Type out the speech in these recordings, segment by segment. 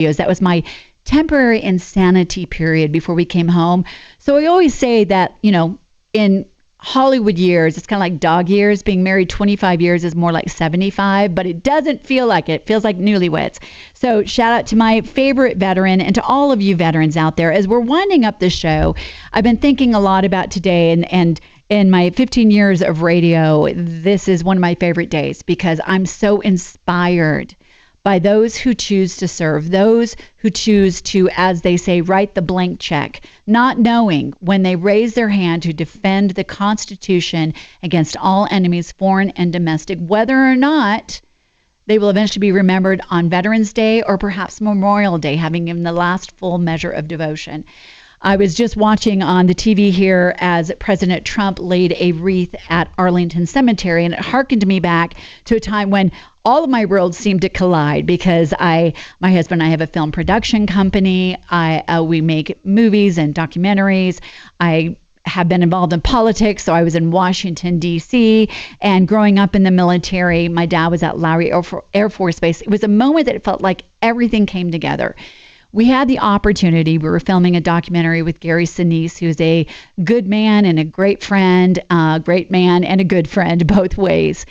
That was my temporary insanity period before we came home. So I always say that, in Hollywood years, it's kind of like dog years. Being married 25 years is more like 75, but it doesn't feel like it. It feels like newlyweds. So shout out to my favorite veteran and to all of you veterans out there. As we're winding up the show, I've been thinking a lot about today, and in my 15 years of radio, this is one of my favorite days because I'm so inspired by those who choose to serve, those who choose to, as they say, write the blank check, not knowing when they raise their hand to defend the Constitution against all enemies, foreign and domestic, whether or not they will eventually be remembered on Veterans Day or perhaps Memorial Day, having given the last full measure of devotion. I was just watching on the TV here as President Trump laid a wreath at Arlington Cemetery, and it harkened me back to a time when all of my worlds seemed to collide because my husband and I have a film production company. We make movies and documentaries. I have been involved in politics, so I was in Washington, D.C., and growing up in the military, my dad was at Lowry Air Force Base. It was a moment that it felt like everything came together. We had the opportunity. We were filming a documentary with Gary Sinise, who's a good man and a great friend, great man and a good friend both ways.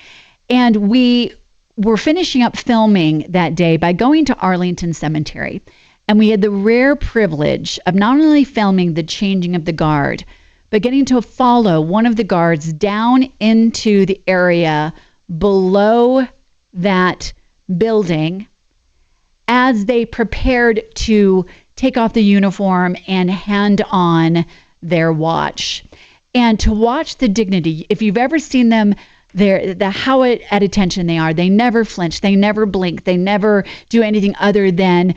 And we were finishing up filming that day by going to Arlington Cemetery. And we had the rare privilege of not only filming the changing of the guard, but getting to follow one of the guards down into the area below that building as they prepared to take off the uniform and hand on their watch. And to watch the dignity, if you've ever seen them, how at attention they are. They never flinch. They never blink. They never do anything other than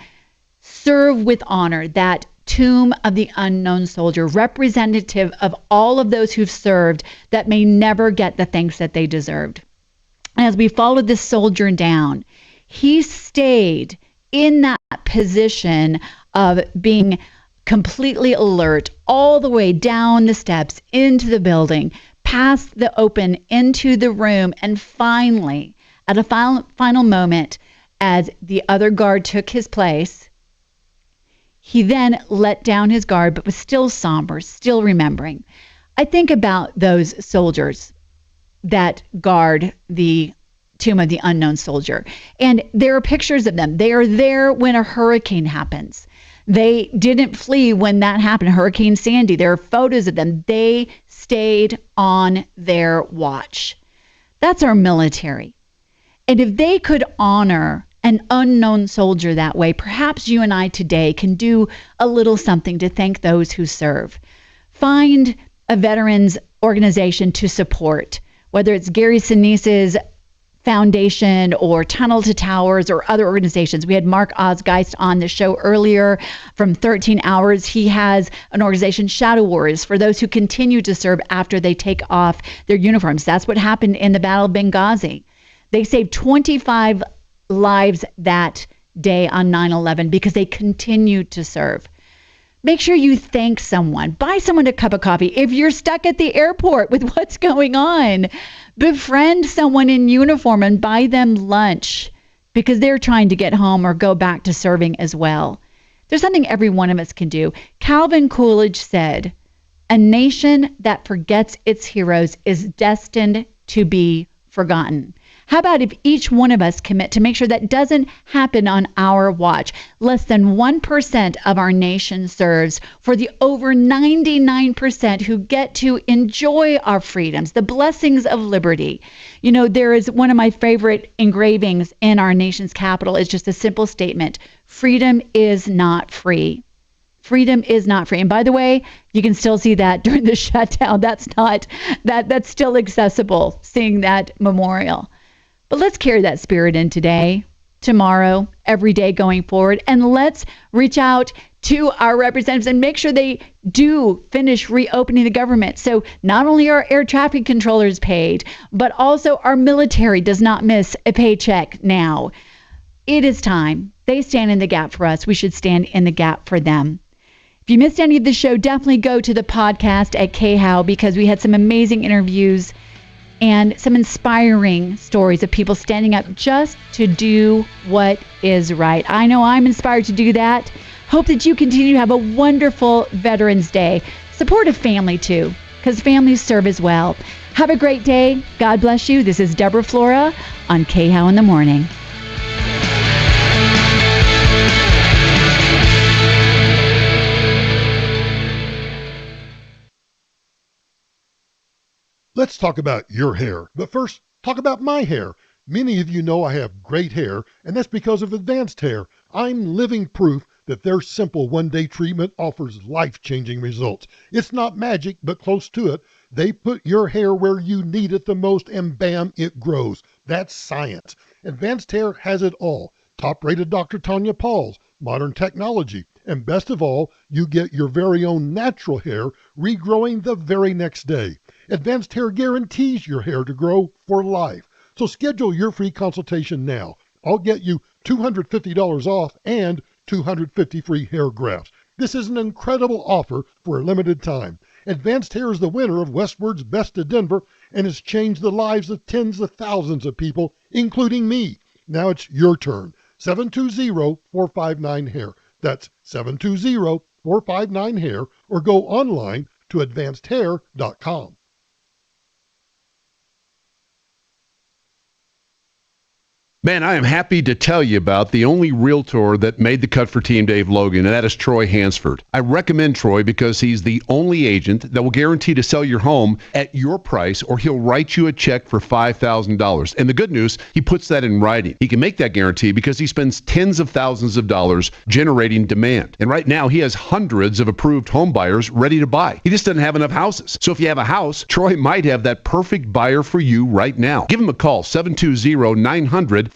serve with honor. That tomb of the unknown soldier, representative of all of those who've served that may never get the thanks that they deserved. And as we followed this soldier down, he stayed in that position of being completely alert all the way down the steps into the building, past the open into the room, and finally, at a final moment, as the other guard took his place, he then let down his guard, but was still somber, still remembering. I think about those soldiers that guard the tomb of the unknown soldier. And there are pictures of them. They are there when a hurricane happens. They didn't flee when that happened, Hurricane Sandy. There are photos of them. They stayed on their watch. That's our military. And if they could honor an unknown soldier that way, perhaps you and I today can do a little something to thank those who serve. Find a veterans organization to support, whether it's Gary Sinise's Foundation or Tunnel to Towers or other organizations. We had Mark Osgeist on the show earlier from 13 Hours. He has an organization, Shadow Wars, for those who continue to serve after they take off their uniforms. That's what happened in the Battle of Benghazi. They saved 25 lives that day on 9/11 because they continued to serve. Make sure you thank someone. Buy someone a cup of coffee. If you're stuck at the airport with what's going on, befriend someone in uniform and buy them lunch because they're trying to get home or go back to serving as well. There's something every one of us can do. Calvin Coolidge said, "A nation that forgets its heroes is destined to be forgotten." How about if each one of us commit to make sure that doesn't happen on our watch? Less than 1% of our nation serves for the over 99% who get to enjoy our freedoms, the blessings of liberty. You know, there is one of my favorite engravings in our nation's capital. It's just a simple statement: freedom is not free. Freedom is not free. And by the way, you can still see that during the shutdown. That's still accessible, seeing that memorial. But let's carry that spirit in today, tomorrow, every day going forward, and let's reach out to our representatives and make sure they do finish reopening the government. So not only are air traffic controllers paid, but also our military does not miss a paycheck now. It is time. They stand in the gap for us. We should stand in the gap for them. If you missed any of the show, definitely go to the podcast at KHOW because we had some amazing interviews and some inspiring stories of people standing up just to do what is right. I know I'm inspired to do that. Hope that you continue to have a wonderful Veterans Day. Support a family too, because families serve as well. Have a great day. God bless you. This is Deborah Flora on K-How in the Morning. Let's talk about your hair, but first, talk about my hair. Many of you know I have great hair, and that's because of Advanced Hair. I'm living proof that their simple one-day treatment offers life-changing results. It's not magic, but close to it. They put your hair where you need it the most, and bam, it grows. That's science. Advanced Hair has it all. Top-rated Dr. Tanya Pauls, modern technology, and best of all, you get your very own natural hair regrowing the very next day. Advanced Hair guarantees your hair to grow for life. So schedule your free consultation now. I'll get you $250 off and 250 free hair grafts. This is an incredible offer for a limited time. Advanced Hair is the winner of Westward's Best of Denver and has changed the lives of tens of thousands of people, including me. Now it's your turn. 720-459-HAIR. That's 720-459-HAIR, or go online to advancedhair.com. Man, I am happy to tell you about the only realtor that made the cut for Team Dave Logan, and that is Troy Hansford. I recommend Troy because he's the only agent that will guarantee to sell your home at your price, or he'll write you a check for $5,000. And the good news, he puts that in writing. He can make that guarantee because he spends tens of thousands of dollars generating demand. And right now, he has hundreds of approved home buyers ready to buy. He just doesn't have enough houses. So if you have a house, Troy might have that perfect buyer for you right now. Give him a call, 720-900-4433.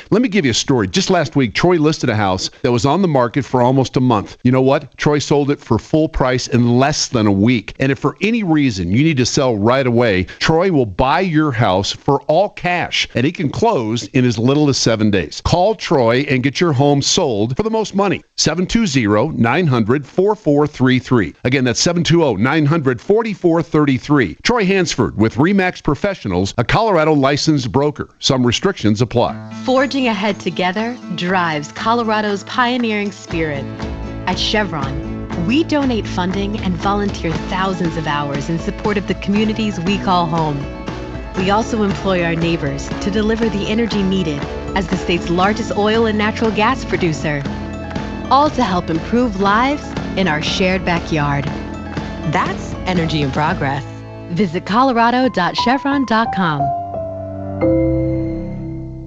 Let me give you a story. Just last week, Troy listed a house that was on the market for almost a month. You know what? Troy sold it for full price in less than a week. And if for any reason you need to sell right away, Troy will buy your house for all cash, and he can close in as little as 7 days. Call Troy and get your home sold for the most money. 720-900-4433. Again, that's 720-900-4433. Troy Hansford with RE/MAX Professionals, a Colorado licensed broker. Some restrictions apply. Forging ahead together drives Colorado's pioneering spirit. At Chevron, we donate funding and volunteer thousands of hours in support of the communities we call home. We also employ our neighbors to deliver the energy needed as the state's largest oil and natural gas producer, all to help improve lives in our shared backyard. That's energy in progress. Visit colorado.chevron.com.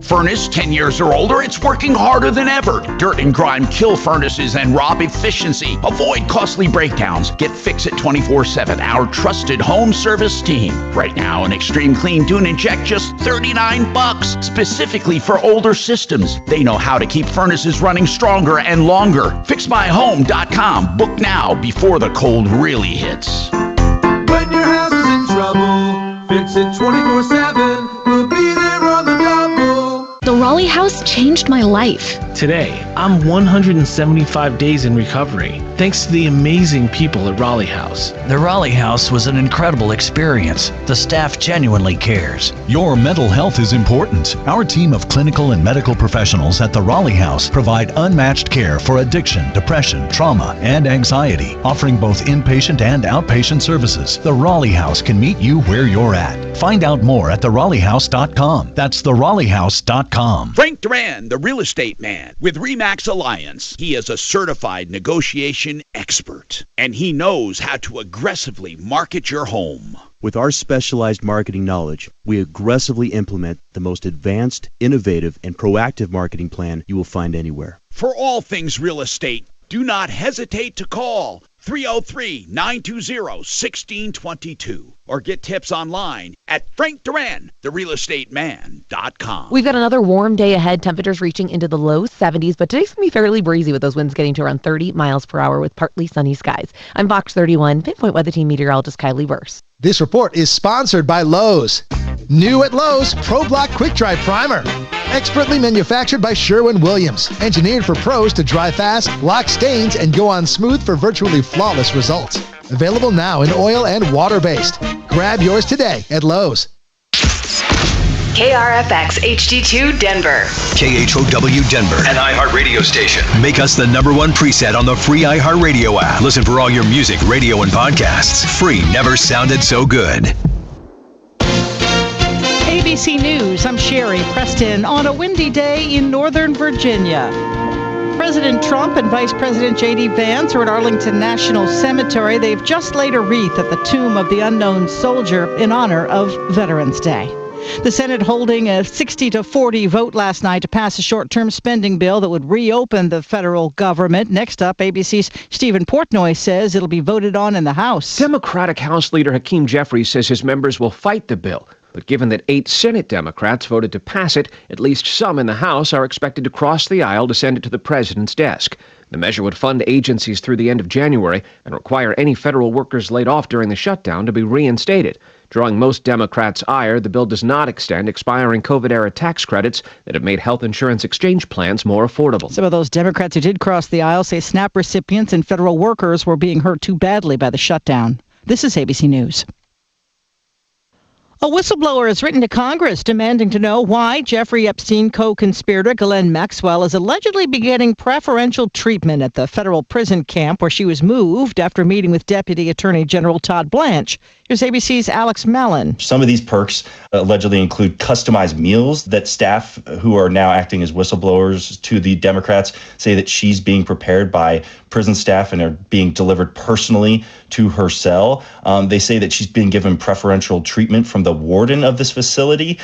Furnace 10 years or older, it's working harder than ever. Dirt and grime kill furnaces and rob efficiency. Avoid costly breakdowns. Get Fix-It 24/7, our trusted home service team. Right now, an Extreme Clean Tune and Check just $39, specifically for older systems. They know how to keep furnaces running stronger and longer. FixMyHome.com. Book now before the cold really hits. When your house is in trouble, fix it 24/7. We'll be there on the double. The Raleigh House changed my life. Today, I'm 175 days in recovery, thanks to the amazing people at Raleigh House. The Raleigh House was an incredible experience. The staff genuinely cares. Your mental health is important. Our team of clinical and medical professionals at the Raleigh House provide unmatched care for addiction, depression, trauma, and anxiety, offering both inpatient and outpatient services. The Raleigh House can meet you where you're at. Find out more at theraleighouse.com. That's theraleighouse.com. Frank Duran, the real estate man with RE/MAX Alliance. He is a certified negotiation expert, and he knows how to aggressively market your home. With our specialized marketing knowledge, we aggressively implement the most advanced, innovative, and proactive marketing plan you will find anywhere. For all things real estate, do not hesitate to call 303-920-1622 or get tips online at frankdurantherealestateman.com. We've got another warm day ahead, temperatures reaching into the low 70s, but today's going to be fairly breezy with those winds getting to around 30 miles per hour with partly sunny skies. I'm Fox 31 Pinpoint Weather Team meteorologist Kylie Verse. This report is sponsored by Lowe's. New at Lowe's, Pro Block Quick Dry Primer. Expertly manufactured by Sherwin-Williams. Engineered for pros to dry fast, lock stains, and go on smooth for virtually flawless results. Available now in oil and water-based. Grab yours today at Lowe's. KRFX HD2 Denver. KHOW Denver, an iHeartRadio station. Make us the #1 preset on the free iHeartRadio app. Listen for all your music, radio, and podcasts. Free never sounded so good. ABC News, I'm Sherry Preston on a windy day in Northern Virginia. President Trump and Vice President J.D. Vance are at Arlington National Cemetery. They've just laid a wreath at the tomb of the unknown soldier in honor of Veterans Day. The Senate holding a 60-40 vote last night to pass a short-term spending bill that would reopen the federal government. Next up, ABC's Stephen Portnoy says it'll be voted on in the House. Democratic House Leader Hakeem Jeffries says his members will fight the bill. But given that 8 Senate Democrats voted to pass it, at least some in the House are expected to cross the aisle to send it to the president's desk. The measure would fund agencies through the end of January and require any federal workers laid off during the shutdown to be reinstated. Drawing most Democrats' ire, the bill does not extend expiring COVID-era tax credits that have made health insurance exchange plans more affordable. Some of those Democrats who did cross the aisle say SNAP recipients and federal workers were being hurt too badly by the shutdown. This is ABC News. A whistleblower has written to Congress demanding to know why Jeffrey Epstein co-conspirator Ghislaine Maxwell is allegedly getting preferential treatment at the federal prison camp where she was moved after meeting with Deputy Attorney General Todd Blanche. Here's ABC's Alex Mellon. Some of these perks allegedly include customized meals that staff who are now acting as whistleblowers to the Democrats say that she's being prepared by prison staff and are being delivered personally to her cell. They say that she's being given preferential treatment from the warden of this facility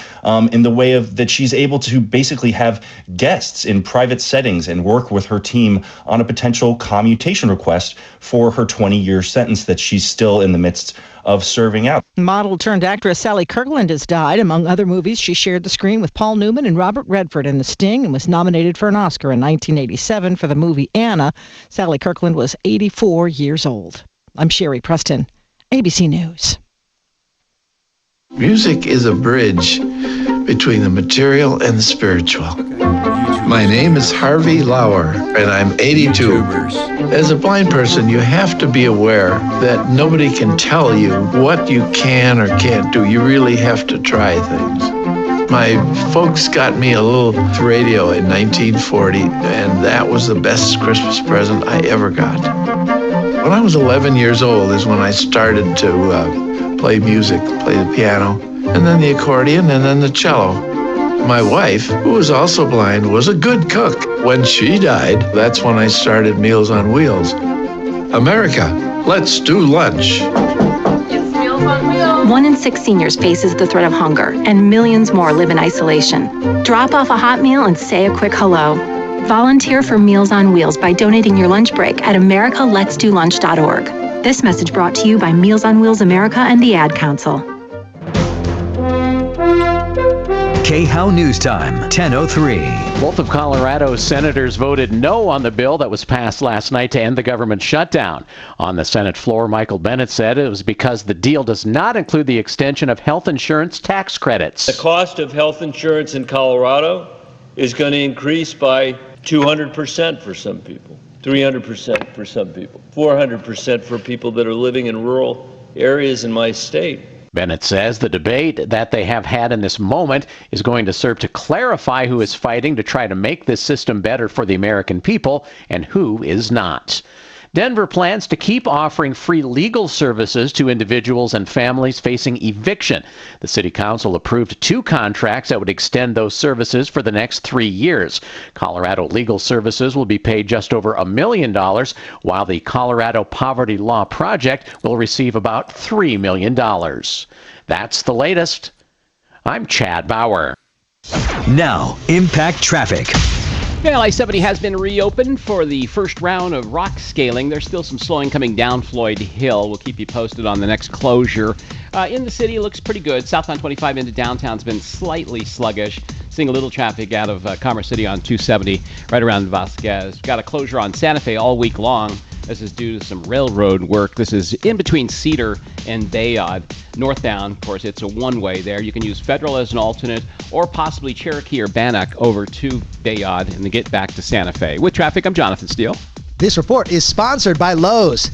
in the way of that she's able to basically have guests in private settings and work with her team on a potential commutation request for her 20-year sentence that she's still in the midst of serving out. Model turned actress Sally Kirkland has died. Among other movies, she shared the screen with Paul Newman and Robert Redford in The Sting and was nominated for an Oscar in 1987 for the movie Anna. Sally Kirkland was 84 years old. I'm Sherry Preston, ABC News. Music is a bridge between the material and the spiritual. My name is Harvey Lauer, and I'm 82. As a blind person, you have to be aware that nobody can tell you what you can or can't do. You really have to try things. My folks got me a little radio in 1940, and that was the best Christmas present I ever got. When I was 11 years old is when I started to play music, play the piano, and then the accordion, and then the cello. My wife, who was also blind, was a good cook. When she died, that's when I started Meals on Wheels. America, let's do lunch. It's Meals on Wheels. 1 in 6 seniors faces the threat of hunger, and millions more live in isolation. Drop off a hot meal and say a quick hello. Volunteer for Meals on Wheels by donating your lunch break at americaletsdolunch.org. This message brought to you by Meals on Wheels America and the Ad Council. KHOW News Time, 10:03. Both of Colorado's senators voted no on the bill that was passed last night to end the government shutdown. On the Senate floor, Michael Bennett said it was because the deal does not include the extension of health insurance tax credits. The cost of health insurance in Colorado is going to increase by 200% for some people, 300% for some people, 400% for people that are living in rural areas in my state. Bennett says the debate that they have had in this moment is going to serve to clarify who is fighting to try to make this system better for the American people and who is not. Denver plans to keep offering free legal services to individuals and families facing eviction. The city council approved 2 contracts that would extend those services for the next 3 years. Colorado Legal Services will be paid just over $1 million, while the Colorado Poverty Law Project will receive about $3 million. That's the latest. I'm Chad Bauer. Now, Impact Traffic. Well, I-70 has been reopened for the first round of rock scaling. There's still some slowing coming down Floyd Hill. We'll keep you posted on the next closure. In the city, looks pretty good. Southbound 25 into downtown's been slightly sluggish. Seeing a little traffic out of Commerce City on 270 right around Vasquez. Got a closure on Santa Fe all week long. This is due to some railroad work. This is in between Cedar and Bayard. Northbound, of course, it's a one-way there. You can use Federal as an alternate or possibly Cherokee or Bannock over to Bayard and then get back to Santa Fe. With traffic, I'm Jonathan Steele. This report is sponsored by Lowe's.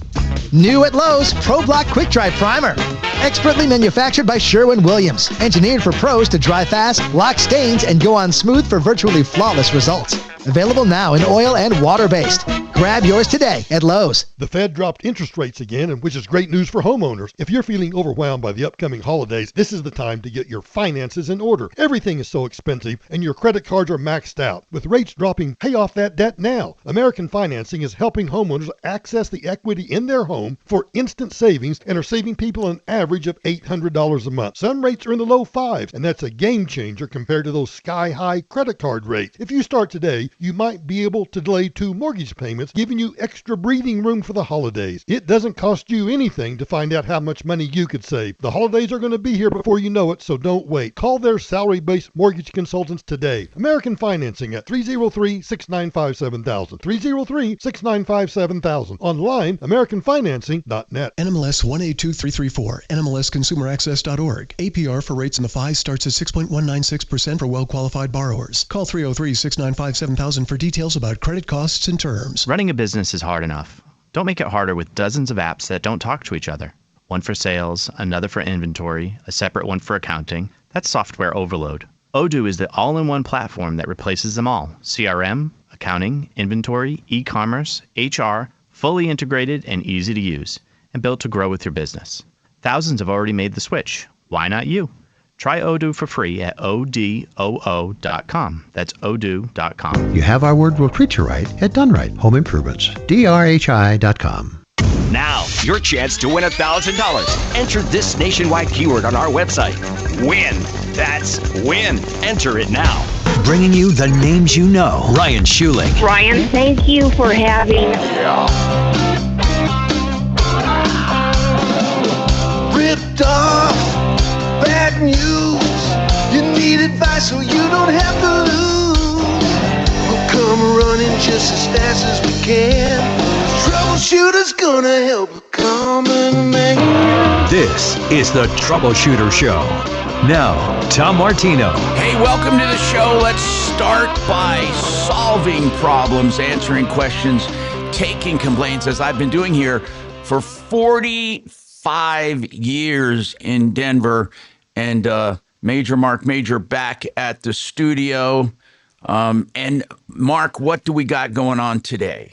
New at Lowe's, Pro Block Quick Dry Primer. Expertly manufactured by Sherwin-Williams. Engineered for pros to dry fast, lock stains, and go on smooth for virtually flawless results. Available now in oil and water-based. Grab yours today at Lowe's. The Fed dropped interest rates again, which is great news for homeowners. If you're feeling overwhelmed by the upcoming holidays, this is the time to get your finances in order. Everything is so expensive, and your credit cards are maxed out. With rates dropping, pay off that debt now. American Financing is helping homeowners access the equity in their home for instant savings and are saving people an average of $800 a month. Some rates are in the low fives, and that's a game changer compared to those sky-high credit card rates. If you start today, you might be able to delay 2 mortgage payments, giving you extra breathing room for the holidays. It doesn't cost you anything to find out how much money you could save. The holidays are going to be here before you know it, so don't wait. Call their salary-based mortgage consultants today. American Financing at 303-695-7000. 303-695-7000. Online, AmericanFinancing.net. NMLS 182334, NMLSConsumerAccess.org. APR for rates in the 5s starts at 6.196% for well-qualified borrowers. Call 303-695-7000 for details about credit costs and terms. Running a business is hard enough. Don't make it harder with dozens of apps that don't talk to each other. One for sales, another for inventory, a separate one for accounting. That's software overload. Odoo is the all-in-one platform that replaces them all. CRM, accounting, inventory, e-commerce, HR, fully integrated and easy to use, and built to grow with your business. Thousands have already made the switch. Why not you? Try Odoo for free at odoo.com. That's odoo.com. You have our word will treat you right at Done Right Home Improvements. DRHI.com. Now, your chance to win $1,000. Enter this nationwide keyword on our website. WIN. That's WIN. Enter it now. Bringing you the names you know. Ryan Schuling. Ryan, thank you for having Ripped off, bad news. You need advice so you don't have to lose. We'll come running just as fast as we can. Troubleshooter's gonna help a common man. This is the Troubleshooter Show. Now, Tom Martino. Hey, welcome to the show. Let's start by solving problems, answering questions, taking complaints, as I've been doing here for 45 years in Denver. And Major Marc Mager back at the studio. And Mark, what do we got going on today?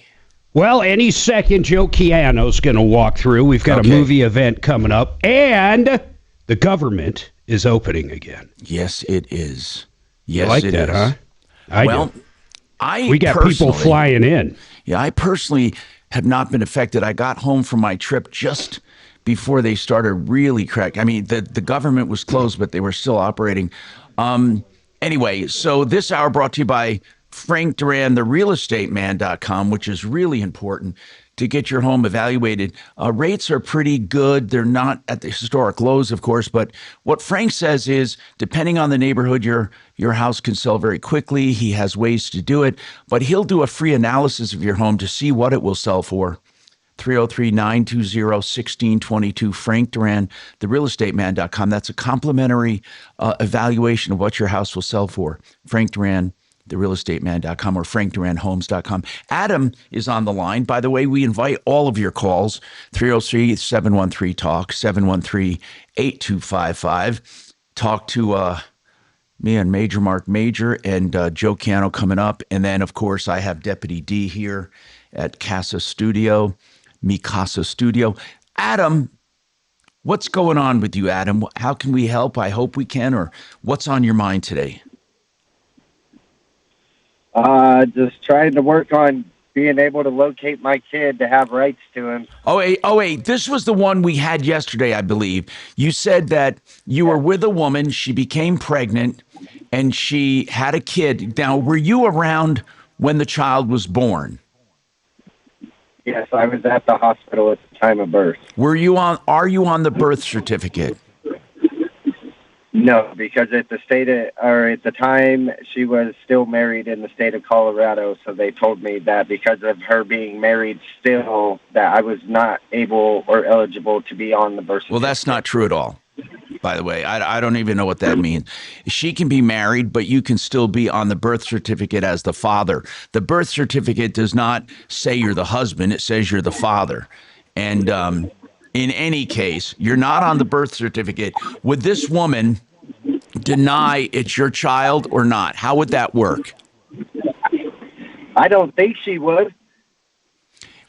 Well, any second, Joe Chiano's going to walk through. We've got a movie event coming up, and the government is opening again. Yes, it is. Yes, you like it that, is. huh? We got people flying in. Yeah, I personally have not been affected. I got home from my trip just before they started really cracking. I mean, the government was closed, but they were still operating. Anyway, so this hour brought to you by Frank Duran, therealestateman.com, which is really important to get your home evaluated. Rates are pretty good. They're not at the historic lows, of course, but what Frank says is, depending on the neighborhood, your house can sell very quickly. He has ways to do it, but he'll do a free analysis of your home to see what it will sell for. 303-920-1622, Frank Duran, therealestateman.com. That's a complimentary evaluation of what your house will sell for. Frank Duran, therealestateman.com or frankduranhomes.com. Adam is on the line. By the way, we invite all of your calls, 303-713-TALK, 713-8255. Talk to me and Major Marc Mager and Joe Chiano coming up. And then, of course, I have Deputy D here at Casa Studio. Mikasa Studio. Adam, what's going on with you, Adam? How can we help? I hope we can. Or what's on your mind today? Just trying to work on being able to locate my kid to have rights to him. Oh, wait. This was the one we had yesterday, I believe. You said that you were with a woman. She became pregnant and she had a kid. Now, were you around when the child was born? Yes, I was at the hospital at the time of birth. Are you on the birth certificate? No, because at the time she was still married in the state of Colorado, so they told me that because of her being married still, that I was not able or eligible to be on the birth certificate. Well, that's not true at all, by the way. I don't even know what that means. She can be married, but you can still be on the birth certificate as the father. The birth certificate does not say you're the husband. It says you're the father. And in any case, you're not on the birth certificate. Would this woman deny it's your child or not? How would that work? I don't think she would.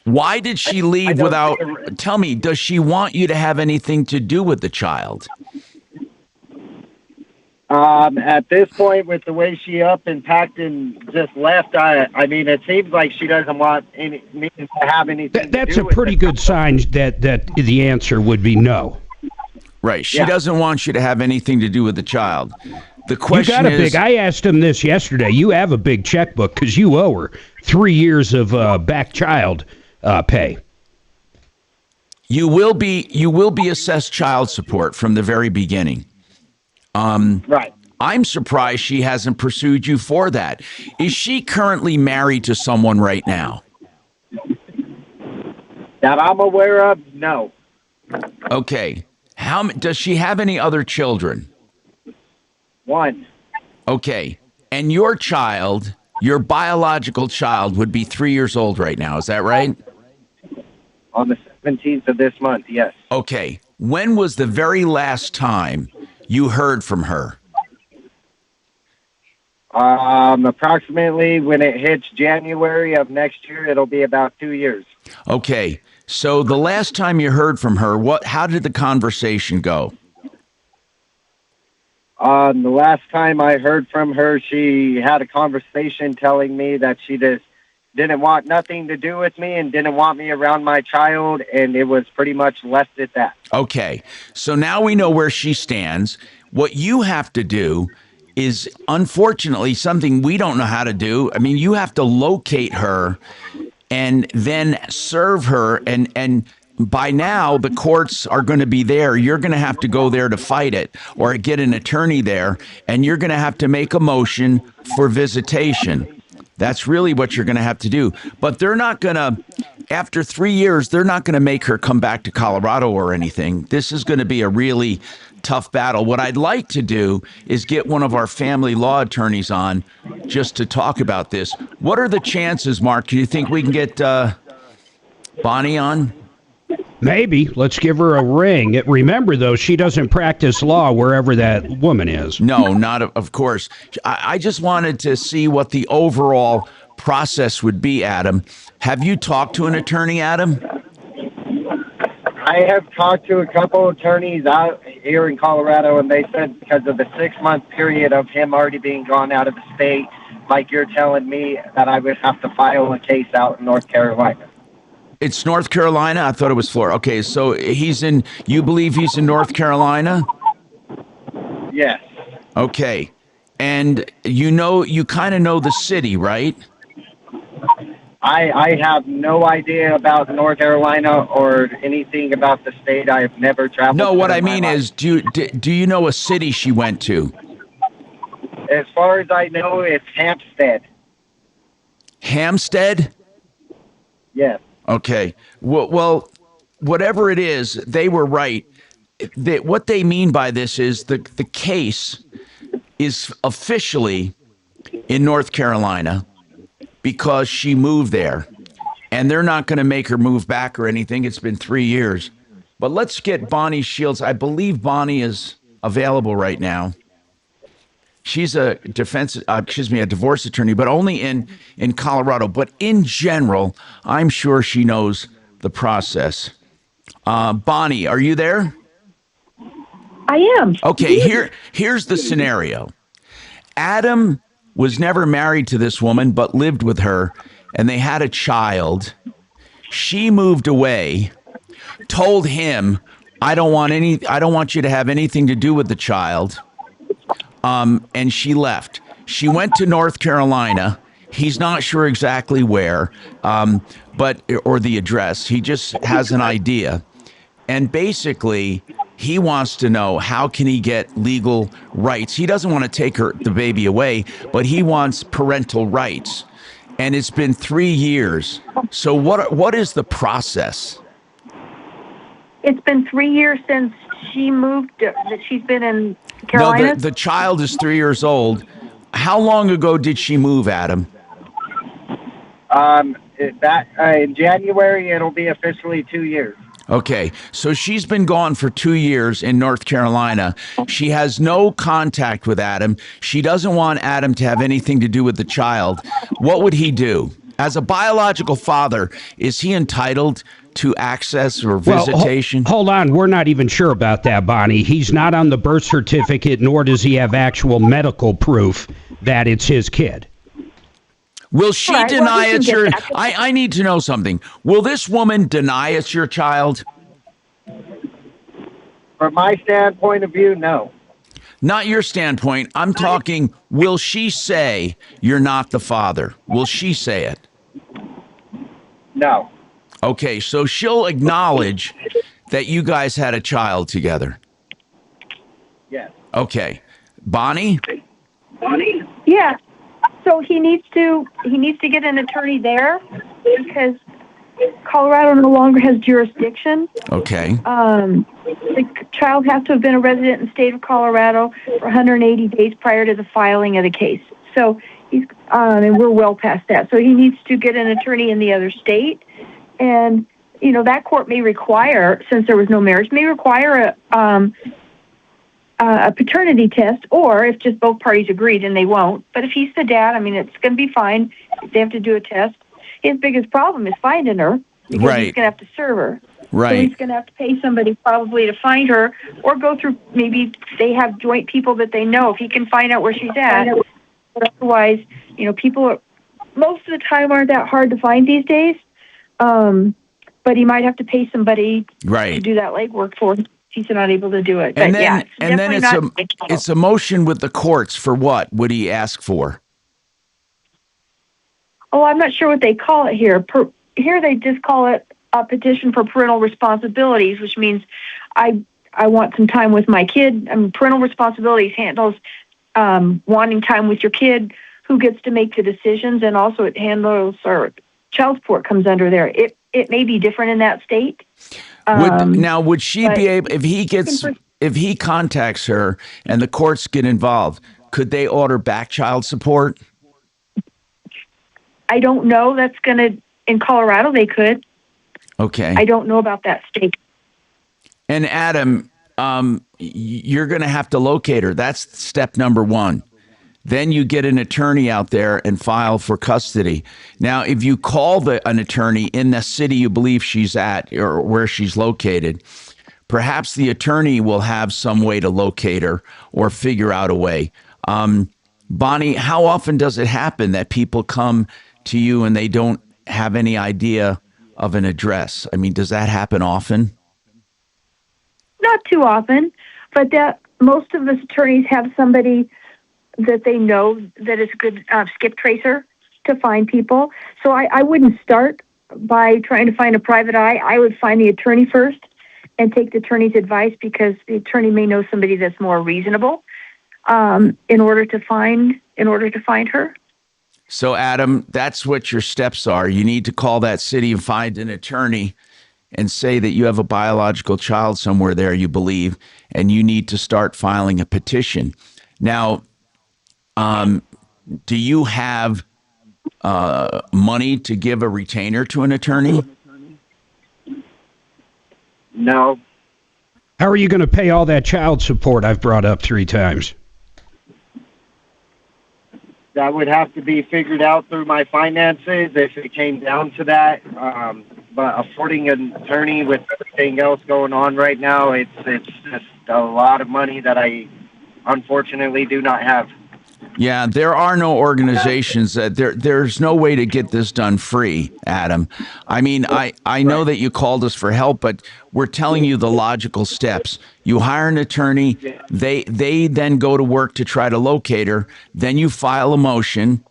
Why did she leave without... Tell me, does she want you to have anything to do with the child? At this point, with the way she up and packed and just left, I mean, it seems like she doesn't want me to have anything. That's to do a pretty good sign that the answer would be no. Right. She doesn't want you to have anything to do with the child. The question you got a big. I asked him this yesterday. You have a big checkbook because you owe her 3 years of back child pay. You will be assessed child support from the very beginning. Right. I'm surprised she hasn't pursued you for that. Is she currently married to someone right now? That I'm aware of, no. Okay. Does she have any other children? One. Okay. And your child, your biological child, would be 3 years old right now. Is that right? On the 17th of this month, yes. Okay. When was the very last time you heard from her? Approximately when it hits January of next year, it'll be about 2 years. Okay. So the last time you heard from her, how did the conversation go? The last time I heard from her, she had a conversation telling me that she just didn't want nothing to do with me and didn't want me around my child, and it was pretty much left at that. Okay. So now we know where she stands. What you have to do is, unfortunately, something we don't know how to do. I mean, you have to locate her and then serve her. And by now, the courts are going to be there. You're going to have to go there to fight it or get an attorney there. And you're going to have to make a motion for visitation. That's really what you're going to have to do. But they're not going to, after 3 years, they're not going to make her come back to Colorado or anything. This is going to be a really tough battle. What I'd like to do is get one of our family law attorneys on just to talk about this. What are the chances, Mark? Do you think we can get Bonnie on? Maybe. Let's give her a ring. Remember, though, she doesn't practice law wherever that woman is. No, not of course. I just wanted to see what the overall process would be, Adam. Have you talked to an attorney, Adam? I have talked to a couple attorneys out here in Colorado, and they said because of the 6-month period of him already being gone out of the state, like you're telling me, that I would have to file a case out in North Carolina. It's North Carolina? I thought it was Florida. Okay, so you believe he's in North Carolina? Yes. Okay. And you kind of know the city, right? I have no idea about North Carolina or anything about the state. I have never traveled. No, what I mean is, do you know a city she went to? As far as I know, it's Hampstead. Hampstead? Yes. Okay. Well, whatever it is, they were right. What they mean by this is the case is officially in North Carolina because she moved there. And they're not going to make her move back or anything. It's been 3 years. But let's get Bonnie Shields. I believe Bonnie is available right now. She's a divorce attorney, but only in Colorado. But in general, I'm sure she knows the process. Bonnie, are you there? I am. Okay, here's the scenario. Adam was never married to this woman, but lived with her, and they had a child. She moved away, told him, I don't want you to have anything to do with the child. And she left. She went to North Carolina. He's not sure exactly where, or the address. He just has an idea. And basically, he wants to know how can he get legal rights. He doesn't want to take the baby away, but he wants parental rights. And it's been 3 years. So what is the process? It's been 3 years since she moved. That she's been in Carolina. No, the child is 3 years old. How long ago did she move, Adam? In January, it'll be officially 2 years. Okay, so she's been gone for 2 years in North Carolina. She has no contact with Adam. She doesn't want Adam to have anything to do with the child. What would he do? As a biological father, is he entitled to access or visitation? Well, hold on. We're not even sure about that, Bonnie. He's not on the birth certificate, nor does he have actual medical proof that it's his kid. Will she deny it's your... I need to know something. Will this woman deny it's your child? From my standpoint of view, no. Not your standpoint. I'm talking, will she say you're not the father? Will she say it? No. Okay, so she'll acknowledge that you guys had a child together. Yes. Okay. Bonnie? Yeah. So he needs to get an attorney there because Colorado no longer has jurisdiction. Okay. The child has to have been a resident in the state of Colorado for 180 days prior to the filing of the case. So he's and we're well past that. So he needs to get an attorney in the other state. And, you know, that court may require, since there was no marriage, may require a paternity test, or if just both parties agreed, and they won't. But if he's the dad, I mean, it's going to be fine if they have to do a test. His biggest problem is finding her because he's going to have to serve her. Right. So he's going to have to pay somebody probably to find her, or go through, maybe they have joint people that they know. If he can find out where she's at. But otherwise, you know, people most of the time aren't that hard to find these days. But he might have to pay somebody to do that legwork for him. He's not able to do it. And but then, it's a motion with the courts for what would he ask for? Oh, I'm not sure what they call it here. Here they just call it a petition for parental responsibilities, which means I want some time with my kid. I mean, parental responsibilities handles wanting time with your kid, who gets to make the decisions, and also it handles, or child support comes under there. It may be different in that state. Would she be able, if he contacts her and the courts get involved, could they order back child support? I don't know. That's in Colorado, they could. Okay. I don't know about that state. And Adam, you're going to have to locate her. That's step number one. Then you get an attorney out there and file for custody. Now, if you call an attorney in the city you believe she's at or where she's located, perhaps the attorney will have some way to locate her or figure out a way. Bonnie, how often does it happen that people come to you and they don't have any idea of an address? I mean, does that happen often? Not too often, but most of the attorneys have somebody that they know that is a good skip tracer to find people. So I wouldn't start by trying to find a private eye. I would find the attorney first and take the attorney's advice, because the attorney may know somebody that's more reasonable in order to find her. So, Adam, that's what your steps are. You need to call that city and find an attorney and say that you have a biological child somewhere there, you believe, and you need to start filing a petition. Now, do you have money to give a retainer to an attorney? No. How are you going to pay all that child support I've brought up 3 times? That would have to be figured out through my finances if it came down to that. But affording an attorney with everything else going on right now, it's just a lot of money that I unfortunately do not have. Yeah, there are no organizations that there's no way to get this done free, Adam. I mean, I know that you called us for help, but we're telling you the logical steps. You hire an attorney, they then go to work to try to locate her, then you file a motion,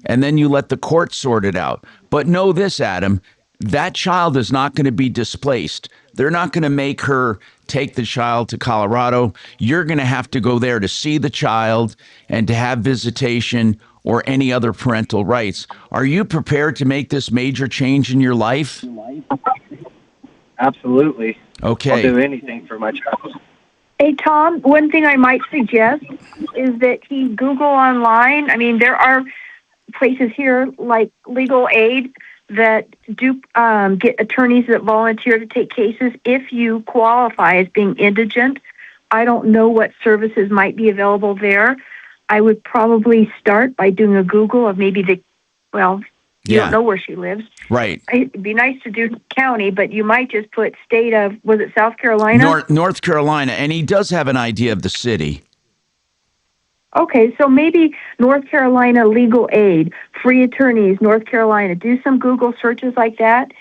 and then you let the court sort it out. But know this, Adam, that child is not going to be displaced. They're not going to make her take the child to Colorado. You're going to have to go there to see the child and to have visitation or any other parental rights. Are you prepared to make this major change in your life? Absolutely. Okay. I'll do anything for my child. Hey, Tom, one thing I might suggest is that he Google online. I mean, there are places here like Legal Aid that do get attorneys that volunteer to take cases if you qualify as being indigent. I don't know what services might be available there. I would probably start by doing a Google of maybe you don't know where she lives. Right. It'd be nice to do county, but you might just put state of, was it South Carolina? North Carolina, and he does have an idea of the city. Okay, so maybe North Carolina legal aid, free attorneys, North Carolina. Do some Google searches like that.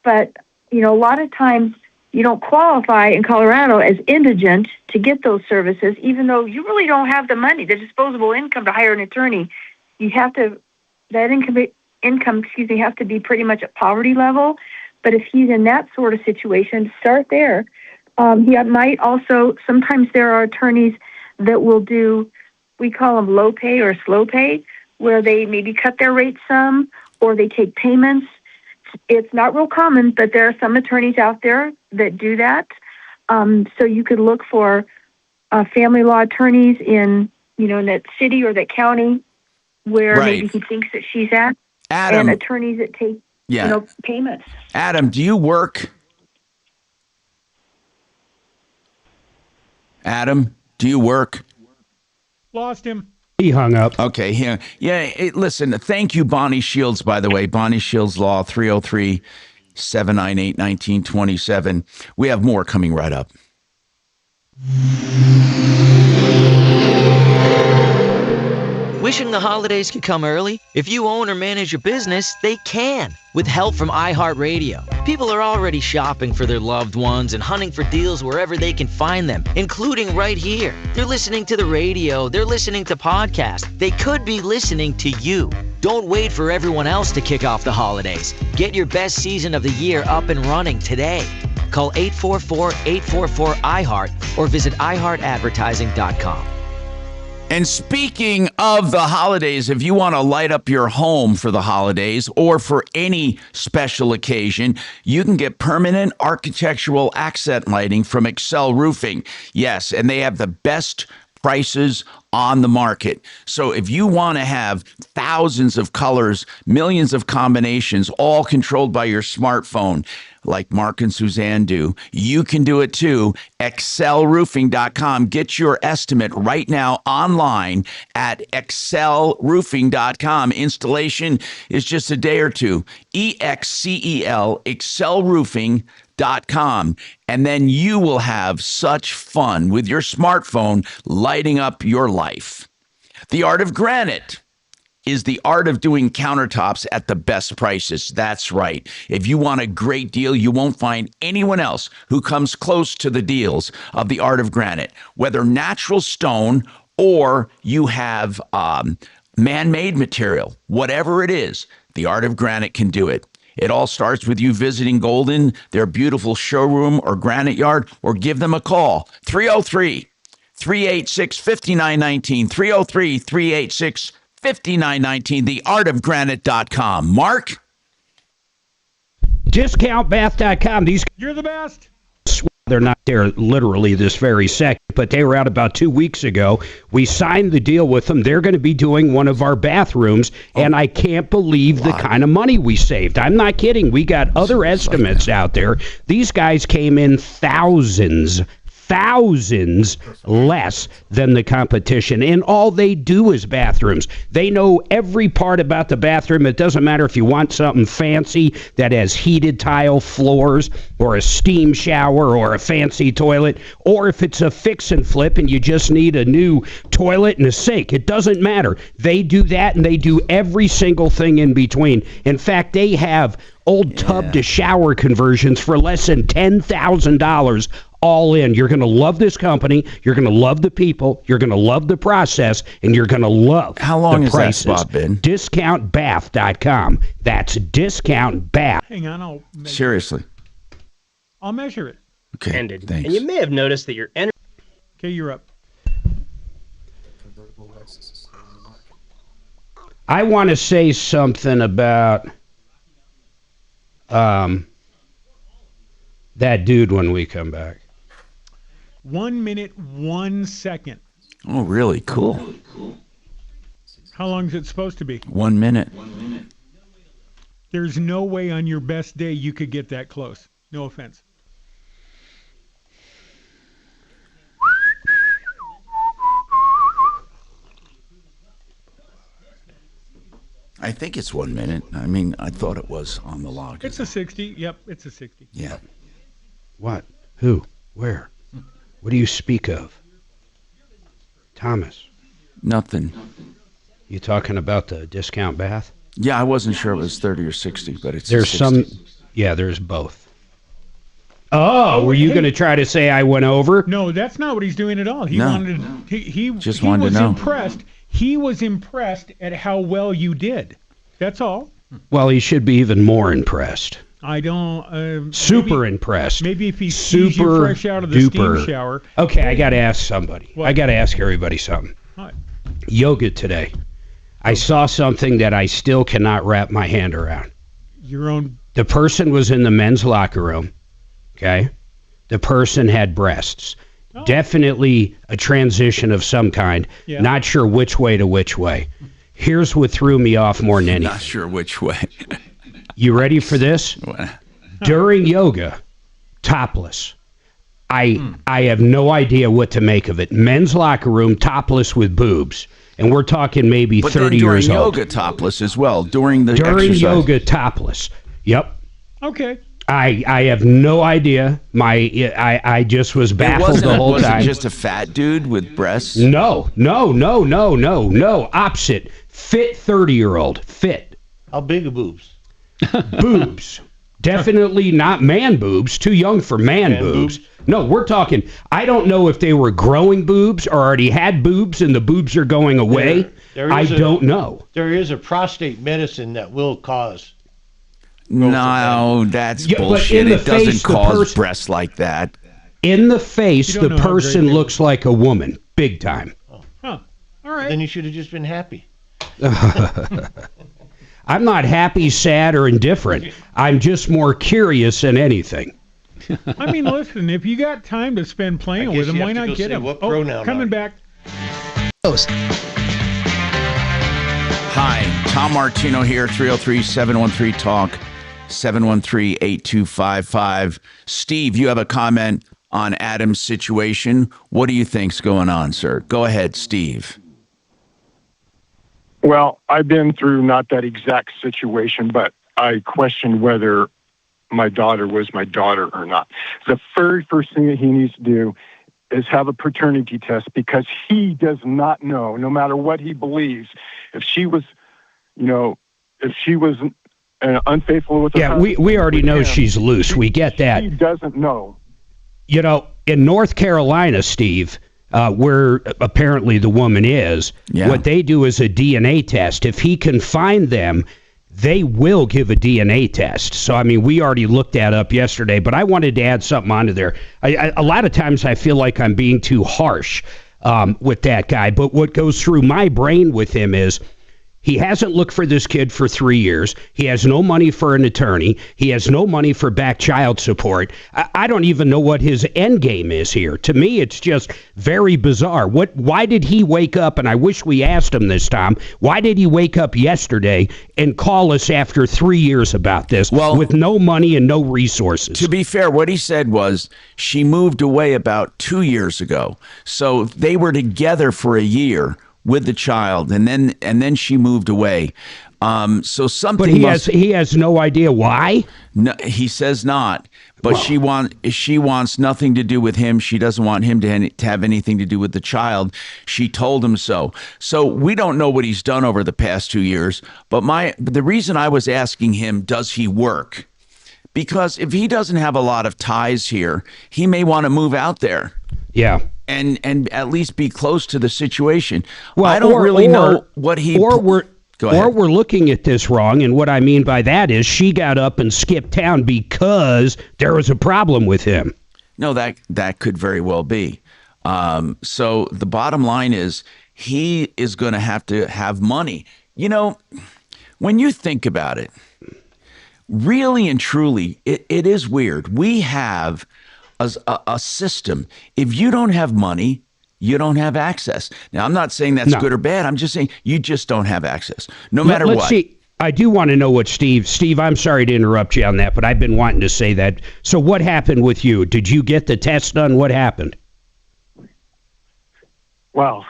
But, a lot of times you don't qualify in Colorado as indigent to get those services, even though you really don't have the money, the disposable income to hire an attorney. You have to, that income, have to be pretty much at poverty level. But if he's in that sort of situation, start there. He might also, sometimes there are attorneys that will do, we call them low pay or slow pay, where they maybe cut their rates some or they take payments. It's not real common, but there are some attorneys out there that do that. So you could look for family law attorneys in that city or that county where maybe he thinks that she's at. Adam, and attorneys that take payments. Adam, do you work? Adam, do you work? Lost him. He hung up. Okay. Yeah. Listen, thank you, Bonnie Shields, by the way. Bonnie Shields Law, 303-798-1927. We have more coming right up. Wishing the holidays could come early? If you own or manage your business, they can, with help from iHeartRadio. People are already shopping for their loved ones and hunting for deals wherever they can find them, including right here. They're listening to the radio, they're listening to podcasts. They could be listening to you. Don't wait for everyone else to kick off the holidays. Get your best season of the year up and running today. Call 844-844-iHeart or visit iHeartAdvertising.com. And speaking of the holidays, if you want to light up your home for the holidays or for any special occasion, you can get permanent architectural accent lighting from Excel Roofing. Yes, and they have the best prices on the market. So if you want to have thousands of colors, millions of combinations, all controlled by your smartphone, like Mark and Suzanne do, you can do it too. excelroofing.com. Get your estimate right now online at excelroofing.com. Installation is just a day or two. EXCEL, excelroofing.com. And then you will have such fun with your smartphone lighting up your life. The Art of Granite is the art of doing countertops at the best prices. That's right. If you want a great deal, you won't find anyone else who comes close to the deals of the Art of Granite. Whether natural stone or you have man-made material, whatever it is, the Art of Granite can do it. It all starts with you visiting Golden, their beautiful showroom or granite yard, or give them a call. 303-386-5919. 303-386-5919. theartofgranite.com. Mark? Discountbath.com. You're the best. They're not there literally this very second, but they were out about 2 weeks ago. We signed the deal with them. They're going to be doing one of our bathrooms, and I can't believe the kind of money we saved. I'm not kidding. We got other estimates out there. These guys came in thousands less than the competition, and all they do is bathrooms. They know every part about the bathroom. It doesn't matter if you want something fancy that has heated tile floors or a steam shower or a fancy toilet, or if it's a fix and flip and you just need a new toilet and a sink. It doesn't matter. They do that, and they do every single thing in between. In fact, they have old tub to shower conversions for less than $10,000 all in. You're going to love this company. You're going to love the people. You're going to love the process, and you're going to love How long the has prices. that spot been? Discountbath.com. That's discountbath. Hang on, Seriously. I'll measure it. Okay, ended. thanks. And you may have noticed that your energy. Okay, you're up. I want to say something about that dude when we come back. 1 minute, 1 second. Oh, really? Cool. How long is it supposed to be? 1 minute. There's no way on your best day you could get that close. No offense. I think it's 1 minute. I mean, I thought it was on the log. It's a 60. Yep, it's a 60. Yeah. What? Who? Where? What do you speak of? Thomas. Nothing. You talking about the discount bath? Yeah, I wasn't sure it was 30 or 60, but it's There's 60. there's both. Oh, were you going to try to say I went over? No, that's not what he's doing at all. He No. wanted he Just he wanted was to know. impressed. He was impressed at how well you did. That's all. Well, he should be even more impressed. I don't. Super impressed. Maybe if he sees you Super fresh out of the duper. steam shower. Okay, I got to ask somebody. What? I got to ask everybody something. What? Yoga today. I saw something that I still cannot wrap my hand around. Your own. The person was in the men's locker room. Okay. The person had breasts. Oh. Definitely a transition of some kind. Yeah. Not sure which way to which way. Here's what threw me off more than anything. Not sure which way. You ready for this? During yoga, topless. I have no idea what to make of it. Men's locker room, topless with boobs. And we're talking maybe But 30 then during years old. yoga topless as well, during the During exercise. yoga, topless. Yep. Okay. I have no idea. I just was baffled the whole was time. it just a fat dude with breasts? No. Opposite. Fit 30-year-old. Fit. How big are boobs? Boobs. Definitely not man boobs. Too young for man boobs. No, we're talking, I don't know if they were growing boobs or already had boobs and the boobs are going away. I don't know. There is a prostate medicine that will cause. No, that's Yeah, but bullshit. in the It doesn't face, the cause person- breasts like that. In the face, You don't the know how great person they looks like a woman. Big time. Huh. All right. Then you should have just been happy. I'm not happy, sad, or indifferent. I'm just more curious than anything. I mean, listen, if you got time to spend playing I guess with him, you why have to not go get say him? what Oh, pronoun coming are you? back. Hi, Tom Martino here, 303-713-TALK, 713-8255. Steve, you have a comment on Adam's situation. What do you think's going on, sir? Go ahead, Steve. Well, I've been through not that exact situation, but I question whether my daughter was my daughter or not. The very first thing that he needs to do is have a paternity test, because he does not know, no matter what he believes, if she was, unfaithful with her Yeah, husband, we already with know him, she's loose. We get that. He doesn't know. You know, in North Carolina, Steve, where apparently the woman is, what they do is a DNA test. If he can find them, they will give a DNA test. So, I mean, we already looked that up yesterday, but I wanted to add something onto there. A lot of times I feel like I'm being too harsh with that guy, but what goes through my brain with him is he hasn't looked for this kid for 3 years. He has no money for an attorney. He has no money for back child support. I don't even know what his end game is here. To me, it's just very bizarre. Why did he wake up, and I wish we asked him this time, why did he wake up yesterday and call us after 3 years about this with no money and no resources? To be fair, what he said was she moved away about 2 years ago. So they were together for a year with the child, and then she moved away. So something. But he has no idea why. No, he says not. But she wants nothing to do with him. She doesn't want him to have anything to do with the child. She told him so. So we don't know what he's done over the past 2 years. But the reason I was asking him, does he work? Because if he doesn't have a lot of ties here, he may want to move out there. Yeah. And at least be close to the situation. Well, I don't really know what he. We're Go ahead. Or we're looking at this wrong, and what I mean by that is she got up and skipped town because there was a problem with him. No, that could very well be. So the bottom line is he is going to have money. You know, when you think about it, really and truly, it is weird. We have a system. If you don't have money, you don't have access. Now, I'm not saying that's good or bad. I'm just saying you just don't have access, no matter what. I do want to know what Steve, I'm sorry to interrupt you on that, but I've been wanting to say that. So what happened with you? Did you get the test done? What happened? Well,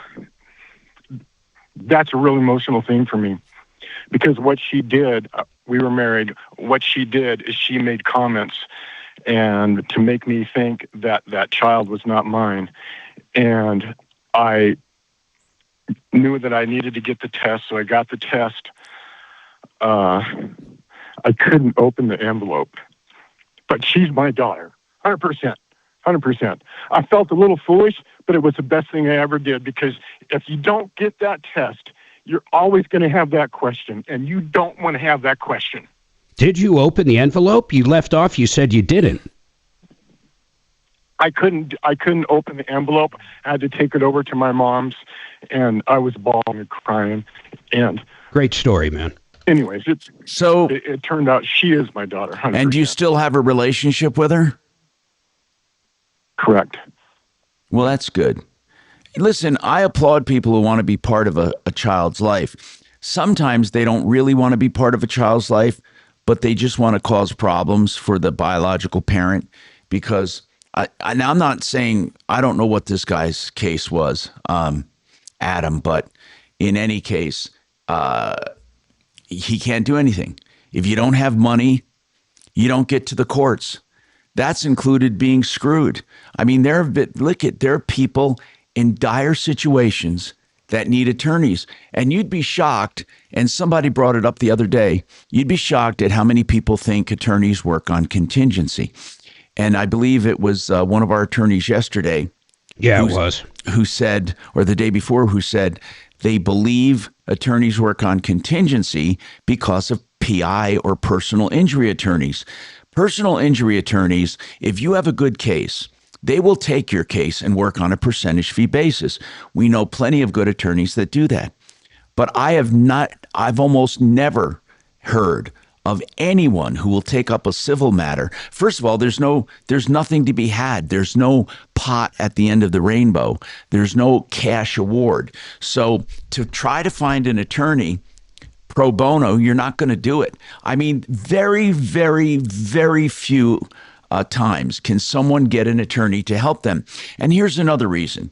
that's a real emotional thing for me, because what she did, we were married, what she did is she made comments and to make me think that that child was not mine. And I knew that I needed to get the test, so I got the test. I couldn't open the envelope, but she's my daughter, 100%. 100%. I felt a little foolish, but it was the best thing I ever did, because if you don't get that test, you're always going to have that question, and you don't want to have that question. Did you open the envelope? You left off, you said you didn't. I couldn't open the envelope. I had to take it over to my mom's, and I was bawling and crying. And great story, man. Anyways, it turned out she is my daughter. 100%. And you still have a relationship with her? Correct. Well, that's good. Listen, I applaud people who want to be part of a child's life. Sometimes they don't really want to be part of a child's life, but they just want to cause problems for the biological parent. Because now I'm not saying, I don't know what this guy's case was, Adam, but in any case, he can't do anything. If you don't have money, you don't get to the courts. That's included being screwed. I mean, there are people in dire situations that need attorneys. And you'd be shocked, and somebody brought it up the other day, you'd be shocked at how many people think attorneys work on contingency. And I believe it was one of our attorneys yesterday. Yeah, it was. Who said, or the day before, who said they believe attorneys work on contingency because of PI or personal injury attorneys. Personal injury attorneys, if you have a good case, they will take your case and work on a percentage fee basis. We know plenty of good attorneys that do that. But I've almost never heard of anyone who will take up a civil matter. First of all, there's nothing to be had. There's no pot at the end of the rainbow. There's no cash award. So to try to find an attorney pro bono, you're not going to do it. I mean, very, very, very few times can someone get an attorney to help them. And here's another reason.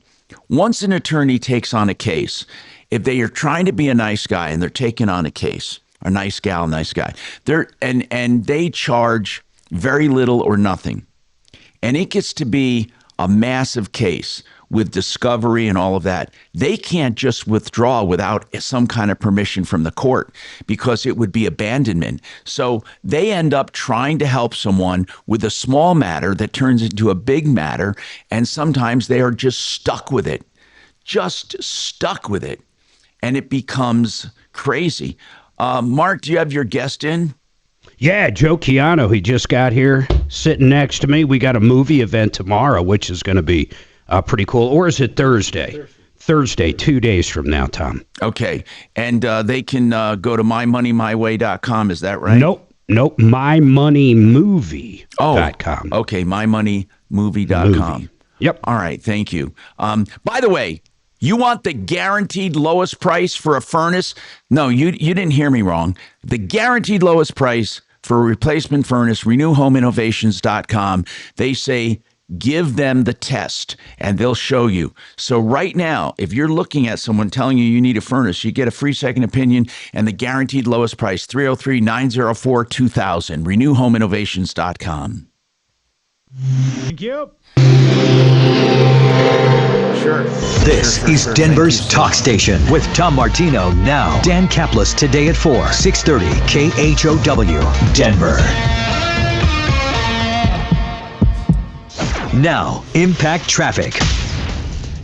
Once an attorney takes on a case, if they are trying to be a nice guy and they're taking on a case, a nice gal, nice guy, and they charge very little or nothing, and it gets to be a massive case with discovery and all of that, they can't just withdraw without some kind of permission from the court, because it would be abandonment. So they end up trying to help someone with a small matter that turns into a big matter, and sometimes they are just stuck with it, and it becomes crazy. Mark, do you have your guest in? Yeah, Joe Chiano, he just got here sitting next to me. We got a movie event tomorrow, which is going to be pretty cool. Or is it Thursday? Thursday, 2 days from now, Tom. Okay. And they can go to mymoneymyway.com. Is that right? Nope. mymoneymovie.com. Okay. mymoneymovie.com. Yep. All right. Thank you. By the way, you want the guaranteed lowest price for a furnace? No, you didn't hear me wrong. The guaranteed lowest price for a replacement furnace, renewhomeinnovations.com. They say, give them the test and they'll show you. So right now, if you're looking at someone telling you need a furnace, you get a free second opinion and the guaranteed lowest price, 303-904-2000, renewhomeinnovations.com. Thank you. Sure. This is Denver's Talk Station with Tom Martino now. Dan Kaplis today at 4, 630 KHOW, Denver. Now, impact traffic.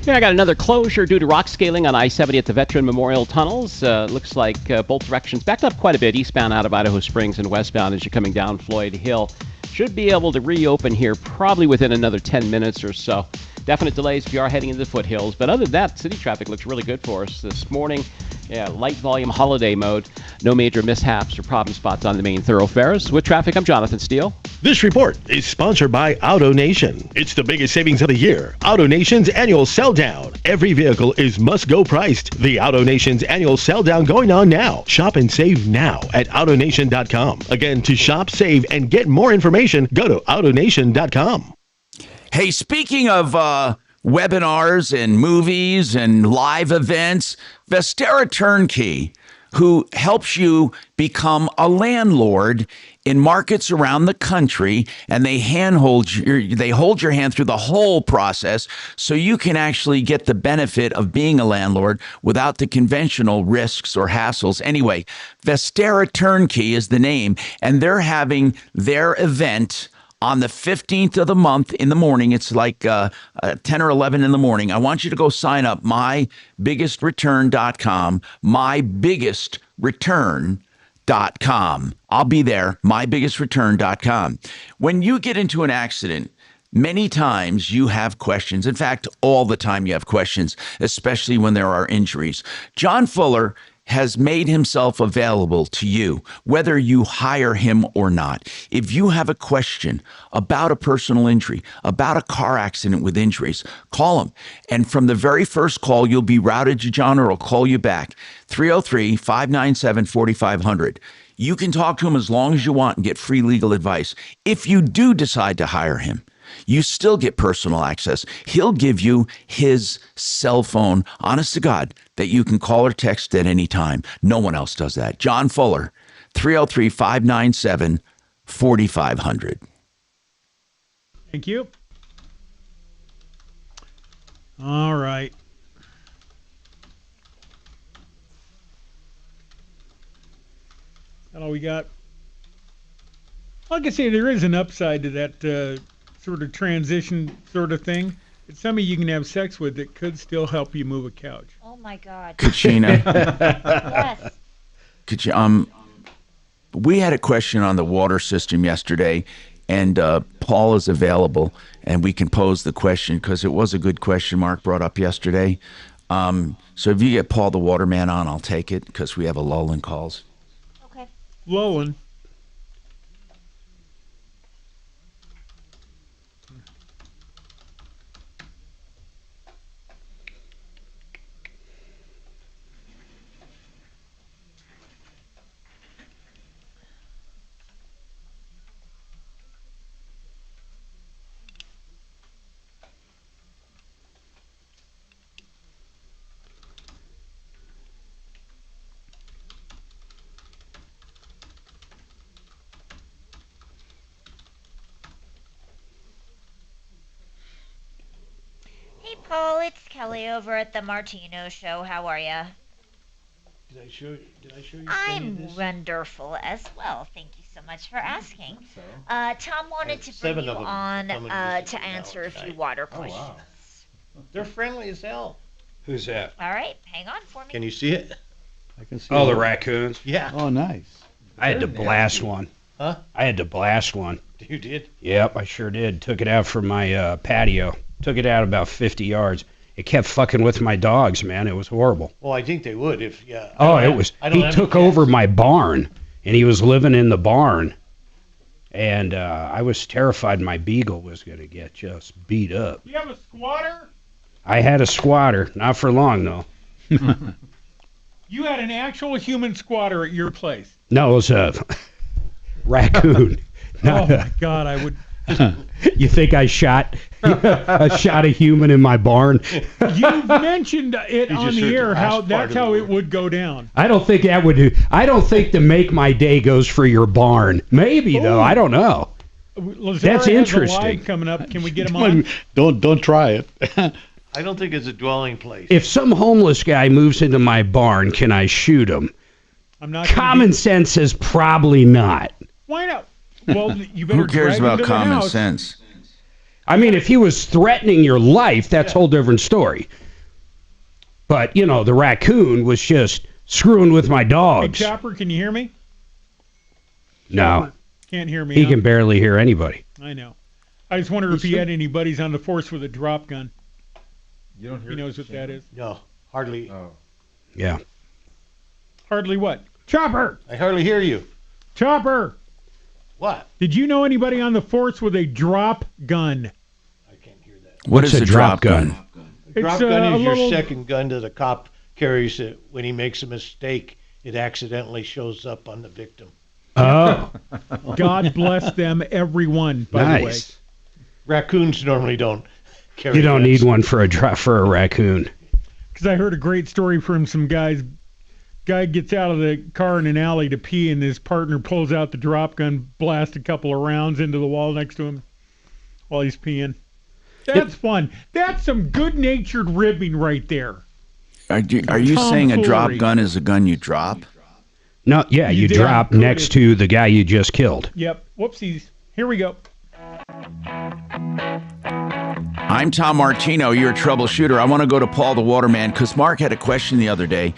Yeah, I got another closure due to rock scaling on I-70 at the Veteran Memorial Tunnels. Looks like both directions backed up quite a bit, eastbound out of Idaho Springs and westbound as you're coming down Floyd Hill. Should be able to reopen here probably within another 10 minutes or so. Definite delays if you are heading into the foothills. But other than that, city traffic looks really good for us this morning. Yeah, light volume holiday mode. No major mishaps or problem spots on the main thoroughfares. With traffic, I'm Jonathan Steele. This report is sponsored by AutoNation. It's the biggest savings of the year. AutoNation's annual sell down. Every vehicle is must-go priced. The AutoNation's annual sell down going on now. Shop and save now at AutoNation.com. Again, to shop, save, and get more information, go to AutoNation.com. Hey, speaking of webinars and movies and live events, Vestera Turnkey, who helps you become a landlord in markets around the country, and they hold your hand through the whole process so you can actually get the benefit of being a landlord without the conventional risks or hassles. Anyway, Vestera Turnkey is the name, and they're having their event on the 15th of the month in the morning. It's like 10 or 11 in the morning. I want you to go sign up, mybiggestruturn.com, mybiggestruturn.com. I'll be there, mybiggestruturn.com. When you get into an accident, many times you have questions. In fact, all the time you have questions, especially when there are injuries. John Fuller has made himself available to you, whether you hire him or not. If you have a question about a personal injury, about a car accident with injuries, call him. And from the very first call, you'll be routed to John, or he'll call you back. 303-597-4500. You can talk to him as long as you want and get free legal advice. If you do decide to hire him, you still get personal access. He'll give you his cell phone, honest to God, that you can call or text at any time. No one else does that. John Fuller, 303-597-4500. Thank you. All right. That's all we got. Like I say, there is an upside to that sort of transition sort of thing. It's somebody you can have sex with that could still help you move a couch. Oh my God. Katrina. Yes. Could you, we had a question on the water system yesterday, and Paul is available, and we can pose the question because it was a good question Mark brought up yesterday. So if you get Paul the waterman on, I'll take it because we have a lull in calls. Okay. Lulling. Hey, Paul, it's Kelly over at the Martino Show. How are you? Did I show you? I'm wonderful as well. Thank you so much for asking. Tom wanted to bring you on to answer a few water questions. Wow. They're friendly as hell. Who's that? All right, hang on for me. Can you see it? I can see. Oh, the raccoons. Yeah. Oh, nice. I had to blast one. Huh? I had to blast one. You did? Yep, I sure did. Took it out from my patio. Took it out about 50 yards. It kept fucking with my dogs, man. It was horrible. Well, I think they would if, yeah. Oh, it was. He took over my barn, and he was living in the barn. And I was terrified my beagle was going to get just beat up. You have a squatter? I had a squatter. Not for long, though. You had an actual human squatter at your place? No, it was a raccoon. Oh, my God, I would... You think I shot a human in my barn? You've mentioned it on the air how that's how it would go down. I don't think that would do. I don't think the make my day goes for your barn. Maybe though. I don't know. That's interesting. Live coming up. Can we get him on? Don't try it. I don't think it's a dwelling place. If some homeless guy moves into my barn, can I shoot him? I'm not. Common sense says probably not. Why not? Well, you better. Who cares drag him about to the common house. sense? I mean, if he was threatening your life, that's a whole different story. But, you know, the raccoon was just screwing with my Hey, dogs. Chopper, can you hear me? No. Can't hear me. He huh? can barely hear anybody. I know. I just wondered if he had any buddies on the force with a drop gun. You don't hear. He knows what that is. No, hardly. Yeah. Hardly what? Chopper! I hardly hear you. Chopper! What? Did you know anybody on the force with a drop gun? What is a drop gun? A drop It's, gun a is your little- second gun that a cop carries when he makes a mistake. It accidentally shows up on the victim. Oh. God bless them, everyone, by the way. Nice. Raccoons normally don't carry You don't guns. need one for a raccoon. Because I heard a great story from some guys. Guy gets out of the car in an alley to pee, and his partner pulls out the drop gun, blasts a couple of rounds into the wall next to him while he's peeing. That's fun. That's some good-natured ribbing right there. Are you saying a drop gun is a gun you drop? No, yeah, you did. drop Good. next to the guy you just killed. Yep. Whoopsies. Here we go. I'm Tom Martino. You're a troubleshooter. I want to go to Paul the Waterman because Mark had a question the other day.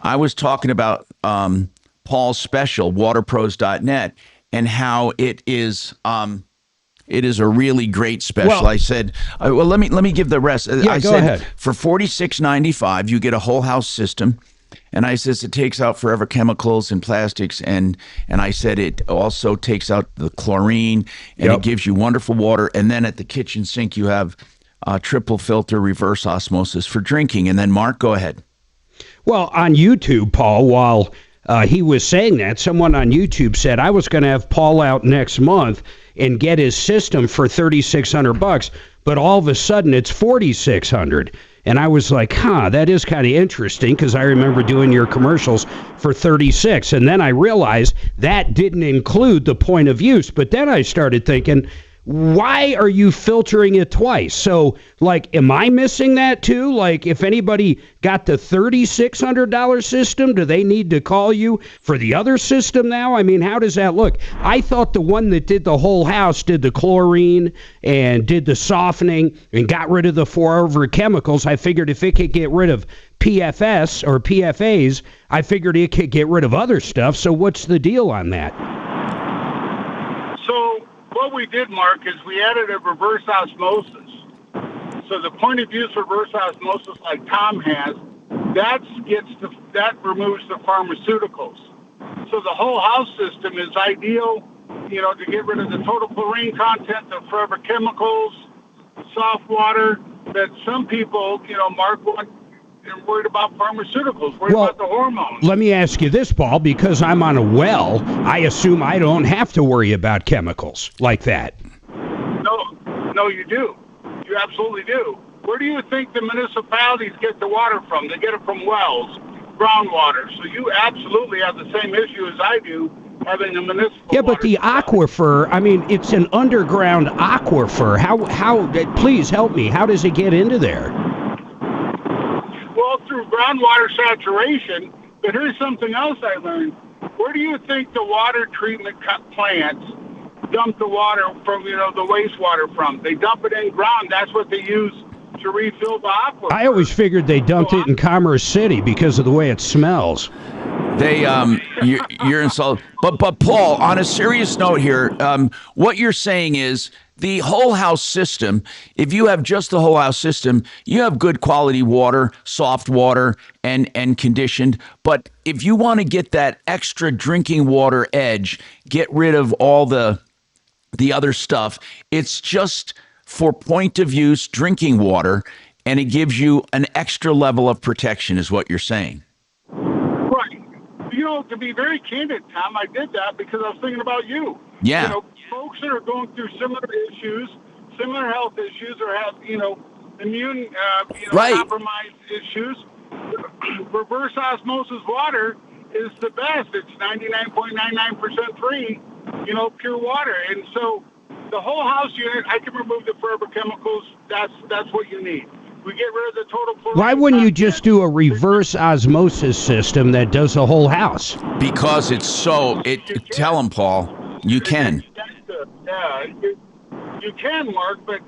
I was talking about Paul's special, waterpros.net, and how it is a really great special. Well- I said, well, let me give the rest. I go said, ahead. for $46.95, you get a whole house system. And I says it takes out forever chemicals and plastics, and I said it also takes out the chlorine, and Yep. it gives you wonderful water. And then at the kitchen sink, you have triple filter reverse osmosis for drinking. And then Mark, go ahead. Well, on YouTube, Paul, while he was saying that, someone on YouTube said I was going to have Paul out next month and get his system for $3,600, but all of a sudden it's $4,600. And I was like, that is kind of interesting because I remember doing your commercials for $36. And then I realized that didn't include the point of use. But then I started thinking, why are you filtering it twice? So, like, am I missing that too? Like, if anybody got the $3,600 system, do they need to call you for the other system now? I mean, how does that look? I thought the one that did the whole house did the chlorine and did the softening and got rid of the forever chemicals. I figured if it could get rid of PFS or PFAs, I figured it could get rid of other stuff. So what's the deal on that? So what we did, Mark, is we added a reverse osmosis. So the point of use reverse osmosis, like Tom has, that removes the pharmaceuticals. So the whole house system is ideal, to get rid of the total chlorine content, the forever chemicals, soft water. That some people, Mark, they're worried about pharmaceuticals, worried about the hormones. Let me ask you this, Paul, because I'm on a well, I assume I don't have to worry about chemicals like that. No, you do. You absolutely do. Where do you think the municipalities get the water from? They get it from wells, groundwater. So you absolutely have the same issue as I do, having a municipal Yeah, but the aquifer, I mean, it's an underground aquifer. How? Please help me. How does it get into there? Well, through groundwater saturation. But here's something else I learned. Where do you think the water treatment plants dump the water from, the wastewater from? They dump it in ground. That's what they use to refill the aquifer. I always figured they dumped it in Commerce City because of the way it smells. You're insulted. But Paul, on a serious note here, what you're saying is the whole house system, if you have just the whole house system, you have good quality water, soft water, and conditioned. But if you want to get that extra drinking water edge, get rid of all the other stuff, it's just for point of use drinking water, and it gives you an extra level of protection is what you're saying. Right. To be very candid, Tom, I did that because I was thinking about you. Yeah. Folks that are going through similar issues, similar health issues, or have, immune compromised issues, reverse osmosis water is the best. It's 99.99% free, pure water. And so the whole house unit, I can remove the forever chemicals. That's what you need. We get rid of the total chlorine. Why wouldn't you just do a reverse osmosis system that does the whole house? Because tell them, Paul, you can. Yeah, you can, Mark, but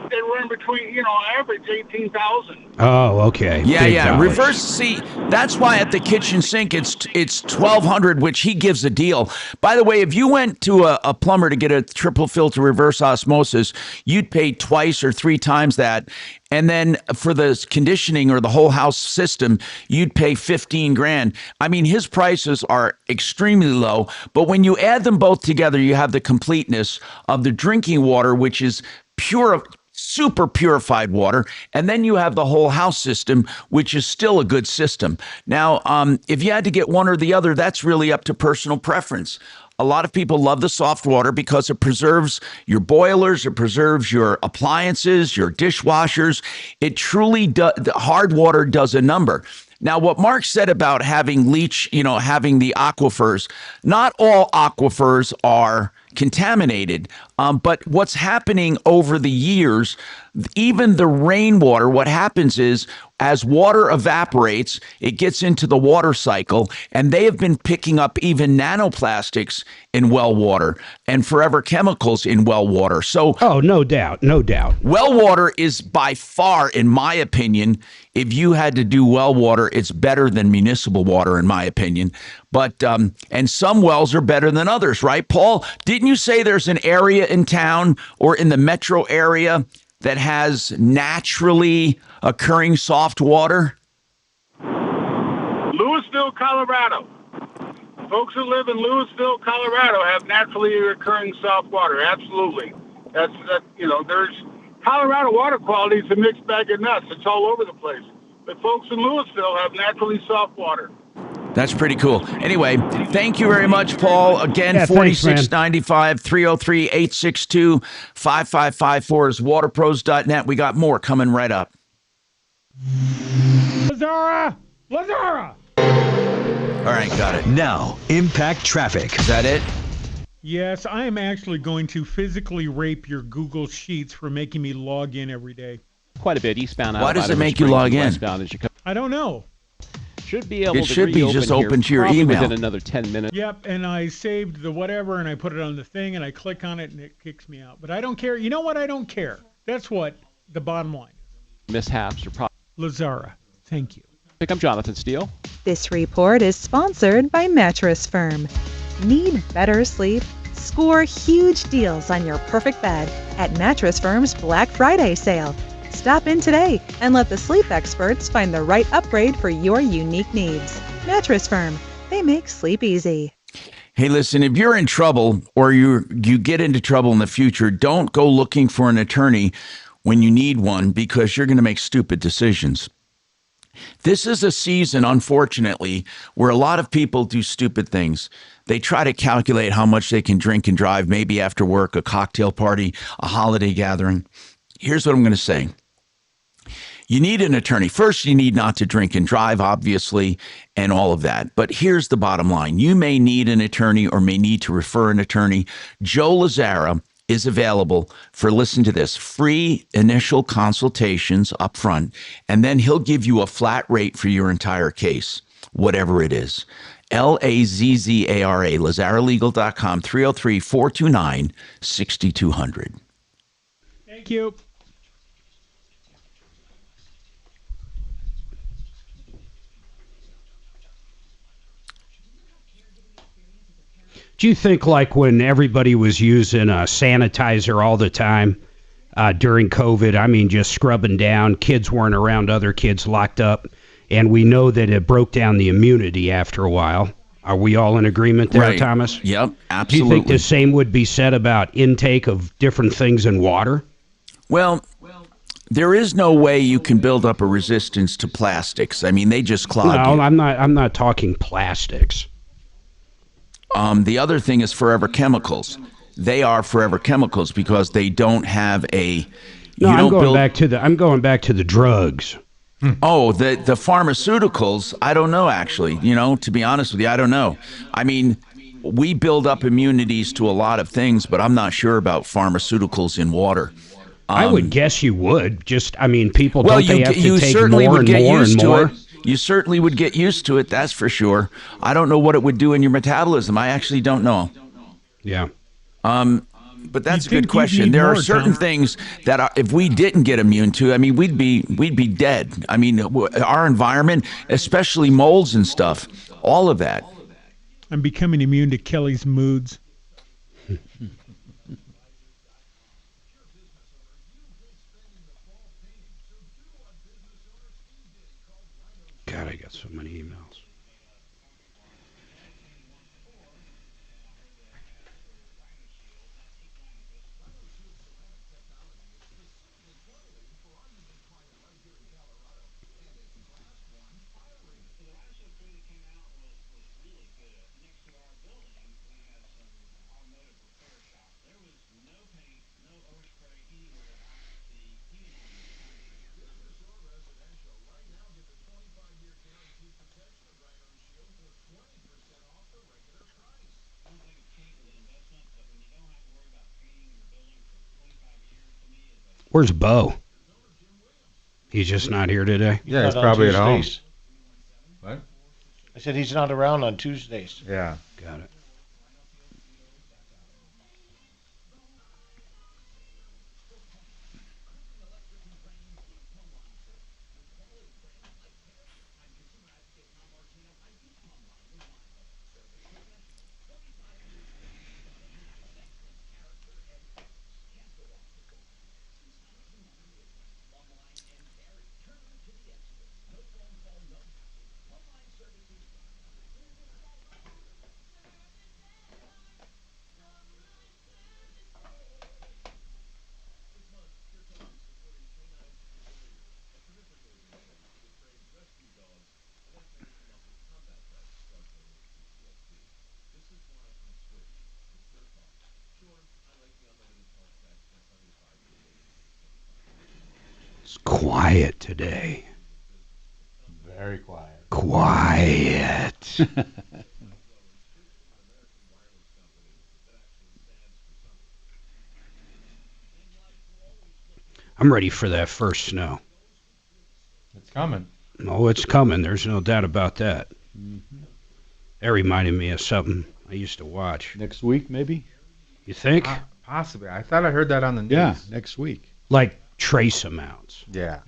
they run between, average 18,000. Oh, okay. Yeah, Big yeah. dollars. Reverse. See, that's why at the kitchen sink it's $1,200, which he gives a deal. By the way, if you went to a plumber to get a triple filter reverse osmosis, you'd pay twice or three times that. And then for the conditioning or the whole house system, you'd pay 15 grand. I mean, his prices are extremely low, but when you add them both together, you have the completeness of the drinking water, which is pure, super purified water. And then you have the whole house system, which is still a good system. Now, if you had to get one or the other, that's really up to personal preference. A lot of people love the soft water because it preserves your boilers, it preserves your appliances, your dishwashers. It truly does. The hard water does a number. Now, what Mark said about having leach, having the aquifers, not all aquifers are contaminated. But what's happening over the years, even the rainwater, what happens is as water evaporates, it gets into the water cycle, and they have been picking up even nanoplastics in well water and forever chemicals in well water. So, no doubt. Well water is by far, in my opinion, if you had to do well water, it's better than municipal water, in my opinion. But, and some wells are better than others, right? Paul, didn't you say there's an area in town or in the metro area that has naturally occurring soft water? Louisville, Colorado. Folks who live in Louisville, Colorado have naturally occurring soft water. Absolutely. There's Colorado water quality is a mixed bag of nuts. It's all over the place. But folks in Louisville have naturally soft water. That's pretty cool. Anyway, thank you very much, Paul. Again, $46.95, 303-862-5554 is waterpros.net. We got more coming right up. Lazara! All right, got it. Now, Impact Traffic. Is that it? Yes, I am actually going to physically rape your Google Sheets for making me log in every day. Quite a bit eastbound. Why does it make you log in? I don't know. Should be able to should be just open to your probably email within another 10 minutes. Yep, and I saved the whatever, and I put it on the thing, and I click on it, and it kicks me out. But I don't care. You know what? I don't care. That's what the bottom line is. Mishaps or problems. Lazara, thank you. I'm Jonathan Steele. This report is sponsored by Mattress Firm. Need better sleep? Score huge deals on your perfect bed at Mattress Firm's Black Friday sale. Stop in today and let the sleep experts find the right upgrade for your unique needs. Mattress Firm. They make sleep easy. Hey, listen, if you're in trouble or you get into trouble in the future, don't go looking for an attorney when you need one because you're going to make stupid decisions. This is a season, unfortunately, where a lot of people do stupid things. They try to calculate how much they can drink and drive, maybe after work, a cocktail party, a holiday gathering. Here's what I'm going to say. You need an attorney. First, you need not to drink and drive, obviously, and all of that. But here's the bottom line. You may need an attorney or may need to refer an attorney. Joe Lazzara is available for, listen to this, free initial consultations up front, and then he'll give you a flat rate for your entire case, whatever it is. Lazzara, LazzaraLegal.com, 303-429-6200. Thank you. Do you think like when everybody was using sanitizer all the time during COVID, I mean, just scrubbing down, kids weren't around other kids locked up, and we know that it broke down the immunity after a while. Are we all in agreement there, Right. Thomas? Yep, Do absolutely. you think the same would be said about intake of different things in water? Well, there is no way you can build up a resistance to plastics. I mean, they just clog No, you. I'm not talking plastics. The other thing is forever chemicals. They are forever chemicals because they don't have a. No, I'm going back to the drugs. Oh, the pharmaceuticals. I don't know, actually. To be honest with you, I don't know. I mean, we build up immunities to a lot of things, but I'm not sure about pharmaceuticals in water. I would guess you would. Just, I mean, people Well, don't they have you to take certainly more would and get more used and to more? it. You certainly would get used to it, that's for sure. I don't know what it would do in your metabolism. I actually don't know. Yeah. But that's a You'd good think you'd question. need There are more, certain Tom. things that if we didn't get immune to, I mean, we'd be dead. I mean, our environment, especially molds and stuff, all of that. I'm becoming immune to Kelly's moods. God, I got so many emails. Where's Bo? He's just not here today? Yeah, he's Not on probably at home. Tuesdays. What? I said he's not around on Tuesdays. Yeah. Got it. It's quiet today. Very quiet. Quiet. I'm ready for that first snow. It's coming. Oh, it's coming. There's no doubt about that. Mm-hmm. That reminded me of something I used to watch. Next week, maybe? You think? Possibly. I thought I heard that on the news. Yeah, next week. Like trace amounts. Yeah.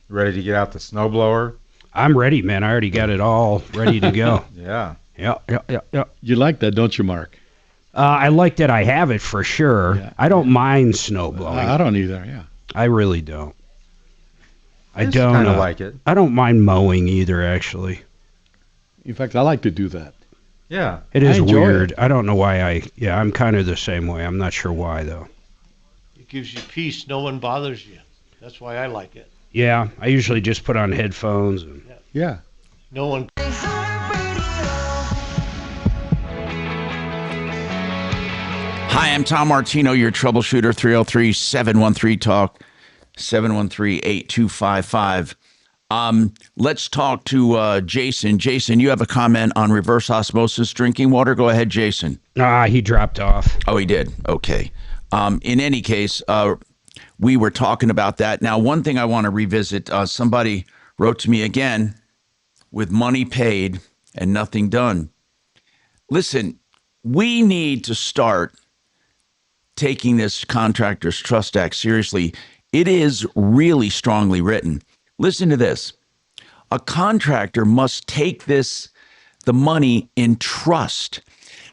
Ready to get out the snowblower? I'm ready, man. I already got it all ready to go. Yeah. Yeah. You like that, don't you, Mark? I like that I have it for sure. Yeah. I don't mind snow blowing. I don't either, yeah. I really don't. I just don't kinda like it. I don't mind mowing either, actually. In fact, I like to do that. Yeah. It is I enjoy weird. it. I don't know why I'm kind of the same way. I'm not sure why, though. It gives you peace. No one bothers you. That's why I like it. Yeah, I usually just put on headphones. And Yeah. No one. Hi, I'm Tom Martino, your troubleshooter, 303-713-TALK, 713-8255. Let's talk to Jason. Jason, you have a comment on reverse osmosis drinking water. Go ahead, Jason. He dropped off. Oh, he did? Okay. In any case, we were talking about that. Now, one thing I want to revisit, somebody wrote to me again with money paid and nothing done. Listen, we need to start taking this Contractors Trust Act seriously. It is really strongly written. Listen to this. A contractor must take the money in trust.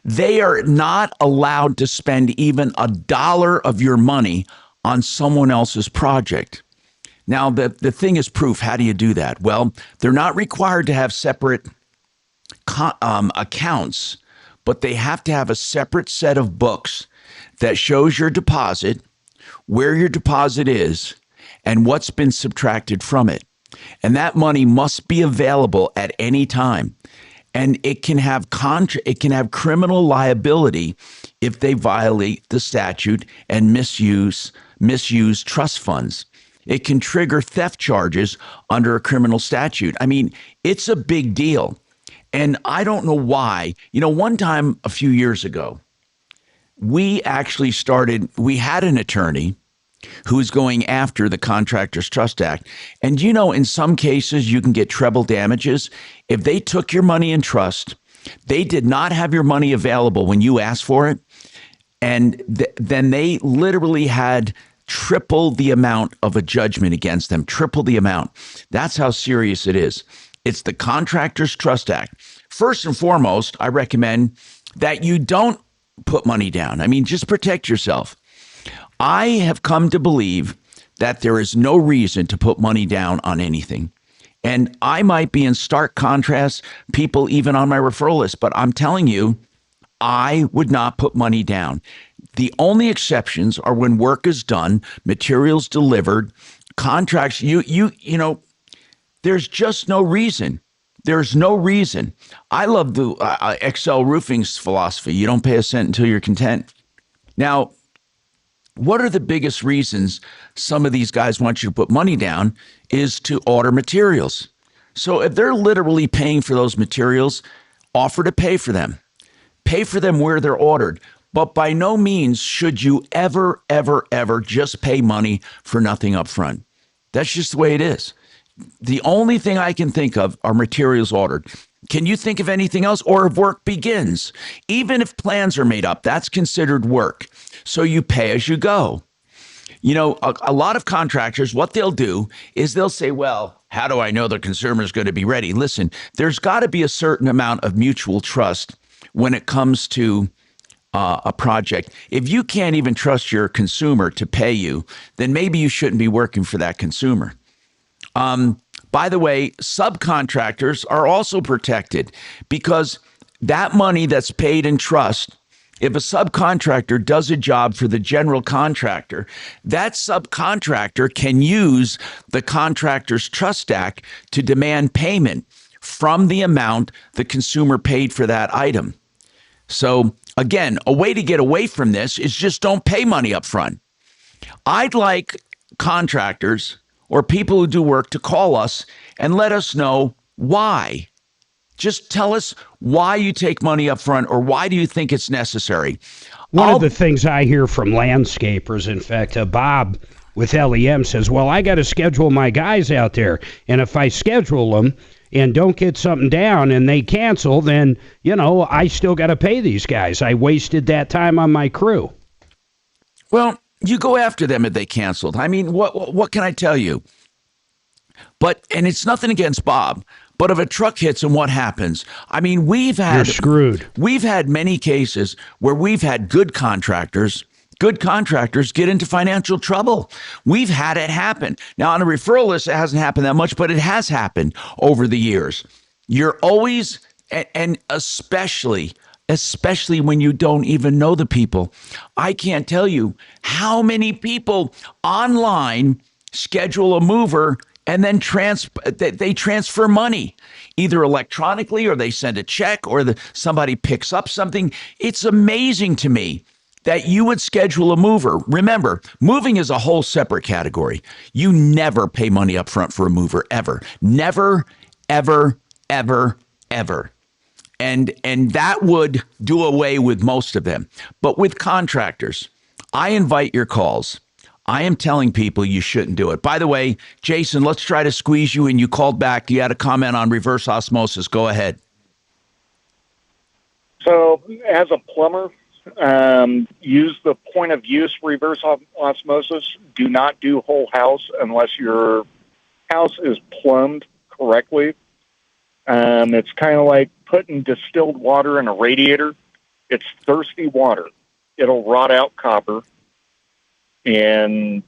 They are not allowed to spend even $1 of your money on someone else's project. Now, the thing is proof. How do you do that? Well, they're not required to have separate accounts, but they have to have a separate set of books that shows your deposit, where your deposit is, and what's been subtracted from it. And that money must be available at any time. And it can have criminal liability if they violate the statute and misuse trust funds. It can trigger theft charges under a criminal statute. I mean, it's a big deal. And I don't know why. You know, one time a few years ago, we had an attorney who was going after the Contractors Trust Act. And you know, in some cases, you can get treble damages. If they took your money in trust They did not have your money available when you asked for it. And then they literally had triple the amount of a judgment against them, triple the amount. That's how serious it is. It's the Contractors Trust Act. First and foremost, I recommend that you don't put money down. I mean, just protect yourself. I have come to believe that there is no reason to put money down on anything. And I might be in stark contrast, people even on my referral list, but I'm telling you, I would not put money down. The only exceptions are when work is done, materials delivered, contracts. You know, there's just no reason. There's no reason. I love the Excel Roofing's philosophy. You don't pay a cent until you're content. Now, what are the biggest reasons some of these guys want you to put money down is to order materials. So if they're literally paying for those materials, offer to pay for them. Pay for them where they're ordered. But by no means should you ever, ever, ever just pay money for nothing up front. That's just the way it is. The only thing I can think of are materials ordered. Can you think of anything else? Or if work begins, even if plans are made up, that's considered work. So you pay as you go. You know, a lot of contractors, what they'll do is they'll say, well, how do I know the consumer is going to be ready? Listen, there's got to be a certain amount of mutual trust when it comes to a project. If you can't even trust your consumer to pay you, then maybe you shouldn't be working for that consumer. By the way, subcontractors are also protected because that money that's paid in trust, if a subcontractor does a job for the general contractor, that subcontractor can use the Contractors Trust Act to demand payment from the amount the consumer paid for that item. So again, a way to get away from this is just don't pay money up front. I'd like contractors or people who do work to call us and let us know why. Just tell us why you take money up front or why do you think it's necessary. One of the things I hear from landscapers, in fact, Bob with LEM says, well, I got to schedule my guys out there. And if I schedule them and don't get something down and they cancel, then, you know, I still got to pay these guys. I wasted that time on my crew. Well, you go after them if they canceled. I mean, what can I tell you? And it's nothing against Bob, but if a truck hits and what happens? I mean, you're screwed. We've had many cases where we've had good contractors get into financial trouble. We've had it happen. Now, on a referral list, it hasn't happened that much, but it has happened over the years. You're always, and especially when you don't even know the people. I can't tell you how many people online schedule a mover and then they transfer money, either electronically or they send a check or somebody picks up something. It's amazing to me that you would schedule a mover. Remember, moving is a whole separate category. You never pay money up front for a mover, ever. Never, ever, ever, ever. And that would do away with most of them. But with contractors, I invite your calls. I am telling people you shouldn't do it. By the way, Jason, let's try to squeeze you in. You called back. You had a comment on reverse osmosis. Go ahead. So as a plumber, use the point of use reverse osmosis. Do not do whole house unless your house is plumbed correctly. It's kind of like putting distilled water in a radiator. It's thirsty water. It'll rot out copper and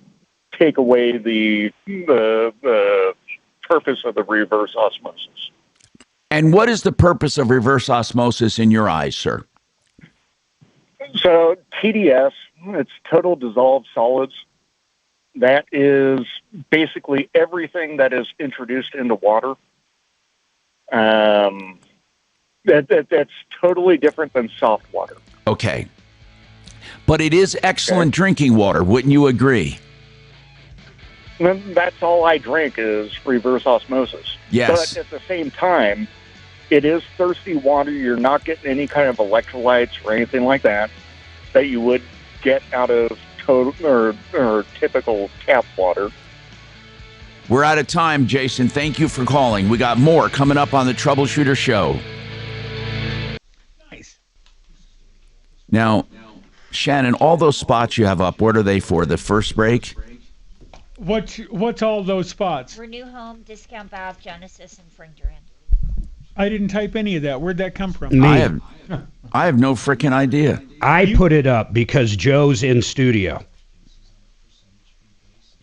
take away the purpose of the reverse osmosis. And what is the purpose of reverse osmosis in your eyes, sir? So TDS, it's total dissolved solids. That is basically everything that is introduced into water. That's totally different than soft water. Okay. But it is excellent drinking water. Wouldn't you agree? That's all I drink is reverse osmosis. Yes. But at the same time, it is thirsty water. You're not getting any kind of electrolytes or anything like that you would get out of total or typical tap water. We're out of time, Jason. Thank you for calling. We got more coming up on the Troubleshooter Show. Now, Shannon, all those spots you have up, what are they for? The first break? What's all those spots? Renew Home, Discount Bath, Genesis, and Frank Duran. I didn't type any of that. Where'd that come from? Me. I have no freaking idea. I put it up because Joe's in studio.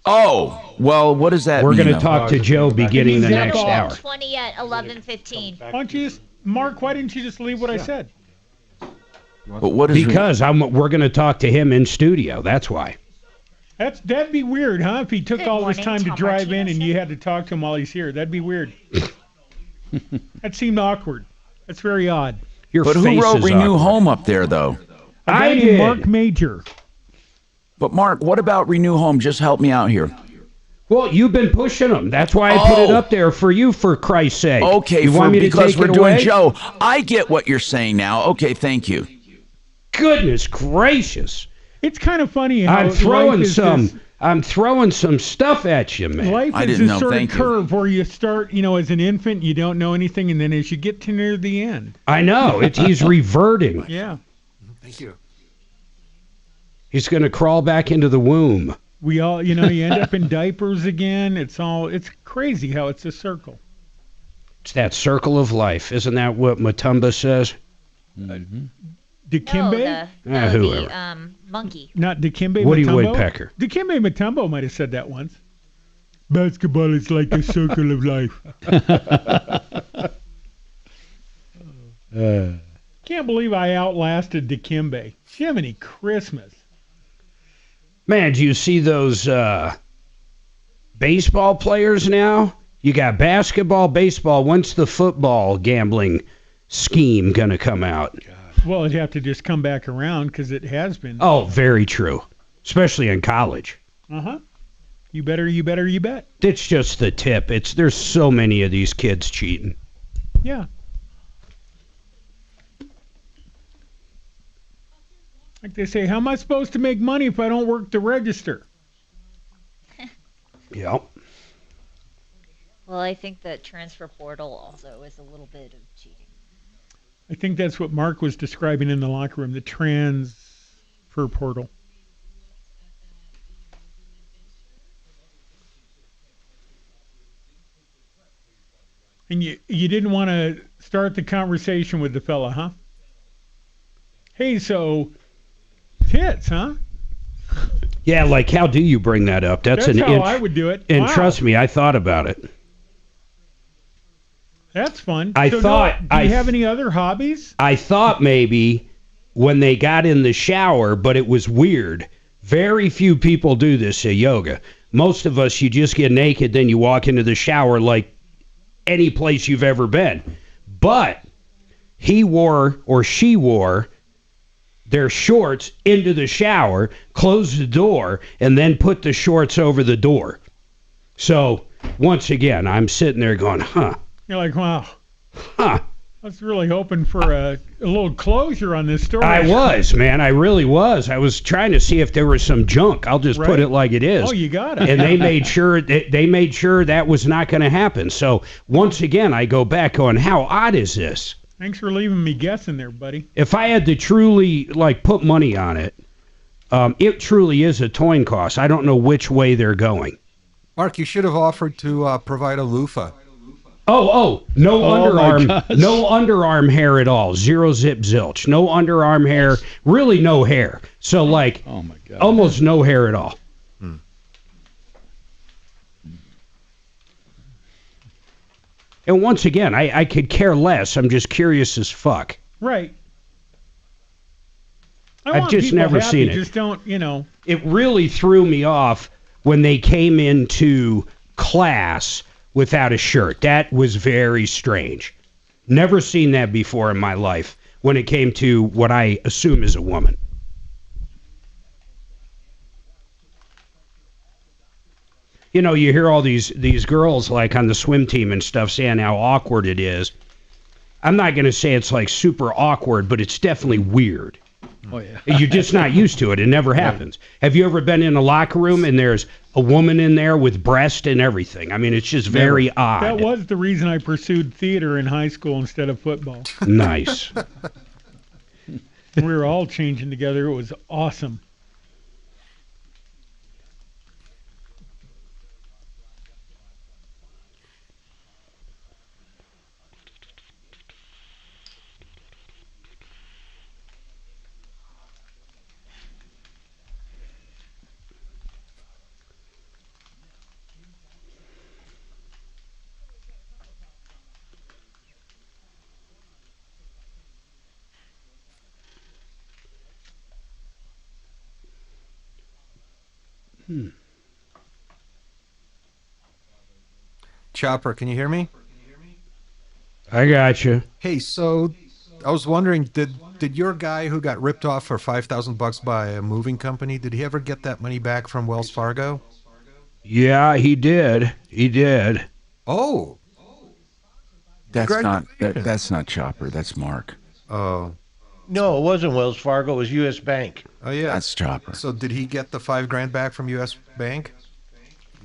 Oh, well, what does that We're mean? going to talk to Joe beginning the next Double hour. 20 at 11:15. Why don't you just, Mark? Why didn't you just leave what I said? But what is because we're going to talk to him in studio. That's why. That'd be weird, huh? If he took Good all this morning, time to Tom drive Martino in and you had to talk to him while he's here. That'd be weird. That seemed awkward. That's very odd. But who wrote Renew Home up there, though? A guy named Marc Mager. But Mark, what about Renew Home? Just help me out here. Well, you've been pushing them. That's why I put it up there for you, for Christ's sake. Okay, you want me because to take we're it doing away? Joe. I get what you're saying now. Okay, thank you. Goodness gracious. It's kind of funny how I'm throwing life is some. I'm throwing some stuff at you, man. Life is this sort of curve where you start, as an infant, you don't know anything, and then as you get to near the end. I know. He's reverting. Yeah. Thank you. He's going to crawl back into the womb. We all, you end up in diapers again. It's crazy how it's a circle. It's that circle of life. Isn't that what Matumba says? Dikembe? Whoever. The monkey. Not Dikembe Woody Mutombo? Woodpecker. Dikembe Mutombo might have said that once. Basketball is like a circle of life. Can't believe I outlasted Dikembe. Jiminy Christmas. Man, do you see those baseball players now? You got basketball, baseball. When's the football gambling scheme going to come out? Well, it'd have to just come back around because it has been. Oh, very true. Especially in college. Uh-huh. You bet. It's just the tip. There's so many of these kids cheating. Yeah. Like they say, how am I supposed to make money if I don't work the register? Yep. Well, I think the transfer portal also is a little bit of cheating. I think that's what Mark was describing in the locker room, the transfer portal. And you didn't want to start the conversation with the fella, huh? Hey, so tits, huh? Yeah, like how do you bring that up? That's an how I would do it. And Wow. trust me, I thought about it. That's fun. I So thought- do you have any other hobbies? I thought maybe when they got in the shower, but it was weird. Very few people do this at yoga. Most of us, you just get naked, then you walk into the shower like any place you've ever been. But he wore, or she wore, their shorts into the shower, closed the door, and then put the shorts over the door. So, once again, I'm sitting there going, huh. You're like, wow. Huh. I was really hoping for a little closure on this story. I was, man. I really was. I was trying to see if there was some junk. I'll just put Right. it like it is. Oh, you got it. And they made sure that was not going to happen. So once again, I go back going, how odd is this? Thanks for leaving me guessing there, buddy. If I had to truly put money on it, it truly is a coin toss. I don't know which way they're going. Mark, you should have offered to provide a loofah. No Oh my underarm, gosh. no underarm hair at all. Zero zip zilch. No underarm hair. Really no hair. So oh my God. Almost no hair at all. And once again, I could care less. I'm just curious as fuck. Right. I've just never seen it. Just don't, It really threw me off when they came into class without a shirt. That was very strange. Never seen that before in my life when it came to what I assume is a woman. You hear all these girls on the swim team and stuff saying how awkward it is. I'm not going to say it's super awkward, but it's definitely weird. Oh, yeah. You're just not used to it. It never happens. Have you ever been in a locker room and there's a woman in there with breast and everything? I mean, it's just very odd. That was the reason I pursued theater in high school instead of football. Nice. We were all changing together. It was awesome. Chopper, can you hear me? I got you. Hey, so I was wondering, did your guy who got ripped off for $5,000 by a moving company, did he ever get that money back from Wells Fargo? Yeah, he did. He did. Oh, That's not Chopper. That's Mark. Oh. No, it wasn't Wells Fargo. It was U.S. Bank. Oh, yeah. That's Chopper. So did he get the $5,000 back from U.S. Bank?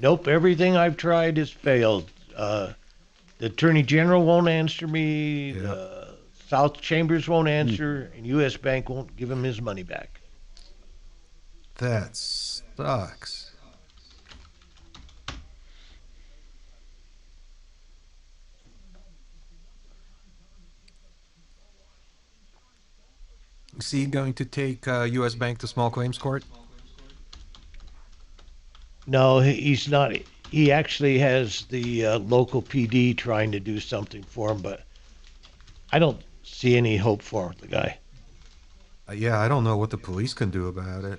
Nope. Everything I've tried has failed. The Attorney General won't answer me. The South Chambers won't answer, and U.S. Bank won't give him his money back. That sucks. Is he going to take U.S. Bank to small claims court? No, he's not. He actually has the local PD trying to do something for him, but I don't see any hope for the guy. Yeah, I don't know what the police can do about it.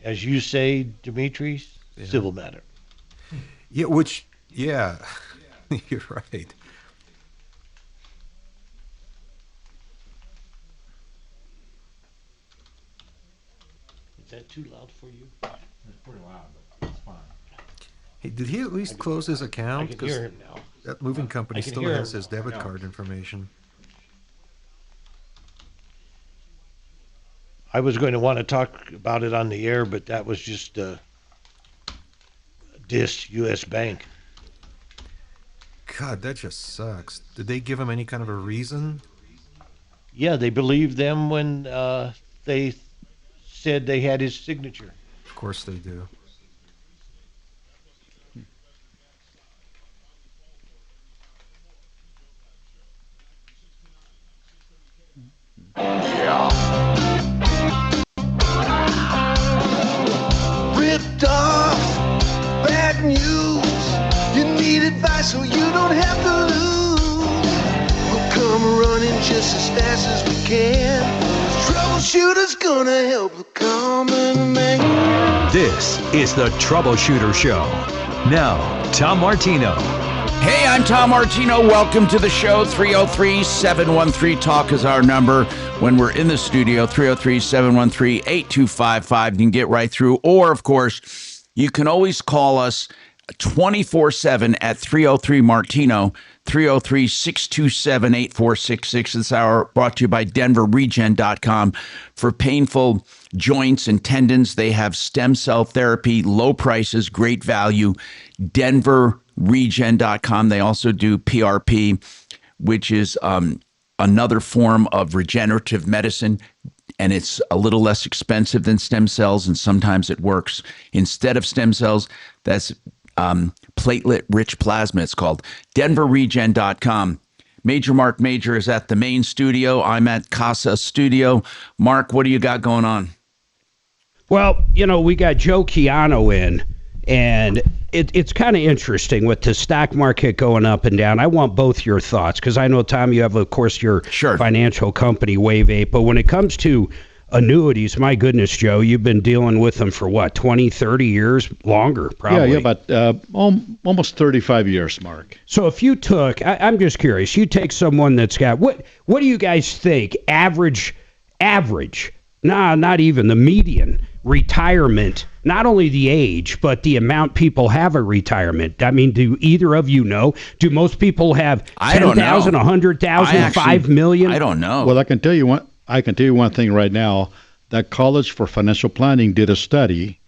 As you say, Demetrius, civil matter. Yeah, you're right. Is that too loud for you? It's pretty loud, but it's fine. Hey, did he at least close his account? I can hear him now. That moving company I can still hear has him his now. debit card information. I was going to want to talk about it on the air, but that was just diss U.S. Bank. God, that just sucks. Did they give him any kind of a reason? Yeah, they believed them when they said they had his signature. Of course they do. Ripped off, bad news. You need advice so you don't have to lose. We'll come running just as fast as we can. Troubleshooter's gonna help the common man. This is the Troubleshooter Show. Now, Tom Martino. Hey, I'm Tom Martino. Welcome to the show. 303-713-TALK is our number. When we're in the studio, 303-713-8255. You can get right through. Or, of course, you can always call us 24/7 at 303-MARTINO, 303-627-8466. This hour brought to you by DenverRegen.com. For painful joints and tendons, they have stem cell therapy, low prices, great value. DenverRegen.com. They also do PRP, which is another form of regenerative medicine, and it's a little less expensive than stem cells, and sometimes it works. Instead of stem cells, that's platelet-rich plasma, it's called. DenverRegen.com. Major Marc Mager is at the main studio. I'm at Casa Studio. Mark, what do you got going on? Well, we got Joe Chiano in, and it's kind of interesting with the stock market going up and down. I want both your thoughts, because I know, Tom, you have, of course, your financial company, Wave 8, but when it comes to annuities, my goodness, Joe, you've been dealing with them for what, 20, 30 years? Longer, probably. Yeah, about almost 35 years, Mark. So if you took, I'm just curious, you take someone that's got, what do you guys think, average, not even the median retirement, not only the age, but the amount people have a retirement? I mean, do either of you know? Do most people have 10,000, 100,000, 5 million? I don't know. Well, I can tell you one thing right now. That College for Financial Planning did a study,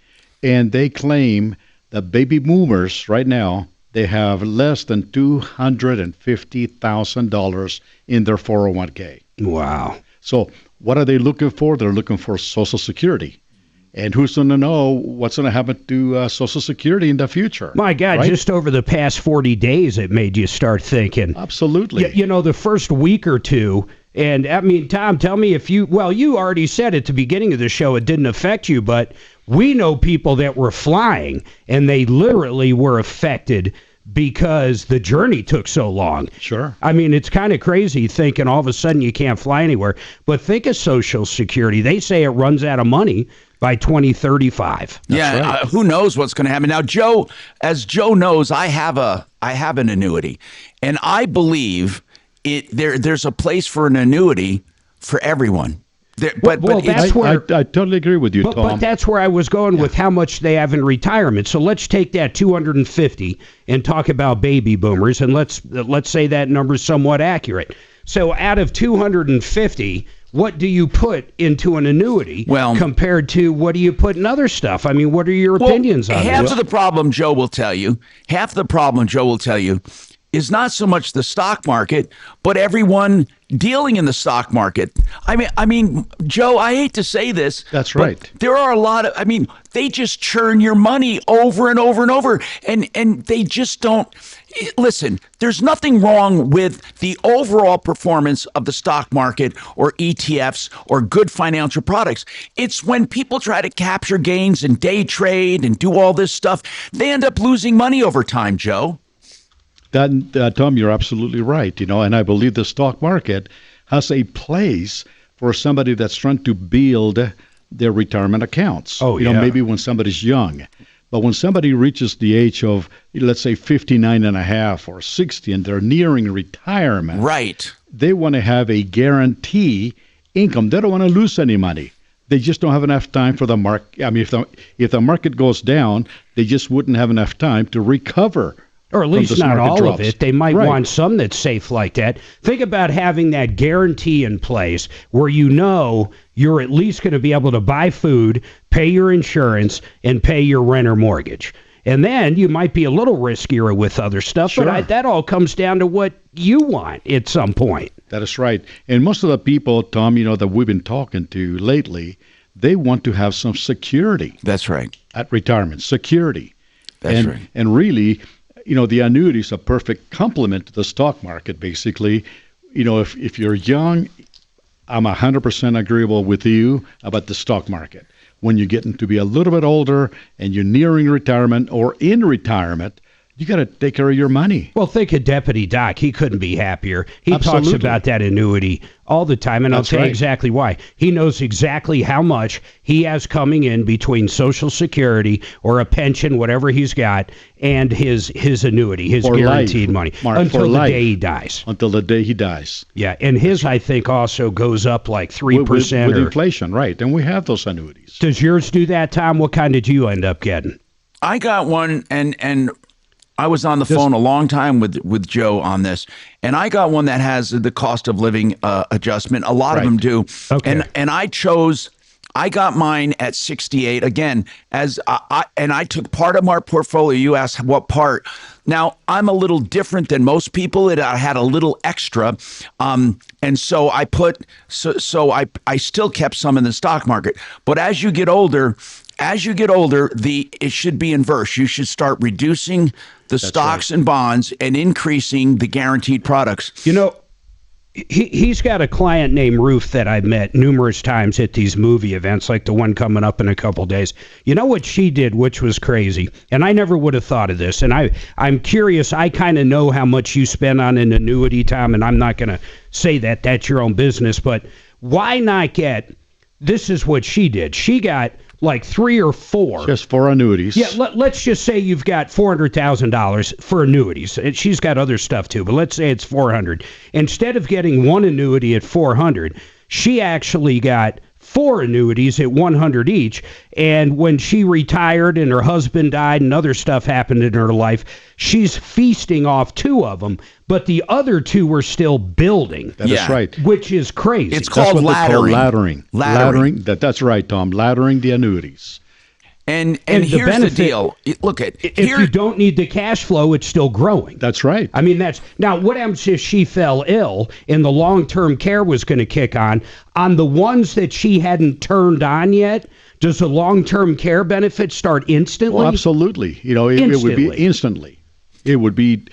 and they claim that baby boomers right now they have less than $250,000 in their 401k. Wow. So what are they looking for? They're looking for Social Security. And who's going to know what's going to happen to Social Security in the future? My God, right? just over the past 40 days, it made you start thinking. Absolutely. You know, the first week or two, and I mean, Tom, tell me if you already said at the beginning of the show it didn't affect you, but we know people that were flying, and they literally were affected because the journey took so long. Sure. I mean, it's kind of crazy thinking all of a sudden you can't fly anywhere. But think of Social Security. They say it runs out of money by 2035. Yeah, right. Who knows what's going to happen now, Joe? As Joe knows, I have an annuity, and I believe there's a place for an annuity for everyone. But that's where I totally agree with you, Tom. But that's where I was going with how much they have in retirement. So let's take that 250 and talk about baby boomers, and let's say that number is somewhat accurate. So out of 250, what do you put into an annuity compared to what do you put in other stuff? I mean, what are your opinions on half this? of the problem, Joe will tell you, is not so much the stock market, but everyone dealing in the stock market. I mean, Joe, I hate to say this. That's right. There are a lot of, they just churn your money over and over and over, and they just don't. Listen, there's nothing wrong with the overall performance of the stock market or ETFs or good financial products. It's when people try to capture gains and day trade and do all this stuff, they end up losing money over time, Joe. Tom, you're absolutely right. And I believe the stock market has a place for somebody that's trying to build their retirement accounts. Maybe when somebody's young. But when somebody reaches the age of, let's say, 59 and a half or 60, and they're nearing retirement, right? They want to have a guarantee income. They don't want to lose any money. They just don't have enough time for the market. I mean, if the market goes down, they just wouldn't have enough time to recover. Or at least not all drops. of it. They might want some that's safe like that. Think about having that guarantee in place where you know you're at least going to be able to buy food, pay your insurance, and pay your rent or mortgage. And then you might be a little riskier with other stuff, but that all comes down to what you want at some point. That is right. And most of the people, Tom, that we've been talking to lately, they want to have some security. That's right. At retirement, security. That's right. And really, the annuity is a perfect complement to the stock market, basically. If you're young, I'm 100% agreeable with you about the stock market. When you get to be a little bit older and you're nearing retirement or in retirement, you got to take care of your money. Well, think of Deputy Doc. He couldn't be happier. He talks about that annuity all the time, and I'll tell you exactly why. He knows exactly how much he has coming in between Social Security or a pension, whatever he's got, and his annuity, his guaranteed money, until the day he dies. Until the day he dies. Yeah, and his, I think, also goes up like 3%. With inflation, right. And we have those annuities. Does yours do that, Tom? What kind did you end up getting? I got one, and I was on the phone a long time with Joe on this, and I got one that has the cost of living adjustment. A lot of them do. Okay. And I got mine at 68 again, and I took part of my portfolio. You asked what part. Now, I'm a little different than most people. I had a little extra, and so I I still kept some in the stock market. But as you get older, it should be inverse. You should start reducing the stocks and bonds and increasing the guaranteed products. He's got a client named Ruth that I've met numerous times at these movie events, like the one coming up in a couple days. You know what she did, which was crazy, and I never would have thought of this, and I'm curious. I kind of know how much you spend on an annuity, Tom, and I'm not going to say that that's your own business, but why not get, this is what she did. She got like 3 or 4. Just 4 annuities. Yeah, let's just say you've got $400,000 for annuities. She's got other stuff too, but let's say it's $400,000. Instead of getting one annuity at $400,000, she actually got 4 annuities at $100,000 each. And when she retired and her husband died and other stuff happened in her life, she's feasting off 2 of them, but the other 2 were still building. That is right. Which is crazy. It's called laddering. Laddering. That's right, Tom. Laddering the annuities. And the here's benefit, the deal. Look at if you don't need the cash flow, it's still growing. That's right. I mean, that's now what happens if she fell ill and the long-term care was going to kick on the ones that she hadn't turned on yet. Does the long-term care benefit start instantly? Well, absolutely. You know, it would be instantly. It would be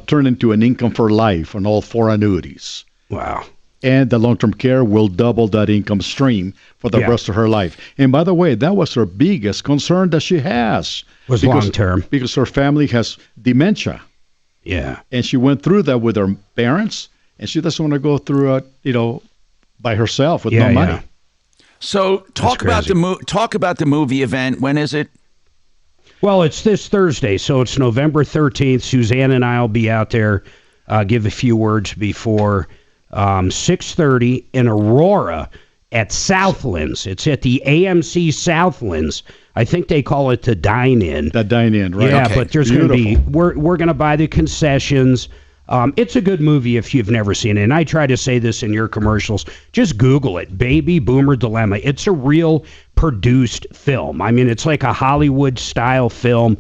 turned into an income for life on all 4 annuities. Wow. And the long-term care will double that income stream for the rest of her life. And by the way, that was her biggest concern that she has. Was long-term. Because her family has dementia. Yeah. And she went through that with her parents, and she doesn't want to go through it, by herself with no money. Yeah. So talk about the movie event. When is it? Well, it's this Thursday, so it's November 13th. Suzanne and I will be out there, give a few words before 6:30 in Aurora at Southlands. It's at the AMC Southlands. I think they call it the dine-in. The dine-in, right? Yeah, okay. but there's going to be we're going to buy the concessions. It's a good movie if you've never seen it. And I try to say this in your commercials. Just Google it, Baby Boomer Dilemma. It's a real produced film. I mean, it's like a Hollywood-style film.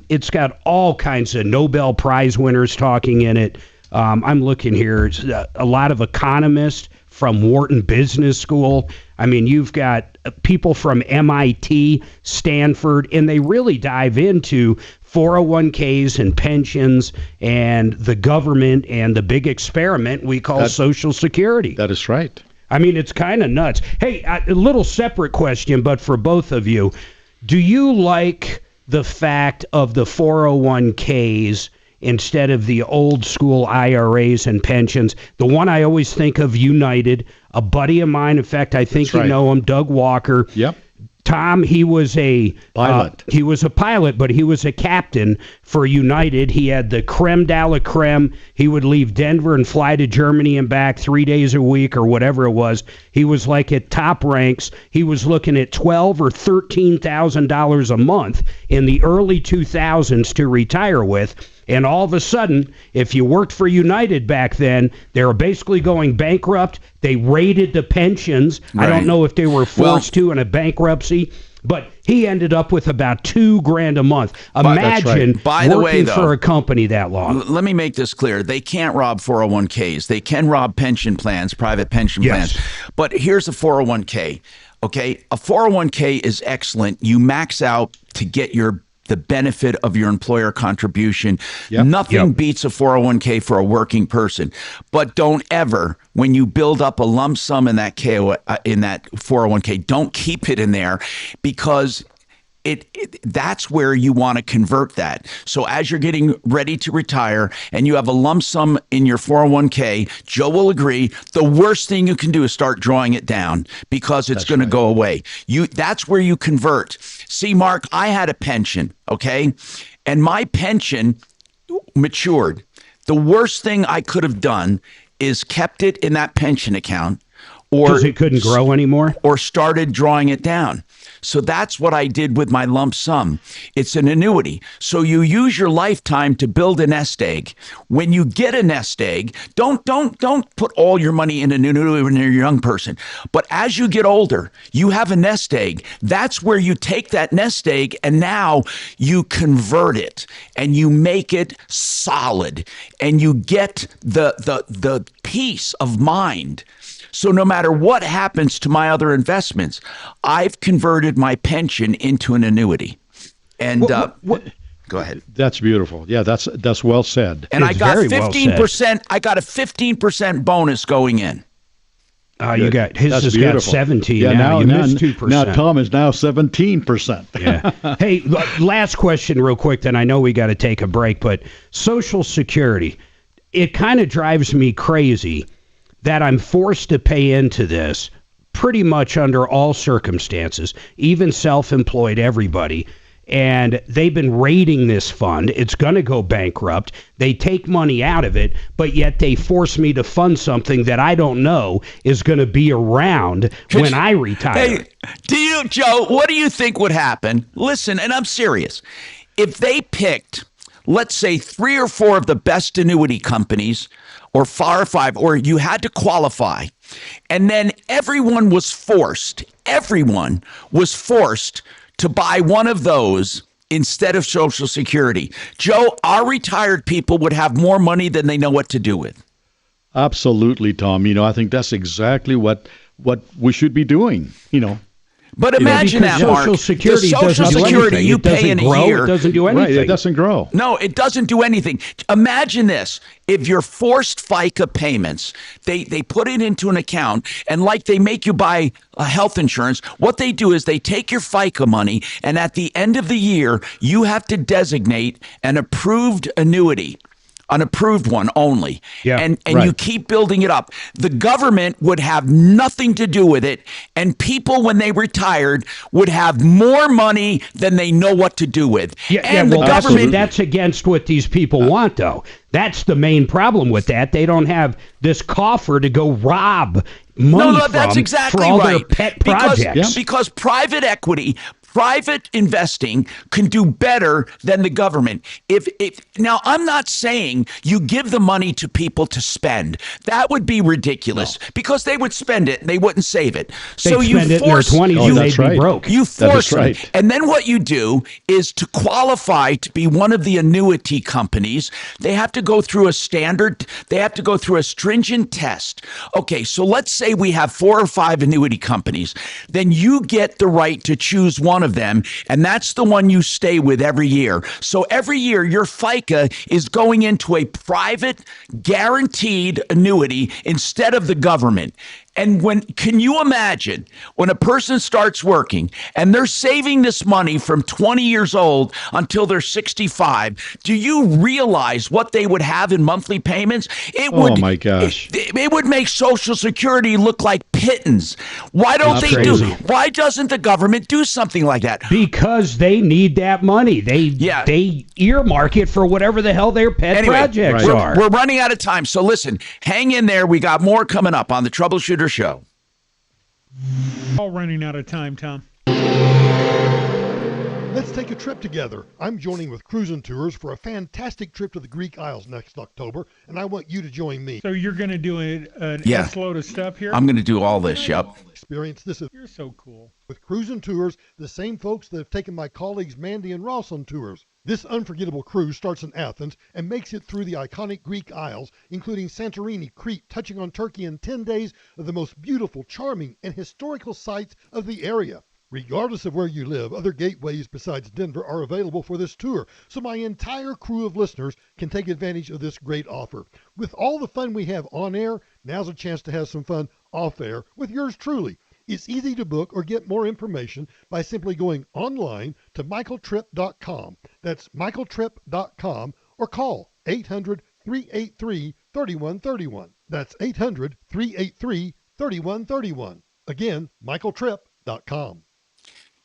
It's got all kinds of Nobel Prize winners talking in it. I'm looking here. It's a lot of economists from Wharton Business School. I mean, you've got people from MIT, Stanford, and they really dive into 401ks and pensions and the government and the big experiment we call Social Security. That is right. I mean, it's kind of nuts. Hey, a little separate question, but for both of you, do you like the fact of the 401ks instead of the old school IRAs and pensions? The one I always think of, United, a buddy of mine, in fact, I think you know him, Doug Walker. Yep. Tom, he was a pilot. He was a pilot, but he was a captain for United. He had the creme de la creme. He would leave Denver and fly to Germany and back 3 days a week or whatever it was. He was like at top ranks. He was looking at $12,000 or $13,000 a month in the early 2000s to retire with. And all of a sudden, if you worked for United back then, they were basically going bankrupt. They raided the pensions. Right. I don't know if they were forced to in a bankruptcy, but he ended up with about $2,000 a month. Imagine working for a company that long. Let me make this clear. They can't rob 401ks. They can rob pension plans, private pension plans. But here's a 401k. Okay, a 401k is excellent. You max out to get the benefit of your employer contribution. Nothing beats a 401k for a working person. But don't ever, when you build up a lump sum in that 401k, don't keep it in there, because that's where you want to convert that. So as you're getting ready to retire and you have a lump sum in your 401k, Joe will agree, the worst thing you can do is start drawing it down, because it's going to go away. That's where you convert. See, Mark, I had a pension, okay? And my pension matured. The worst thing I could have done is kept it in that pension account, or because it couldn't grow anymore, or started drawing it down. So that's what I did with my lump sum. It's an annuity. So you use your lifetime to build a nest egg. When you get a nest egg, don't put all your money in an annuity when you're a young person. But as you get older, you have a nest egg. That's where you take that nest egg and now you convert it and you make it solid and you get the peace of mind. So no matter what happens to my other investments, I've converted my pension into an annuity. And go ahead. That's beautiful. Yeah, that's well said. And I got 15%. I got a 15% bonus going in. You got his has got 17. Yeah, now you missed 2%. Now Tom is now 17%. Yeah. Hey, last question, real quick. Then I know we got to take a break. But Social Security, it kind of drives me crazy that I'm forced to pay into this pretty much under all circumstances, even self-employed, everybody. And they've been raiding this fund. It's going to go bankrupt. They take money out of it, but yet they force me to fund something that I don't know is going to be around when I retire. Hey, Joe, what do you think would happen? Listen, and I'm serious. If they picked, let's say, 3 or 4 of the best annuity companies, or 4 or 5, or you had to qualify, and then everyone was forced to buy one of those instead of Social Security, Joe, our retired people would have more money than they know what to do with. Absolutely, Tom. I think that's exactly what we should be doing, But imagine that, Mark. Social Security the Social Security you pay in a year. It doesn't do anything. Right, it doesn't grow. No, it doesn't do anything. Imagine this. If you're forced FICA payments, they put it into an account, and like they make you buy health insurance, what they do is they take your FICA money, and at the end of the year, you have to designate an approved annuity. An approved one only. And right. You keep building it up. The government would have nothing to do with it. And people, when they retired, would have more money than they know what to do with. And the government. That's against what these people want, though. That's the main problem with that. They don't have this coffer to go rob money that's exactly for all right. their pet projects. Because private equity, private investing can do better than the government. Now, I'm not saying you give the money to people to spend. That would be ridiculous because they would spend it and they wouldn't save it. So you force they'd be broke. You force them. And then what you do is to qualify to be one of the annuity companies, they have to go through a stringent test. Okay, so let's say we have 4 or 5 annuity companies. Then you get the right to choose one of them, and that's the one you stay with every year. So every year your FICA is going into a private guaranteed annuity instead of the government. And can you imagine when a person starts working and they're saving this money from 20 years old until they're 65? Do you realize what they would have in monthly payments? Oh my gosh. It would make Social Security look like pittance. Why don't they do? Why doesn't the government do something like that? Because they need that money. They earmark it for whatever the hell their pet projects are. We're running out of time. So listen, hang in there. We got more coming up on the Troubleshooter Show. All running out of time, Tom. Let's take a trip together. I'm joining with Cruisin' Tours for a fantastic trip to the Greek Isles next October, and I want you to join me. So you're going to do an S-load of stuff here? I'm going to do all this, yep. Experience this. You're so cool. With Cruisin' Tours, the same folks that have taken my colleagues Mandy and Ross on tours. This unforgettable cruise starts in Athens and makes it through the iconic Greek Isles, including Santorini, Crete, touching on Turkey in 10 days of the most beautiful, charming, and historical sites of the area. Regardless of where you live, other gateways besides Denver are available for this tour, so my entire crew of listeners can take advantage of this great offer. With all the fun we have on air, now's a chance to have some fun off air with yours truly. It's easy to book or get more information by simply going online to michaeltrip.com. That's michaeltrip.com, or call 800-383-3131. That's 800-383-3131. Again, michaeltrip.com.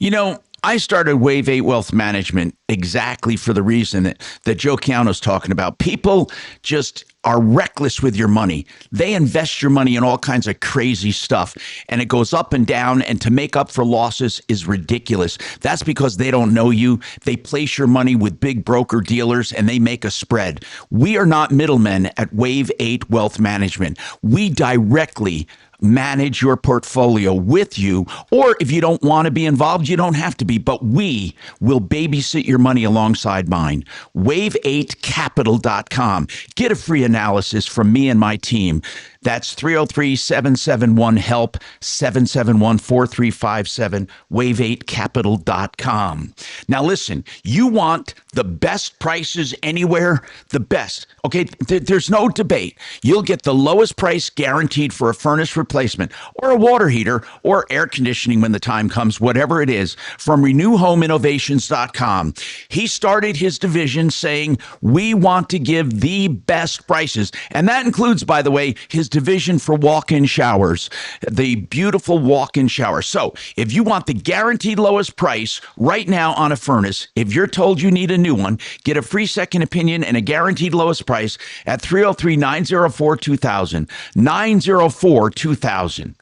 You know, I started Wave 8 Wealth Management exactly for the reason that Joe Chiano's talking about. People just are reckless with your money. They invest your money in all kinds of crazy stuff, and it goes up and down, and to make up for losses is ridiculous. That's because they don't know you. They place your money with big broker dealers, and they make a spread. We are not middlemen at Wave 8 Wealth Management. We directly manage your portfolio with you, or if you don't want to be involved, you don't have to be, but we will babysit your money alongside mine. Wave8capital.com. Get a free analysis from me and my team. That's 303-771-HELP, 771-4357, wave8capital.com. Now listen, you want the best prices anywhere, the best. Okay, there's no debate. You'll get the lowest price guaranteed for a furnace replacement or a water heater or air conditioning when the time comes, whatever it is, from renewhomeinnovations.com. He started his division saying, we want to give the best prices. And that includes, by the way, his division for walk-in showers, the beautiful walk-in shower. So if you want the guaranteed lowest price right now on a furnace, if you're told you need a new one, get a free second opinion and a guaranteed lowest price at 303-904-2000, 904-2000.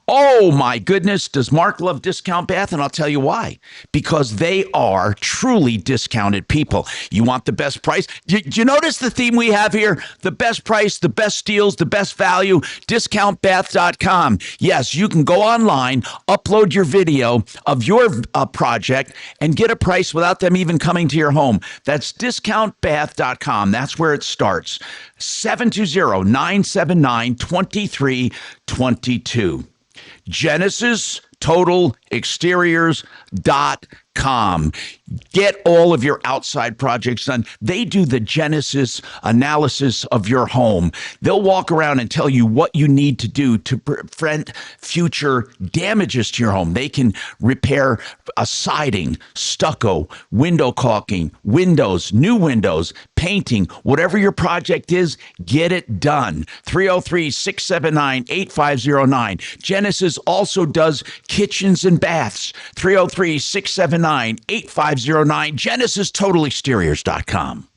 Oh my goodness, does Mark love Discount Bath? And I'll tell you why. Because they are truly discounted people. You want the best price? Do you notice the theme we have here? The best price, the best deals, the best value, discountbath.com. Yes, you can go online, upload your video of your project, and get a price without them even coming to your home. That's discountbath.com. That's where it starts. 720-979-2322. Genesis Total Exteriors.com. Get all of your outside projects done. They do the Genesis analysis of your home. They'll walk around and tell you what you need to do to prevent future damages to your home. They can repair a siding, stucco, window caulking, windows, new windows, painting, whatever your project is, get it done. 303-679-8509. Genesis also does kitchens and baths. 303-679-8509. GenesisTotalExteriors.com.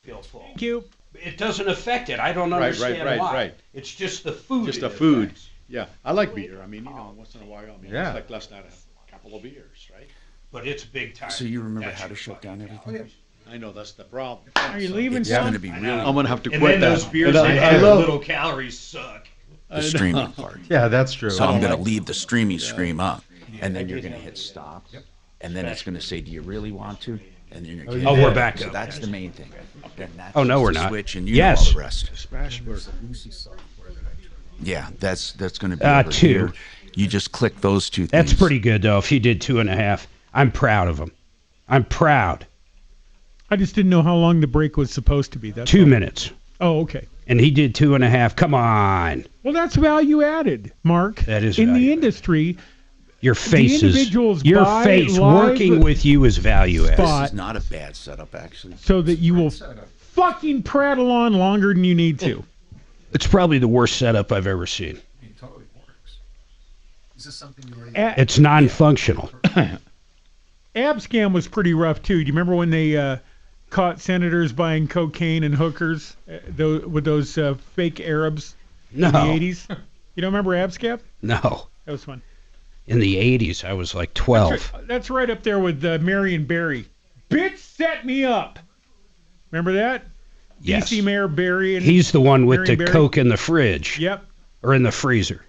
Thank you. It doesn't affect it. I don't understand why. Right. It's just the food. Just the food. Yeah, I like beer. I mean, once in a while, it's like last night, a couple of beers, right? But it's big time. So you remember how to shut down everything? I know, that's the problem. Are you leaving? It's going to be really. I'm going to have to and quit then that. Those beers that have little calories suck. The streaming part. Yeah, that's true. So I'm going to leave the streaming screen up, and then you're going to hit stop. And then it's going to say, do you really want to? And then you're going to we're back So up. that's the main thing. Then that's no, we're the not. Switch, and you know all the rest. Smashburger. Yeah, that's going to be over 2. here. You just click those two things. That's pretty good, though. If you did 2.5, I'm proud of him. I'm proud. I just didn't know how long the break was supposed to be. That's 2 all. minutes. Oh, okay. And he did 2.5. Come on. Well, that's value added, Mark. That is in value the added. industry. Your face individuals is your buy face live working with you is value added. This is not a bad setup, actually. So that you will fucking prattle on longer than you need to. It's probably the worst setup I've ever seen. It totally works. Is this something you already? It's non-functional. Abscam was pretty rough too. Do you remember when they caught senators buying cocaine and hookers with those fake Arabs No. in the 80s? You don't remember Abscam? No. That was fun. In the 80s, I was like 12. That's right up there with Marion Barry. Bitch set me up. Remember that? Yes. DC Mayor Barry. And He's the one with Marion the Barry. Coke in the fridge. Yep. Or in the freezer.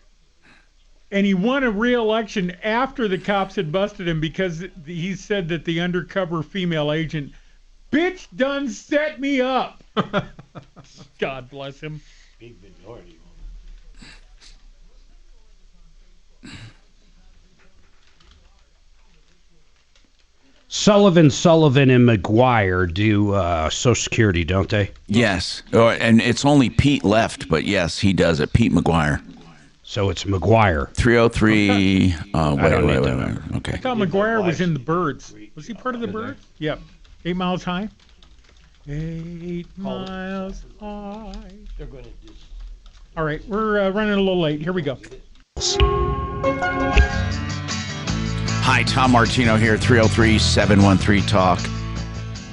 And he won a re-election after the cops had busted him because he said that the undercover female agent, bitch done set me up. God bless him. Big majority. Sullivan, and McGuire do Social Security, don't they? Yes. And it's only Pete left, but yes, he does it. Pete McGuire. So it's McGuire. 303. Wait. Okay. I thought McGuire was in the Birds. Was he part of the Birds? Yep. 8 Miles High. 8 miles high. They're going to do. All right, we're running a little late. Here we go. Hi, Tom Martino here, 303-713-TALK,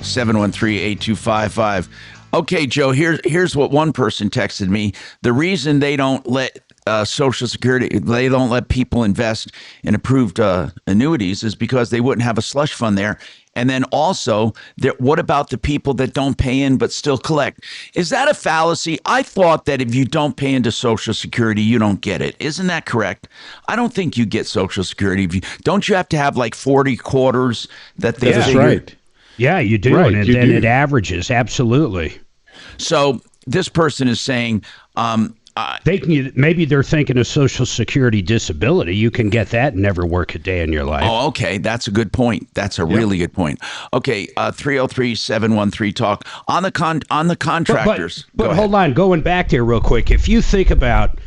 713-8255. Okay, Joe, here's what one person texted me. The reason they don't let Social Security, they don't let people invest in approved annuities is because they wouldn't have a slush fund there. And then also, what about the people that don't pay in but still collect? Is that a fallacy? I thought that if you don't pay into Social Security, you don't get it. Isn't that correct? I don't think you get Social Security. Don't you have to have like 40 quarters that they That's right. Yeah, you do. Right, and you then do. it averages. Absolutely. So this person is saying, maybe they're thinking of Social Security disability. You can get that and never work a day in your life. oh, okay. That's a good point. That's a really good point. Okay, 303-713-TALK. On the contractors. But hold on, going back there real quick. If you think about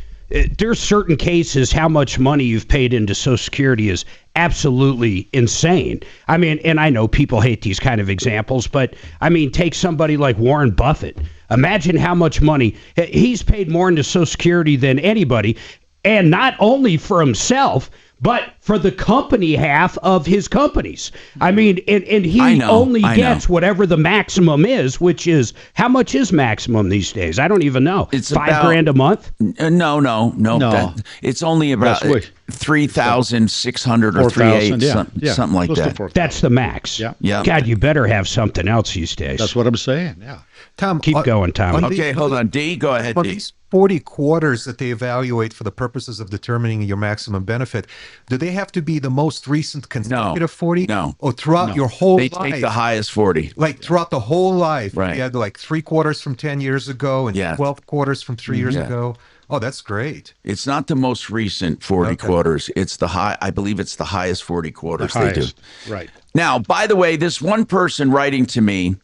there's certain cases how much money you've paid into Social Security is absolutely insane. I mean, and I know people hate these kind of examples, but I mean, take somebody like Warren Buffett. Imagine how much money he's paid more into Social Security than anybody, and not only for himself, but for the company half of his companies. I mean, and he only gets whatever the maximum is, which is, how much is maximum these days? I don't even know. It's $5,000 a month? No. It's only about 3,600 or 3,800, something like that. That's the max. Yeah. God, you better have something else these days. That's what I'm saying. Yeah. Tom, keep going, Tommy. Okay, hold on. D, go ahead, On D. these 40 quarters that they evaluate for the purposes of determining your maximum benefit, do they have to be the most recent consecutive 40? No. Or throughout your whole They life? take the highest 40. Like throughout the whole life. Right. You had like 3 quarters from 10 years ago and 12 quarters from 3 years Yeah. ago. Oh, that's great. It's not the most recent 40 quarters. It's the high. I believe it's the highest 40 quarters they do. Right. Now, by the way, this one person writing to me,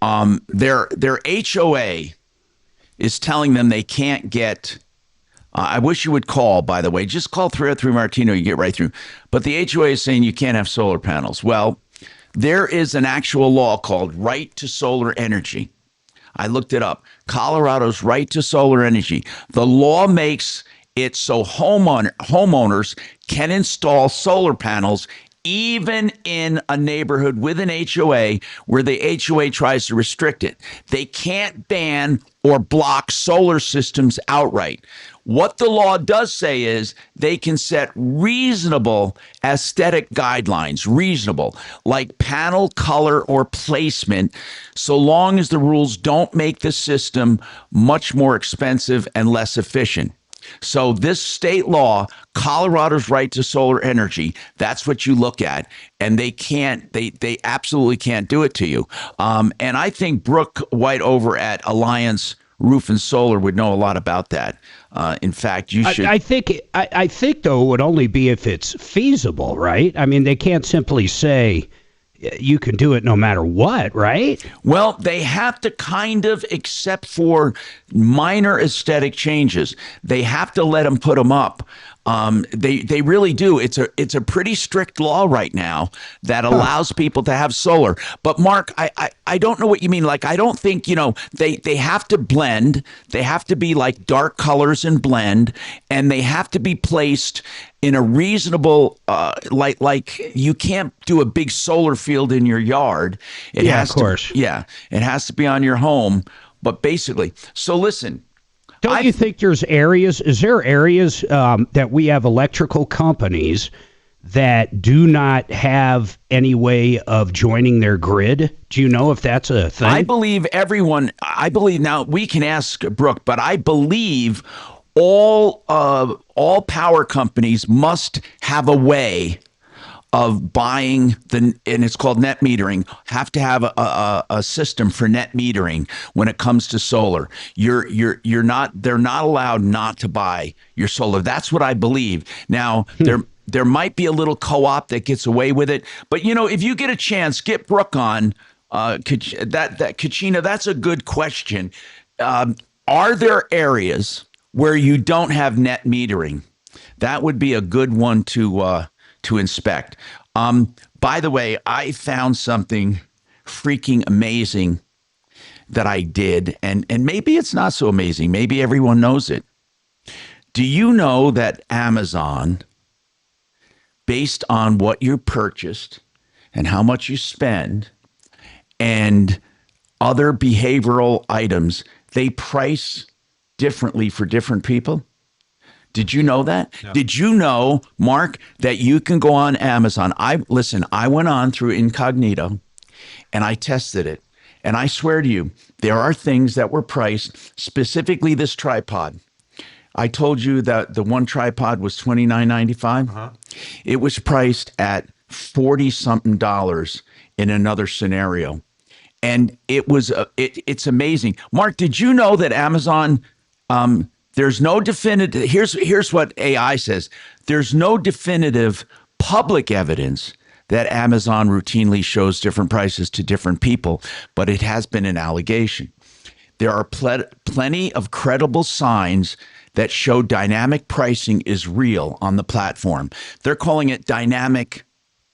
their HOA is telling them they can't get. I wish you would call, by the way. Just call 303 Martino. You get right through. But the HOA is saying you can't have solar panels. Well, there is an actual law called Right to Solar Energy. I looked it up. Colorado's Right to Solar Energy. The law makes it so homeowners can install solar panels even in a neighborhood with an HOA where the HOA tries to restrict it. They can't ban or block solar systems outright. What the law does say is they can set reasonable aesthetic guidelines, like panel color or placement, so long as the rules don't make the system much more expensive and less efficient. So this state law, Colorado's Right to Solar Energy, that's what you look at. And they absolutely can't do it to you. And I think Brooke White over at Alliance Roof and Solar would know a lot about that. In fact, you should. I think though, it would only be if it's feasible, right? I mean, they can't simply say you can do it no matter what, right? Well, they have to kind of, except for minor aesthetic changes. They have to let them put them up. They really do. It's a pretty strict law right now that allows people to have solar. But Mark, I don't know what you mean. Like, I don't think, they have to blend. They have to be like dark colors and blend, and they have to be placed in a reasonable, like you can't do a big solar field in your yard. It has of course. It has to be on your home. But basically, so listen. Don't you think is there areas that we have electrical companies that do not have any way of joining their grid? Do you know if that's a thing? I believe now we can ask Brooke, but I believe all power companies must have a way of buying and it's called net metering, have to have a system for net metering when it comes to solar. They're not allowed not to buy your solar. That's what I believe. Now, there might be a little co-op that gets away with it, but if you get a chance, get Brooke on. Kachina, that's a good question. Are there areas where you don't have net metering? That would be a good one to inspect. By the way, I found something freaking amazing that I did, and maybe it's not so amazing. Maybe everyone knows it. Do you know that Amazon, based on what you purchased and how much you spend and other behavioral items, they price differently for different people? Did you know that? No. Did you know, Mark, that you can go on Amazon? I went on through incognito and I tested it. And I swear to you, there are things that were priced, specifically this tripod. I told you that the one tripod was $29.95. It was priced at $40-something in another scenario. And it was it's amazing. Mark, did you know that Amazon there's no definitive, here's what AI says. There's no definitive public evidence that Amazon routinely shows different prices to different people, but it has been an allegation. There are plenty of credible signs that show dynamic pricing is real on the platform. They're calling it dynamic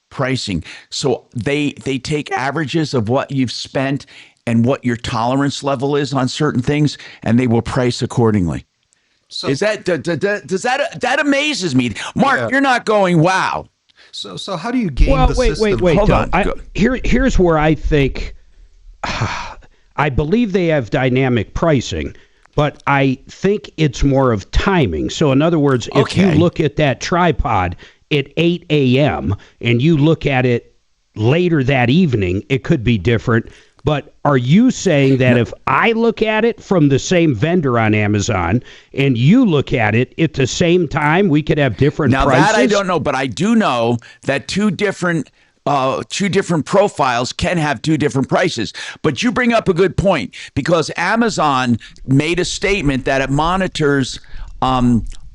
pricing. So they take averages of what you've spent and what your tolerance level is on certain things, and they will price accordingly. Is that does that amazes me, Mark? You're not going, wow. So how do you game well, the wait, system? Wait, Hold on. Here's where I think I believe they have dynamic pricing, but I think it's more of timing. So in other words, if you look at that tripod at 8 a.m. and you look at it later that evening, it could be different. But are you saying that if I look at it from the same vendor on Amazon and you look at it at the same time, we could have different prices? Now that I don't know, but I do know that two different profiles can have two different prices. But you bring up a good point, because Amazon made a statement that it monitors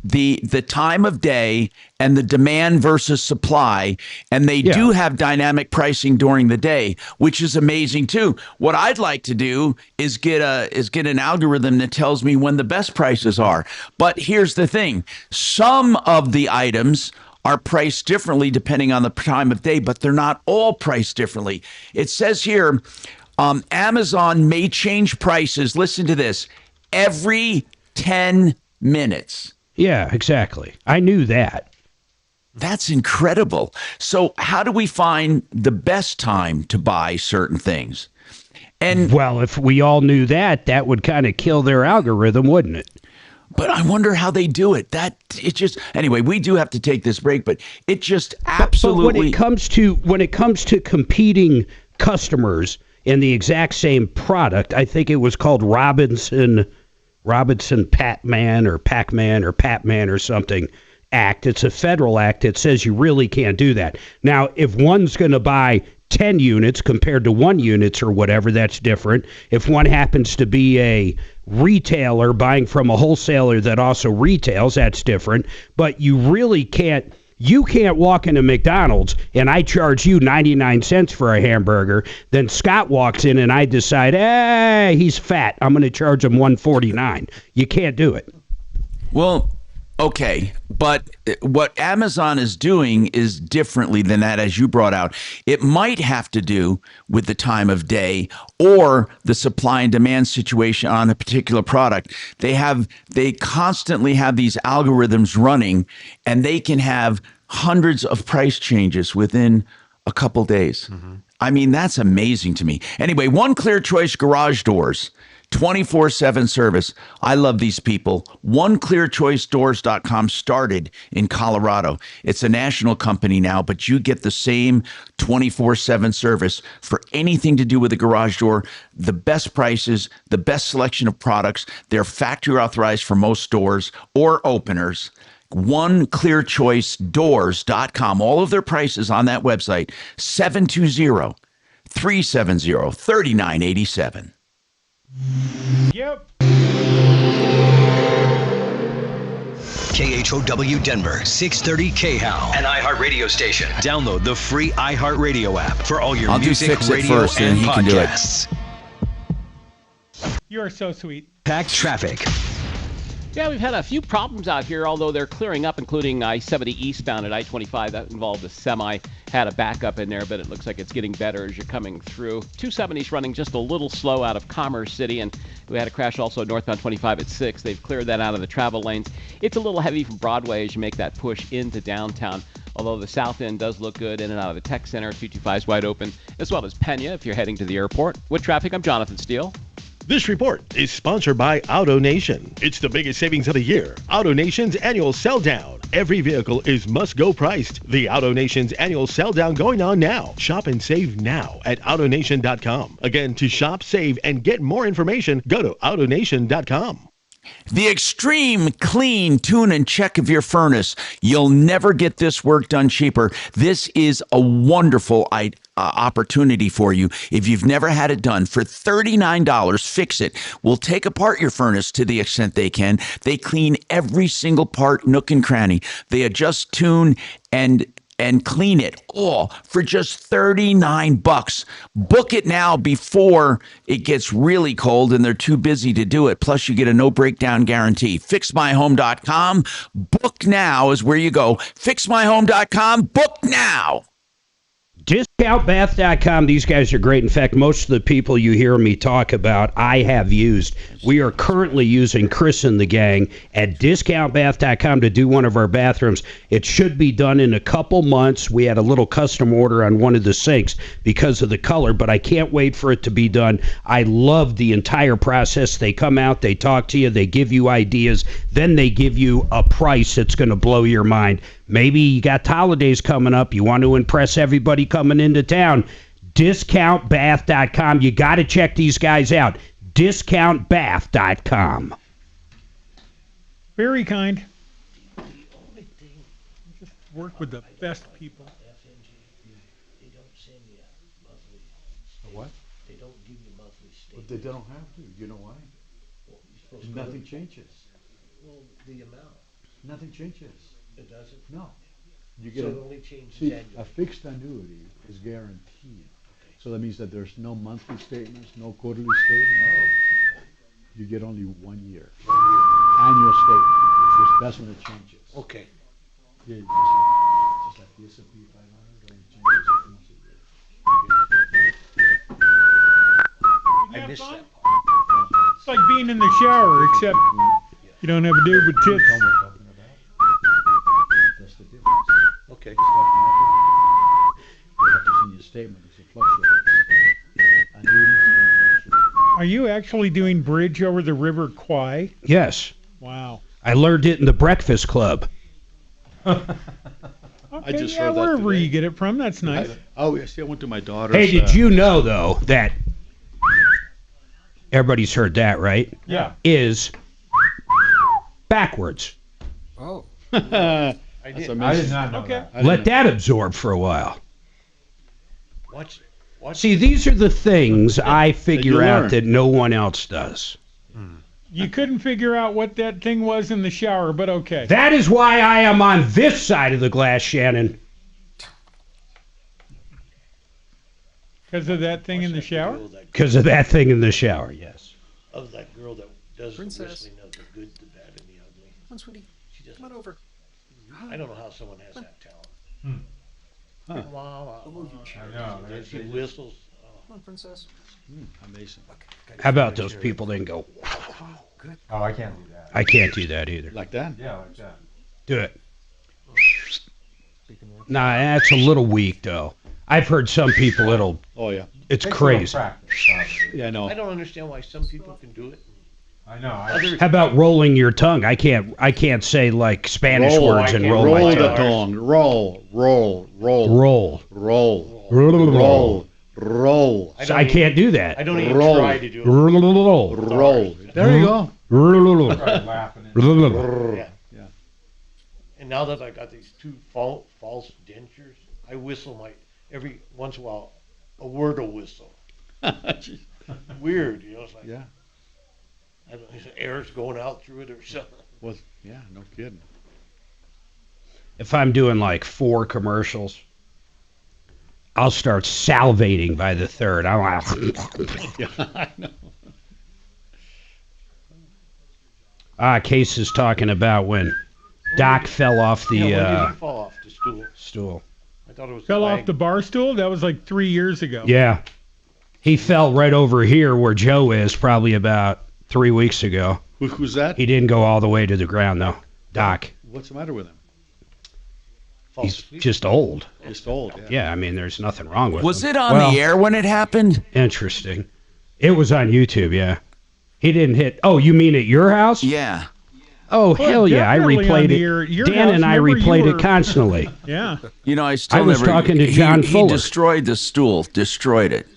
the time of day and the demand versus supply, and they do have dynamic pricing during the day, which is amazing too. What I'd like to do is get an algorithm that tells me when the best prices are. But here's the thing: some of the items are priced differently depending on the time of day, but they're not all priced differently. It says here, Amazon may change prices, listen to this, every 10 minutes. Yeah, exactly. I knew that. That's incredible. So how do we find the best time to buy certain things? And well, if we all knew that, that would kind of kill their algorithm, wouldn't it? But I wonder how they do it. Anyway, we do have to take this break, but it just absolutely. But when it comes to competing customers in the exact same product, I think it was called Robinson Pac-Man or something act. It's a federal act that says you really can't do that. Now, if one's going to buy 10 units compared to 1 unit or whatever, that's different. If one happens to be a retailer buying from a wholesaler that also retails, that's different. But you really can't. You can't walk into McDonald's and I charge you 99 cents for a hamburger. Then Scott walks in and I decide, hey, he's fat, I'm going to charge him $1.49. You can't do it. Well, okay, but what Amazon is doing is differently than that, as you brought out. It might have to do with the time of day or the supply and demand situation on a particular product. They constantly have these algorithms running, and they can have hundreds of price changes within a couple days. Mm-hmm. I mean, that's amazing to me. Anyway, One Clear Choice Garage Doors. 24/7 service. I love these people. OneClearChoiceDoors.com started in Colorado. It's a national company now, but you get the same 24/7 service for anything to do with a garage door. The best prices, the best selection of products. They're factory authorized for most doors or openers. OneClearChoiceDoors.com. All of their prices on that website. 720-370-3987. Yep. KHOW Denver, 630 KHOW, an iHeart radio station. Download the free iHeart radio app for all your music, radio, and podcasts. You are so sweet. Packed traffic. Yeah, we've had a few problems out here, although they're clearing up, including I-70 eastbound at I-25. That involved a semi, had a backup in there, but it looks like it's getting better as you're coming through. 270's running just a little slow out of Commerce City, and we had a crash also northbound 25 at 6. They've cleared that out of the travel lanes. It's a little heavy from Broadway as you make that push into downtown, although the south end does look good in and out of the tech center. 225 is wide open, as well as Pena if you're heading to the airport. With traffic, I'm Jonathan Steele. This report is sponsored by AutoNation. It's the biggest savings of the year. AutoNation's annual sell down. Every vehicle is must-go priced. The AutoNation's annual sell down going on now. Shop and save now at AutoNation.com. Again, to shop, save, and get more information, go to AutoNation.com. The extreme clean, tune, and check of your furnace. You'll never get this work done cheaper. This is a wonderful opportunity for you. If you've never had it done, for $39, fix it. We'll take apart your furnace to the extent they can. They clean every single part, nook and cranny. They adjust, tune, and clean it all for just $39. Book it now before it gets really cold and they're too busy to do it. Plus, you get a no breakdown guarantee. FixMyHome.com. Book now is where you go. FixMyHome.com. Book now. DiscountBath.com. These guys are great. In fact, most of the people you hear me talk about, I have used. We are currently using Chris and the gang at DiscountBath.com to do one of our bathrooms. It should be done in a couple months. We had a little custom order on one of the sinks because of the color, but I can't wait for it to be done. I love the entire process. They come out, they talk to you, they give you ideas, then they give you a price that's going to blow your mind. Maybe you got holidays coming up. You want to impress everybody coming into town. DiscountBath.com. You got to check these guys out. DiscountBath.com. Very kind. Just work with the best people. What? They don't give you monthly But they don't have to. You know why? Nothing changes. Well, the amount. Nothing changes. It doesn't? No. You get So a, it only changes see, annually. a fixed annuity is guaranteed. So that means that there's no monthly statements, no quarterly statements. You get only 1 year. Annual statement. That's when it changes. Okay. Yeah, just like the S&P 500, only changes once a year. I missed that. It's like being in the shower, except you don't have a dude with tits. That's the difference. Okay. Stock market, you have to send you a statement. It's a fluctuates. Annuities don't fluctuate. Are you actually doing bridge over the River Kwai? Yes. Wow. I learned it in the Breakfast Club. Okay, just yeah, heard that wherever today. you get it from, that's nice. Oh, yes, I went to my daughter's. Hey, did you know, though, that everybody's heard that, right? Yeah. Is backwards. Oh. I That's did. I did not know Okay. that. Let that absorb for a while. Watch. See, these are the things I figure you out learn. that no one else does. You couldn't figure out what that thing was in the shower, but okay. That is why I am on this side of the glass, Shannon. Because of that thing in the shower? Because of that thing in the shower, yes. Of that girl that does Princess. the whistling of the good, the bad, and the ugly. Come on, sweetie. She does. Come on over. I don't know how someone has that talent. Huh. Wow, wow, wow. I know. And she whistles. Come on, princess. Amazing. How about those people that can go, Oh, I can't do that. I can't do that either. Like that? Yeah, like that. Do it. Nah, that's a little weak, though. I've heard some people it'll, Oh, yeah. it's Takes a little crazy. practice, probably. Yeah, I know. I don't understand why some people can do it. I know. How about rolling your tongue? I can't say like Spanish Roll, words I and can't roll Roll my the tongue. tongue. Roll, roll, roll, Roll. roll, Roll. roll, roll, So I can't do that. I don't even Roll. try to do it. Roll. roll. There you go. Roll. Started laughing. Yeah. Yeah. And now that I got these two false dentures, I whistle every once in a while a wordle whistle. Weird, you know. It's like Yeah. I don't know, air's going out through it or something. Well, yeah, no kidding. If I'm doing like 4 commercials, I'll start salivating by the third. I'm like, Yeah, I know. Case is talking about when Doc fell off the When did he fall off the stool? stool. I thought it was Fell the off the bar stool? That was like 3 years ago. Yeah. He fell right over here where Joe is probably about 3 weeks ago. Who's that? He didn't go all the way to the ground, though. Doc. What's the matter with him? He's just old. Just old, yeah. Yeah, I mean, there's nothing wrong with Was him. it on the air when it happened? Interesting. It was on YouTube, yeah. He didn't hit. Oh, you mean at your house? Yeah. Oh, Well, hell yeah. I definitely on replayed the it. air at your Dan house. and I Remember, you replayed were- it constantly. Yeah. You know, I still I was never. talking to John he Fuller. destroyed the stool. Destroyed it.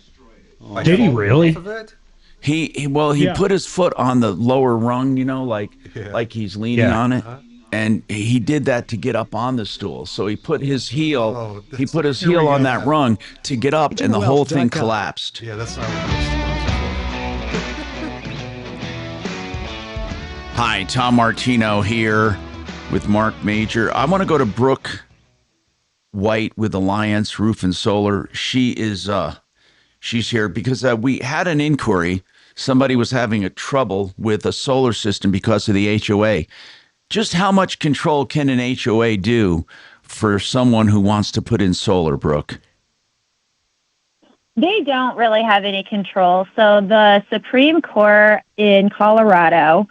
Did he really? Half of it? He Yeah. put his foot on the lower rung, you know, like he's leaning Yeah. on it. And he did that to get up on the stool. So he put his heel Here we on go. that rung to get up, and the whole thing GenWealth.com. collapsed. Yeah, that's not what it Hi, Tom Martino here with Marc Mager. I want to go to Brooke White with Alliance Roof and Solar. She's here because we had an inquiry. Somebody was having a trouble with a solar system because of the HOA. Just how much control can an HOA do for someone who wants to put in solar, Brooke? They don't really have any control. So the Supreme Court in Colorado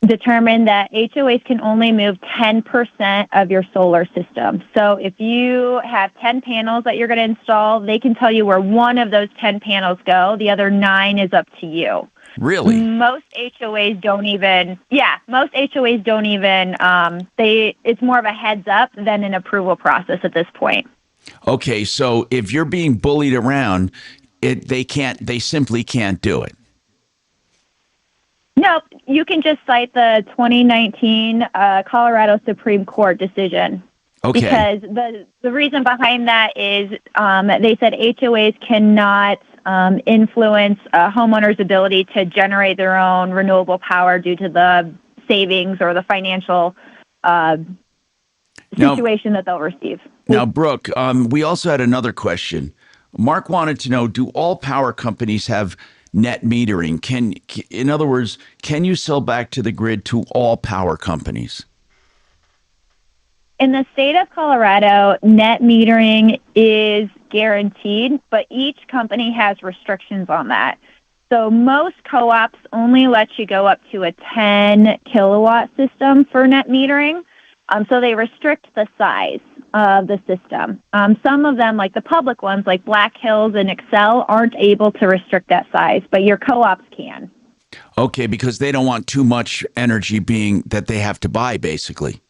determined that HOAs can only move 10% of your solar system. So if you have 10 panels that you're going to install, they can tell you where one of those 10 panels go. The other 9 is up to you. Really? Most HOAs don't even, it's more of a heads up than an approval process at this point. Okay, so if you're being bullied around, they simply can't do it. No, you can just cite the 2019 Colorado Supreme Court decision. Okay. Because the reason behind that is they said HOAs cannot influence a homeowner's ability to generate their own renewable power due to the savings or the financial situation that they'll receive. Now, Brooke, we also had another question. Mark wanted to know, do all power companies have net metering? In other words, can you sell back to the grid to all power companies? In the state of Colorado, net metering is guaranteed, but each company has restrictions on that. So most co-ops only let you go up to a 10 kilowatt system for net metering. So they restrict the size of the system. Some of them, like the public ones, like Black Hills and Excel, aren't able to restrict that size, but your co-ops can. Okay, because they don't want too much energy being that they have to buy, basically.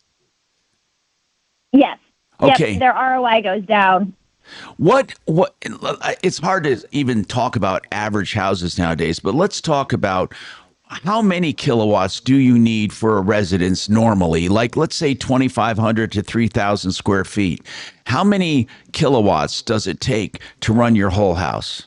Yes. Okay. Yep, their ROI goes down. What it's hard to even talk about average houses nowadays, but let's talk about how many kilowatts do you need for a residence normally? Like, let's say 2,500 to 3,000 square feet. How many kilowatts does it take to run your whole house?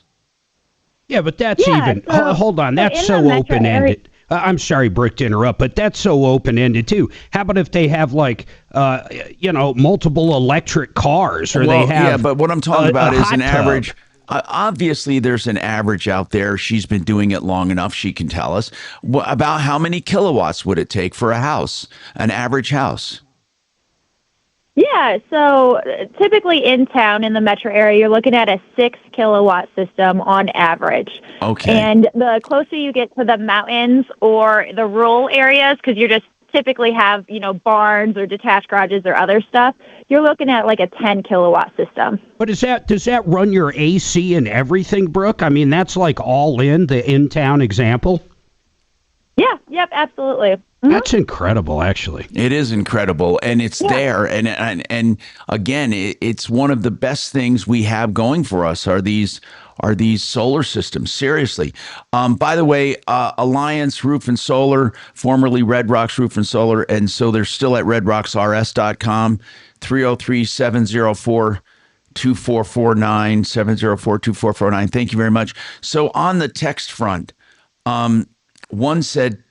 Yeah, but that's hold on. That's so open-ended. I'm sorry, Brooke, to interrupt, but that's so open-ended, too. How about if they have, like, multiple electric cars, or they have yeah, but what I'm talking about is an hot tub. average. Obviously, there's an average out there. She's been doing it long enough. She can tell us about how many kilowatts would it take for a house, an average house. Yeah, so typically in town, in the metro area, you're looking at a 6 kilowatt system on average. Okay. And the closer you get to the mountains or the rural areas, because you're just typically have, barns or detached garages or other stuff, you're looking at like a 10 kilowatt system. But does that run your AC and everything, Brooke? I mean, that's like all in, the in-town example? Yeah, yep, absolutely. That's incredible, actually. It is incredible, and it's there. And again, it's one of the best things we have going for us are these solar systems. Seriously. By the way, Alliance Roof and Solar, formerly Red Rocks Roof and Solar, and so they're still at redrocksrs.com, 303-704-2449, 704-2449. Thank you very much. So on the text front, one said,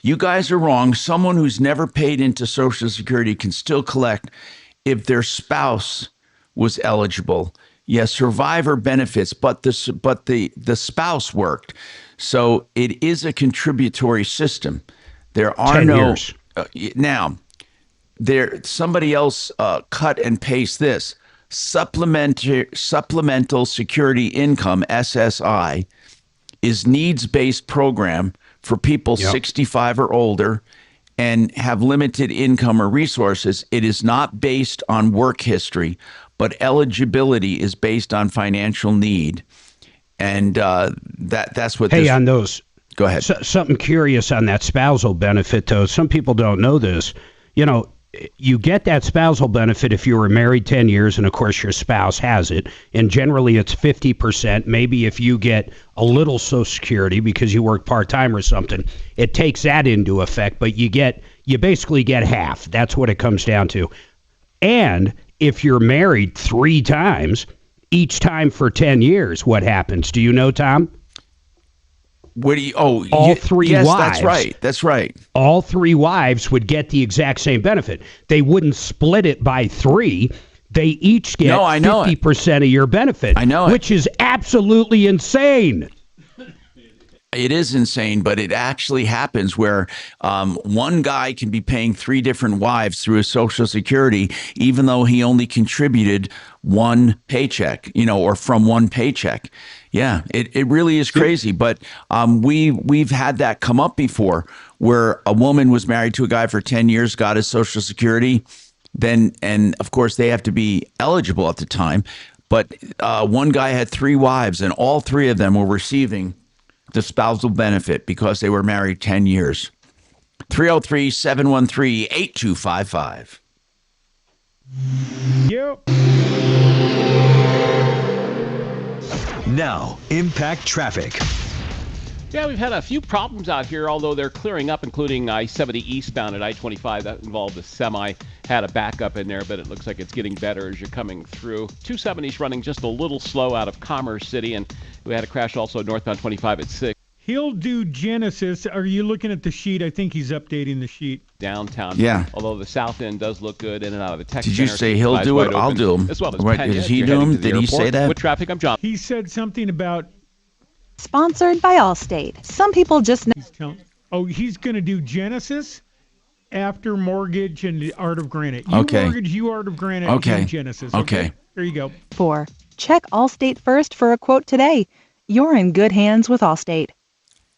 "You guys are wrong. Someone who's never paid into Social Security can still collect if their spouse was eligible. Yes, survivor benefits, but the spouse worked. So it is a contributory system. There are 10 no years. Now somebody else cut and paste this. Supplemental Security Income, SSI, is needs-based program for people 65 or older and have limited income or resources. It is not based on work history, but eligibility is based on financial need." And that's what. Hey, on those. Go ahead. Something curious on that spousal benefit, though. Some people don't know this. You get that spousal benefit if you were married 10 years, and of course your spouse has it. And generally it's 50%. Maybe if you get a little Social Security because you work part-time or something, it takes that into effect, but you basically get half. That's what it comes down to. And if you're married 3 times, each time for 10 years, what happens? Do you know, Tom? All 3 yes, wives. That's right. All 3 wives would get the exact same benefit. They wouldn't split it by 3. They each get 50% of your benefit. I know it. Which is absolutely insane. It is insane, but it actually happens where one guy can be paying 3 different wives through his Social Security, even though he only contributed one paycheck, or from one paycheck. Yeah, it really is crazy. But we've had that come up before, where a woman was married to a guy for 10 years, got his Social Security, and of course they have to be eligible at the time. But one guy had 3 wives, and all 3 of them were receiving the spousal benefit because they were married 10 years. 303-713-8255. Yep. Now, Impact Traffic. Yeah, we've had a few problems out here, although they're clearing up, including I-70 eastbound at I-25. That involved a semi. Had a backup in there, but it looks like it's getting better as you're coming through. 270's running just a little slow out of Commerce City, and we had a crash also northbound 25 at 6. He'll do Genesis. Are you looking at the sheet? I think he's updating the sheet. Downtown. Yeah. Although the south end does look good in and out of the tech Did you center, say he'll do it? I'll do him. As well as Right, Penn, does he you're do heading him? to the Did he say airport. that? With traffic, I'm John. He said something about. Sponsored by Allstate. Some people just. He's going to do Genesis after mortgage and the Art of Granite. You Okay. mortgage, you Art of Granite, Okay. you Genesis. Okay. There you go. 4. Check Allstate first for a quote today. You're in good hands with Allstate.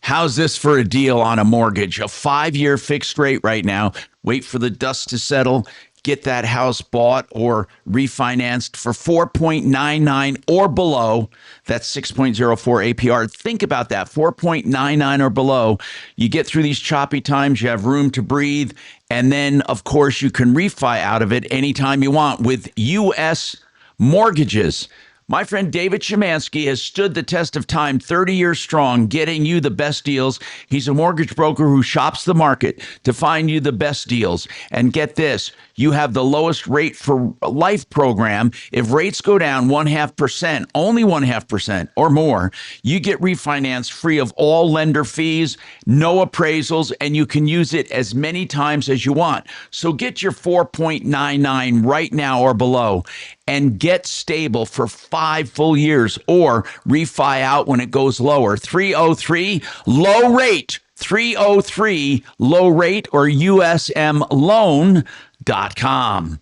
How's this for a deal on a mortgage? A 5-year fixed rate right now. Wait for the dust to settle. Get that house bought or refinanced for 4.99 or below. That's 6.04 APR. Think about that, 4.99 or below. You get through these choppy times, you have room to breathe, and then, of course, you can refi out of it anytime you want with U.S. mortgages. My friend David Szymanski has stood the test of time, 30 years strong, getting you the best deals. He's a mortgage broker who shops the market to find you the best deals. And get this, you have the lowest rate for life program. If rates go down 0.5%, only 0.5% or more, you get refinanced free of all lender fees, no appraisals, and you can use it as many times as you want. So get your 4.99 right now or below and get stable for 5 full years or refi out when it goes lower. 303 low rate. 303 low rate or usmloan.com.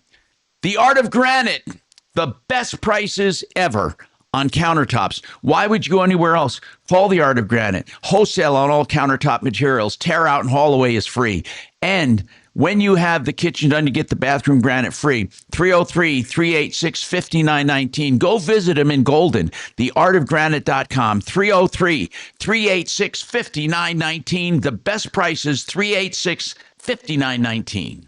The Art of Granite, the best prices ever on countertops. Why would you go anywhere else? Call the Art of Granite. Wholesale on all countertop materials. Tear out and haul away is free. And when you have the kitchen done, you get the bathroom granite free. 303-386-5919. Go visit them in Golden. Theartofgranite.com. 303-386-5919. The best prices, 386-5919.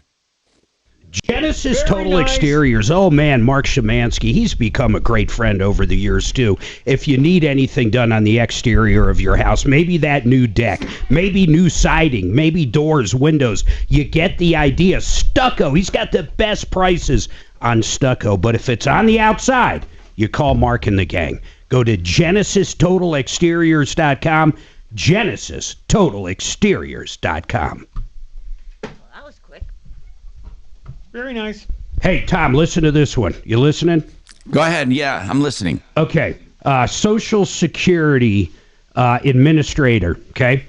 Genesis Total Exteriors. Oh, man, Marc Szymanski. He's become a great friend over the years, too. If you need anything done on the exterior of your house, maybe that new deck, maybe new siding, maybe doors, windows, you get the idea. Stucco. He's got the best prices on stucco. But if it's on the outside, you call Mark and the gang. Go to GenesisTotalExteriors.com. GenesisTotalExteriors.com. Very nice. Hey, Tom, listen to this one. You listening? Go ahead. Yeah, I'm listening. Okay. Social Security administrator, okay?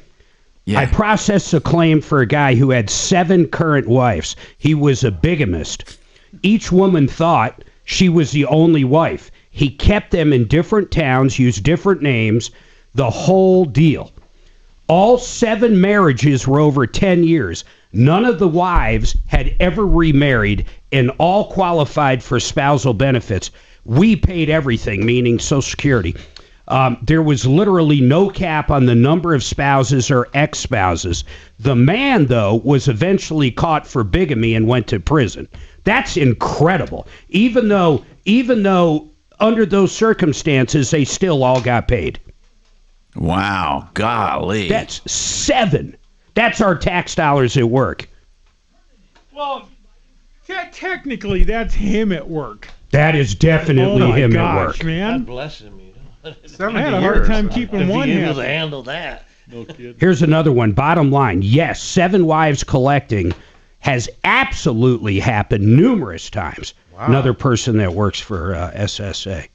Yeah. I processed a claim for a guy who had 7 current wives. He was a bigamist. Each woman thought she was the only wife. He kept them in different towns, used different names, the whole deal. All 7 marriages were over 10 years. None of the wives had ever remarried and all qualified for spousal benefits. We paid everything, meaning Social Security. There was literally no cap on the number of spouses or ex-spouses. The man, though, was eventually caught for bigamy and went to prison. That's incredible. Even though under those circumstances, they still all got paid. Wow, golly. That's 7. That's our tax dollars at work. Well, technically, that's him at work. That is definitely him at work. Man. God bless him. I had a hard time keeping one to be able happy. to handle that. No kidding. Here's another one. Bottom line, yes, 7 wives collecting has absolutely happened numerous times. Wow. Another person that works for SSA.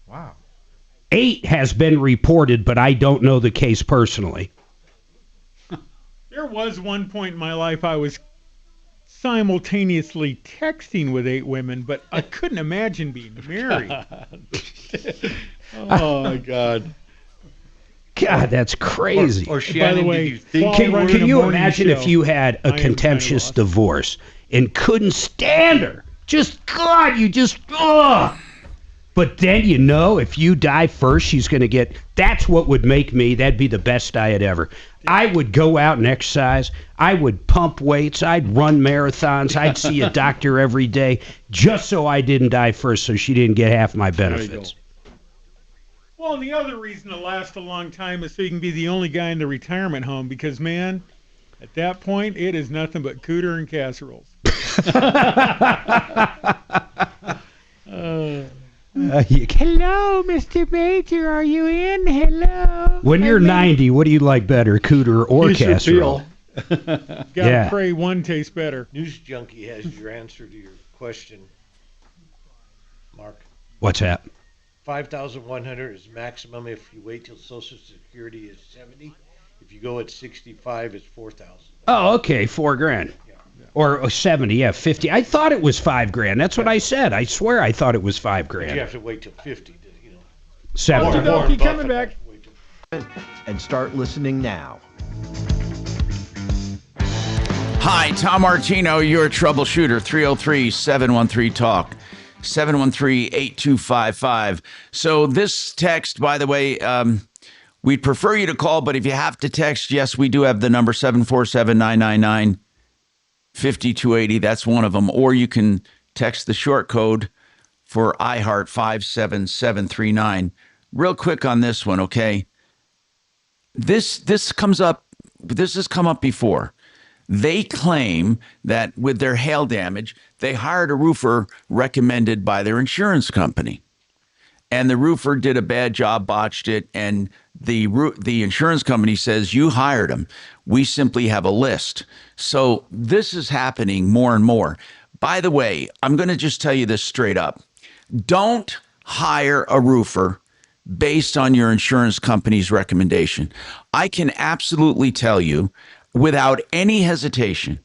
Wow. 8 has been reported, but I don't know the case personally. There was one point in my life I was simultaneously texting with 8 women, but I couldn't imagine being married. Oh, my God. God, that's crazy. Or Shannon, By the way, did you think Can you imagine show, if you had a contentious divorce and couldn't stand her? Just, God, you just, ugh. But then, if you die first, she's going to get, that's what would make me, that'd be the best diet ever. I would go out and exercise. I would pump weights. I'd run marathons. I'd see a doctor every day just so I didn't die first, so she didn't get half my benefits. Well, and the other reason to last a long time is so you can be the only guy in the retirement home because, man, at that point, it is nothing but cooter and casseroles. Hello, Mr. Major, are you in? Hello. When you're 90, what do you like better, cooter or casserole? Gotta pray one tastes better. News Junkie has your answer to your question, Mark. What's that? 5,100 is maximum if you wait till Social Security is 70. If you go at 65, it's 4,000. Oh, okay, $4,000. Or 70, 50. I thought it was $5,000. That's what I said. I swear I thought it was $5,000. You have to wait till 50. 70. Coming back. And start listening now. Hi, Tom Martino, your troubleshooter, 303-713-TALK, 713-8255. So this text, by the way, we'd prefer you to call, but if you have to text, yes, we do have the number 747-999-5280. That's one of them. Or you can text the short code for iHeart 57739. Real quick on this one, okay? This has come up before. They claim that with their hail damage, they hired a roofer recommended by their insurance company. And the roofer did a bad job, botched it, and the insurance company says, you hired him. We simply have a list. So this is happening more and more. By the way, I'm going to just tell you this straight up. Don't hire a roofer based on your insurance company's recommendation. I can absolutely tell you without any hesitation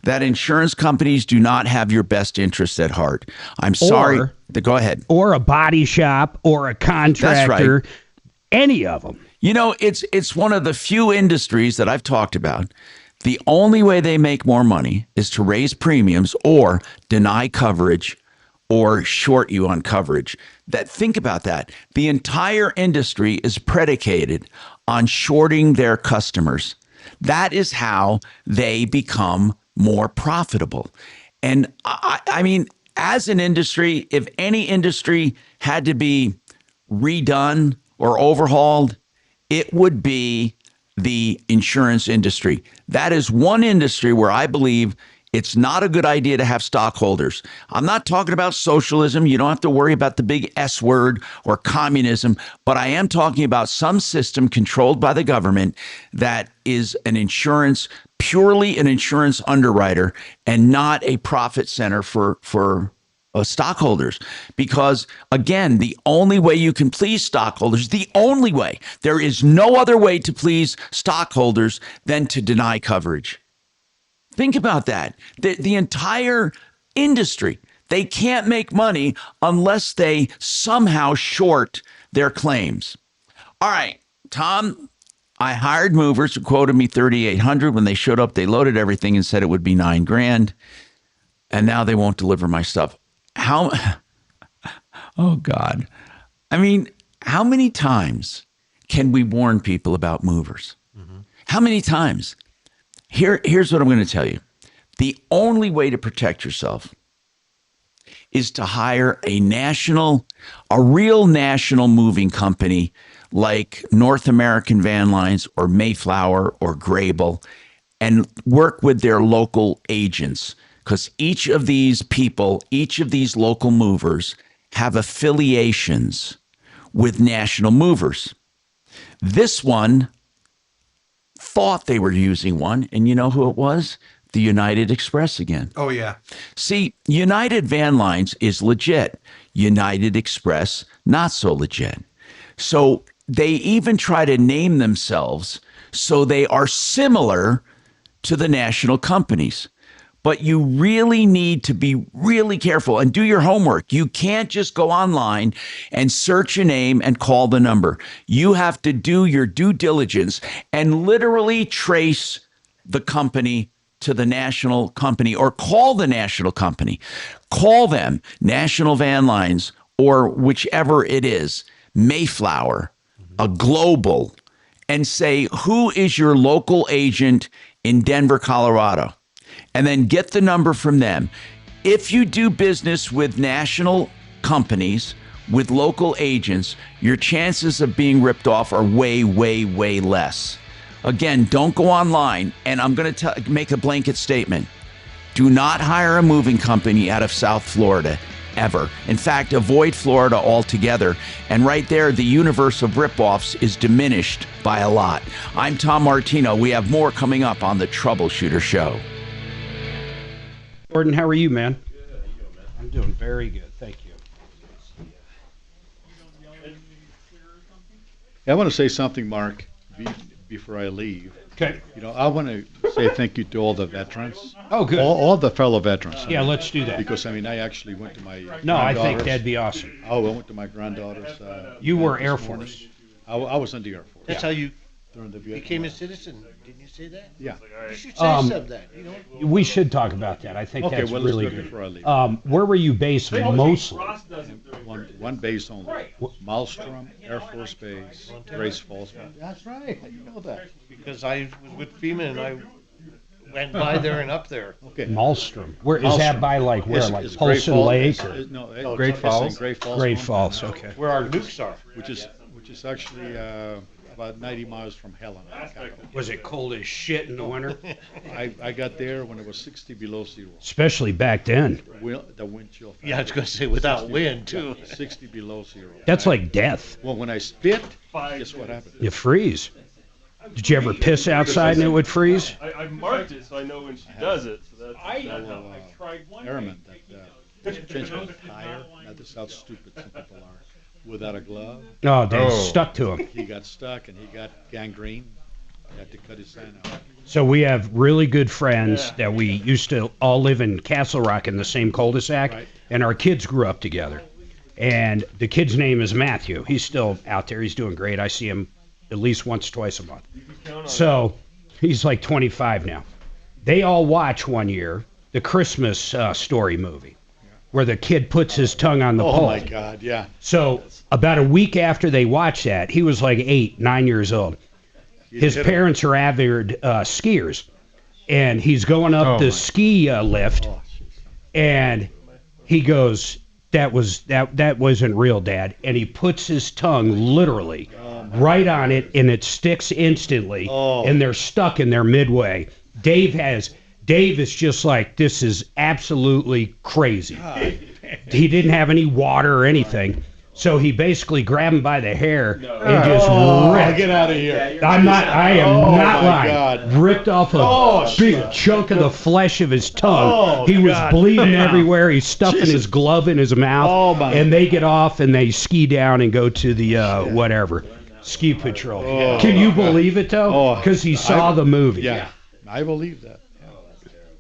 that insurance companies do not have your best interest at heart. I'm sorry. Go ahead. Or a body shop or a contractor. That's right. Any of them. It's one of the few industries that I've talked about. The only way they make more money is to raise premiums or deny coverage or short you on coverage. Think about that. The entire industry is predicated on shorting their customers. That is how they become more profitable. And I mean, as an industry, if any industry had to be redone or overhauled, it would be the insurance industry. That is one industry where I believe it's not a good idea to have stockholders. I'm not talking about socialism. You don't have to worry about the big S word or communism, but I am talking about some system controlled by the government that is purely an insurance underwriter and not a profit center for stockholders. Because again, the only way you can please stockholders, there is no other way to please stockholders than to deny coverage. Think about that. The entire industry, they can't make money unless they somehow short their claims. All right, Tom, I hired movers who quoted me $3,800. When they showed up, they loaded everything and said it would be $9,000. And now they won't deliver my stuff. Oh God. I mean, how many times can we warn people about movers? Mm-hmm. How many times? Here's what I'm going to tell you. The only way to protect yourself is to hire a real national moving company like North American Van Lines or Mayflower or Grable and work with their local agents. Because each of these local movers have affiliations with national movers. This one thought they were using one, and you know who it was? The United Express again. Oh, yeah. See, United Van Lines is legit. United Express, not so legit. So they even try to name themselves so they are similar to the national companies. But you really need to be really careful and do your homework. You can't just go online and search a name and call the number. You have to do your due diligence and literally trace the company to the national company or call the national company. Call them, National Van Lines or whichever it is, Mayflower, a Global, and say, who is your local agent in Denver, Colorado? And then get the number from them. If you do business with national companies, with local agents, your chances of being ripped off are way, way, way less. Again, don't go online, and I'm going to make a blanket statement. Do not hire a moving company out of South Florida, ever. In fact, avoid Florida altogether. And right there, the universe of ripoffs is diminished by a lot. I'm Tom Martino. We have more coming up on the Troubleshooter Show. Gordon, how are you, man? Good. How you doing, man? I'm doing very good. Thank you. I want to say something, Mark, before I leave. Okay. You know, I want to say thank you to all the veterans. Oh, good. All the fellow veterans. Yeah, let's do that. Because, I mean, I actually went to my No, I think granddaughter's- that'd be awesome. Oh, I went to my granddaughter's. You were this Air morning. Force. I was in the Air Force. That's how you During the became a citizen. Didn't you say that? Yeah. You should say some of that. You know? We should talk about that. I think Okay, that's well, let's really do it good. before I leave. Where were you based mostly? One base only. Malmstrom Air Force Base, Grace Falls. That's right. How do you know that? Because I was with FEMA and I went by there and up there. Okay. Malmstrom. Where is that by? Like where? Like It's Polson Great Lake? Falls. Or? No, Great it's in Falls? Great Falls. Great Falls. Okay. Where our nukes are. Which is actually about 90 miles from Helen. Was it cold as shit in the winter? I got there when it was 60 below zero. Especially back then. The wind chill. Yeah, I was going to say without wind too. 60 below zero. That's like death. Well, when I spit, guess what happened? You freeze. Did you ever piss outside and it would freeze? I marked it so I know when she does it. So that's Airman that changed my tire. Now this is how stupid some people are. Without a glove. Oh, they stuck to him. He got stuck and he got gangrene. He had to cut his sign out. So we have really good friends that we used to all live in Castle Rock in the same cul-de-sac, and our kids grew up together. And the kid's name is Matthew. He's still out there. He's doing great. I see him at least once, twice a month. So he's like 25 now. They all watch one year the Christmas Story movie, where the kid puts his tongue on the pole. Oh my God, yeah. So about a week after they watched that, he was like 8, 9 years old. His parents are avid skiers, and he's going up the ski lift, and he goes, that wasn't real, Dad. And he puts his tongue literally right on it, and it sticks instantly, and they're stuck in their midway. Dave is just like, this is absolutely crazy. He didn't have any water or anything. So he basically grabbed him by the hair and just ripped. Get out of here. I am not lying. God. Ripped off a big chunk of the flesh of his tongue. He was bleeding everywhere. He's stuffing his glove in his mouth. And they get off and they ski down and go to the ski patrol. Can you believe it though? Because he saw the movie. Yeah, I believe that.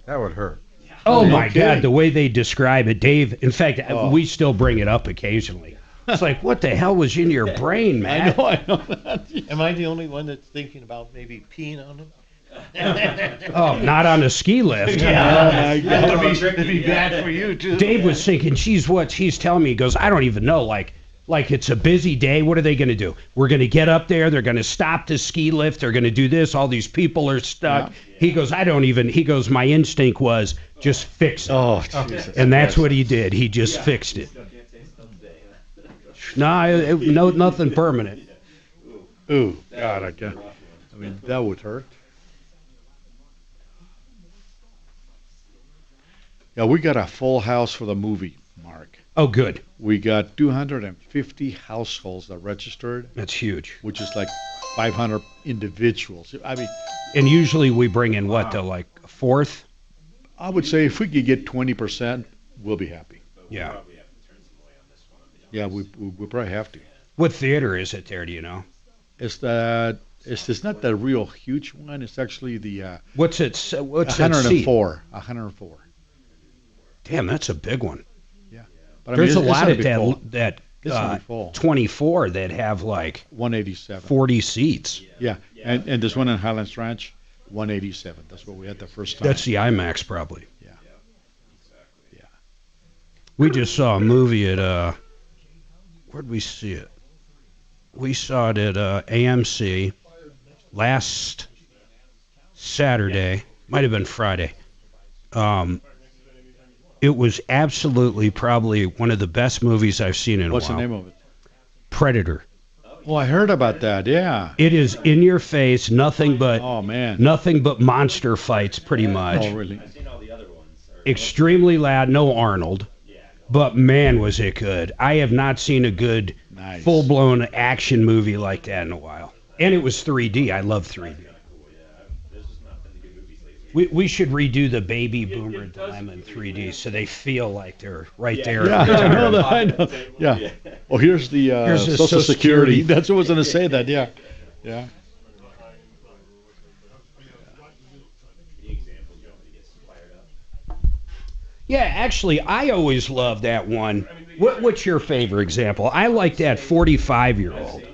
That would hurt. Oh my God, the way they describe it, Dave. In fact, we still bring it up occasionally. It's like, what the hell was in your brain, man? I know that. Am I the only one that's thinking about maybe peeing on him? Oh, not on a ski lift. Yeah. That'd be bad for you too. Dave was thinking, geez, what he's telling me. He goes, I don't even know. Like it's a busy day. What are they going to do? We're going to get up there. They're going to stop the ski lift. They're going to do this. All these people are stuck. Yeah. He goes, he goes, my instinct was just fix it. Oh, Jesus. And that's what he did. He just fixed it. No, nothing permanent. Ooh, God, I mean, that would hurt. Yeah, we got a full house for the movie, Mark. Oh, good. We got 250 households that registered. That's huge. Which is like 500 individuals. I mean, and usually we bring in what though, like a fourth? I would say if we could get 20%, we'll be happy. Yeah. Yeah, we probably have to. What theater is it there? Do you know? It's not the real huge one. It's actually the what's it? What's 104. 104. Damn, that's a big one. Yeah, but there's I mean, a lot at that 24 that have like 187, 40 seats. Yeah, and there's one in Highlands Ranch, 187. That's what we had the first time. That's the IMAX probably. Yeah. We just saw a movie at where'd we see it? We saw it at AMC last Saturday. Might have been Friday. It was absolutely probably one of the best movies I've seen in a while. What's the name of it? Predator. Oh, I heard about that. Yeah. It is in your face, nothing but nothing but monster fights, pretty much. Oh, really? Extremely loud. No Arnold, but man, was it good! I have not seen a good, full-blown action movie like that in a while. And it was 3D. I love 3D. We should redo the Baby Boomer Dilemma in 3D so they feel like they're right there. Yeah, I know. Yeah. Oh, here's the Social Security. That's what I was going to say. That. Yeah. Yeah. Yeah, actually, I always loved that one. What's your favorite example? I like that 45-year-old.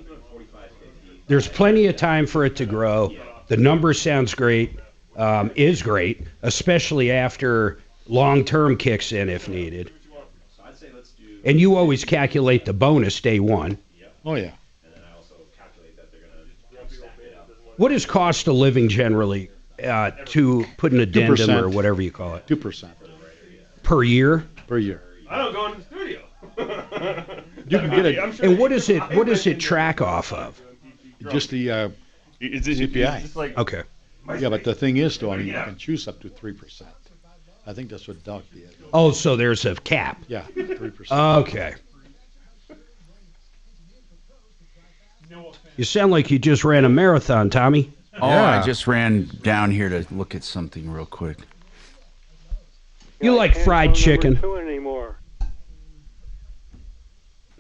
There's plenty of time for it to grow. The number sounds great. Is great, especially after long-term kicks in if needed. And you always calculate the bonus day one. Oh, yeah. What is cost of living generally to put an addendum 2%. Or whatever you call it? 2%. Per year? Per year. I don't go into the studio. You can get it. And what does it track off of? Just the CPI. It's like, okay. Yeah, but the thing is, though, I mean, you can choose up to 3%. I think that's what Doc did. Oh, so there's a cap. Yeah, 3%. Okay. You sound like you just ran a marathon, Tommy. Oh, yeah. I just ran down here to look at something real quick. You like fried chicken? Anymore.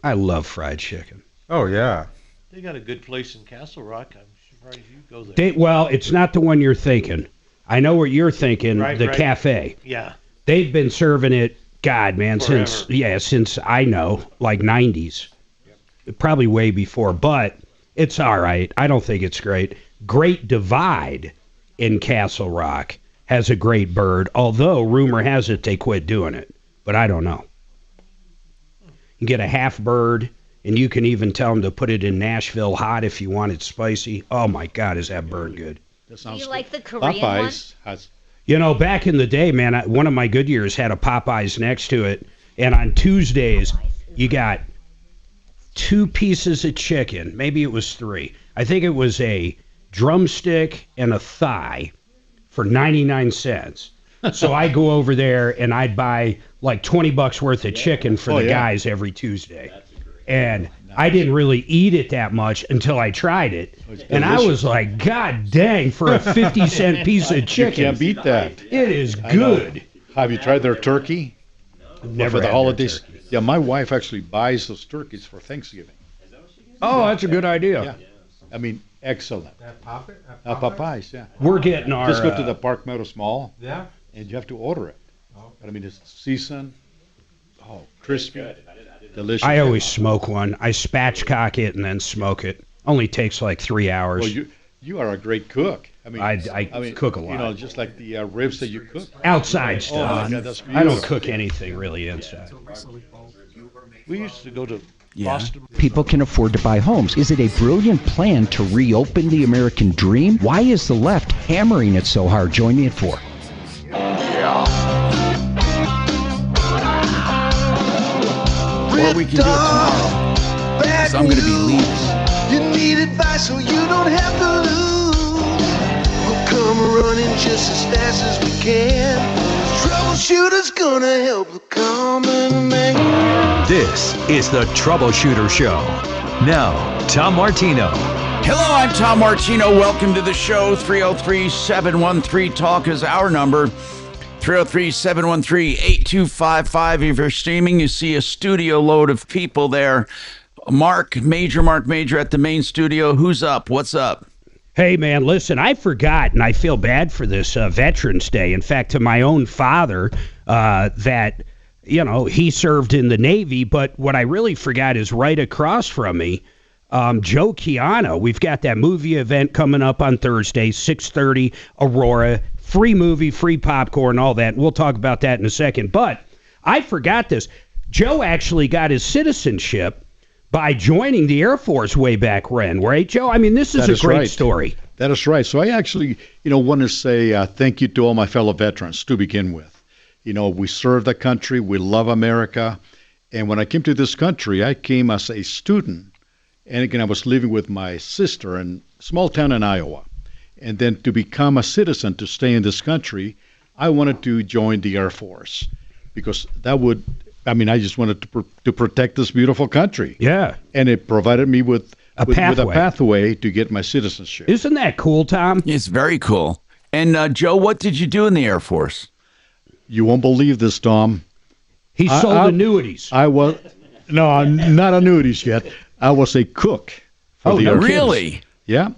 I love fried chicken. Oh, yeah. They got a good place in Castle Rock. I'm surprised you go there. Well, it's not the one you're thinking. I know what you're thinking, the cafe. Yeah. They've been serving it, God, man, Forever. since I know, like 90s. Probably way before, but it's all right. I don't think it's great. Great Divide in Castle Rock has a great bird, although rumor has it they quit doing it, but I don't know. You get a half bird, and you can even tell them to put it in Nashville hot if you want it spicy. Oh, my God, is that bird good. That sounds Do you good. like the Korean Popeyes one? has. You know, back in the day, man, one of my good years had a Popeyes next to it, and on Tuesdays, you got 2 pieces of chicken. Maybe it was 3. I think it was a drumstick and a thigh for 99 cents. So I go over there and I'd buy like $20 worth of chicken for the guys every Tuesday. And I didn't really eat it that much until I tried it. And I was like, God dang, for a 50-cent piece of chicken. You can't beat that. It is good. Have you tried their turkey? Never for the had holidays. their turkey. Yeah, my wife actually buys those turkeys for Thanksgiving. Oh, that's a good idea. Yeah. I mean, excellent. Popeyes, yeah. We're getting our... Just go to the Park Meadows Mall. Yeah. And you have to order it. But I mean, it's seasoned. Oh, crispy. Delicious. I always smoke one. I spatchcock it and then smoke it. Only takes like 3 hours. Well, you are a great cook. I mean, I cook a lot. You know, just like the ribs that you cook. Outside stuff. Oh my God, that's I don't beautiful. cook anything really inside. We used to go to Boston. People can afford to buy homes. Is it a brilliant plan to reopen the American dream? Why is the left hammering it so hard? Join me at 4. Or we can do it tomorrow. Because I'm going to be leaving. You need advice so you don't have to lose. We'll come running just as fast as we can. Troubleshooter's gonna help the common man. This is the Troubleshooter Show. Now, Tom Martino. Hello, I'm Tom Martino. Welcome to the show. 303-713-TALK is our number. 303-713-8255. If you're streaming, you see a studio load of people there Marc Mager at the main studio. Who's up? What's up? Hey, man, listen, I forgot, and I feel bad for this Veterans Day. In fact, to my own father, that, he served in the Navy, but what I really forgot is right across from me, Joe Chiano. We've got that movie event coming up on Thursday, 6:30, Aurora. Free movie, free popcorn, all that. We'll talk about that in a second. But I forgot this. Joe actually got his citizenship by joining the Air Force way back when, right, Joe? I mean, this is a great story. That is right. So I actually, want to say thank you to all my fellow veterans to begin with. We serve the country. We love America. And when I came to this country, I came as a student. And again, I was living with my sister in a small town in Iowa. And then to become a citizen, to stay in this country, I wanted to join the Air Force because I just wanted to protect this beautiful country. Yeah. And it provided me with a pathway to get my citizenship. Isn't that cool, Tom? It's very cool. And Joe, what did you do in the Air Force? You won't believe this, Tom. He sold annuities. No, not annuities yet. I was a cook for the Air Force. Really? Yeah.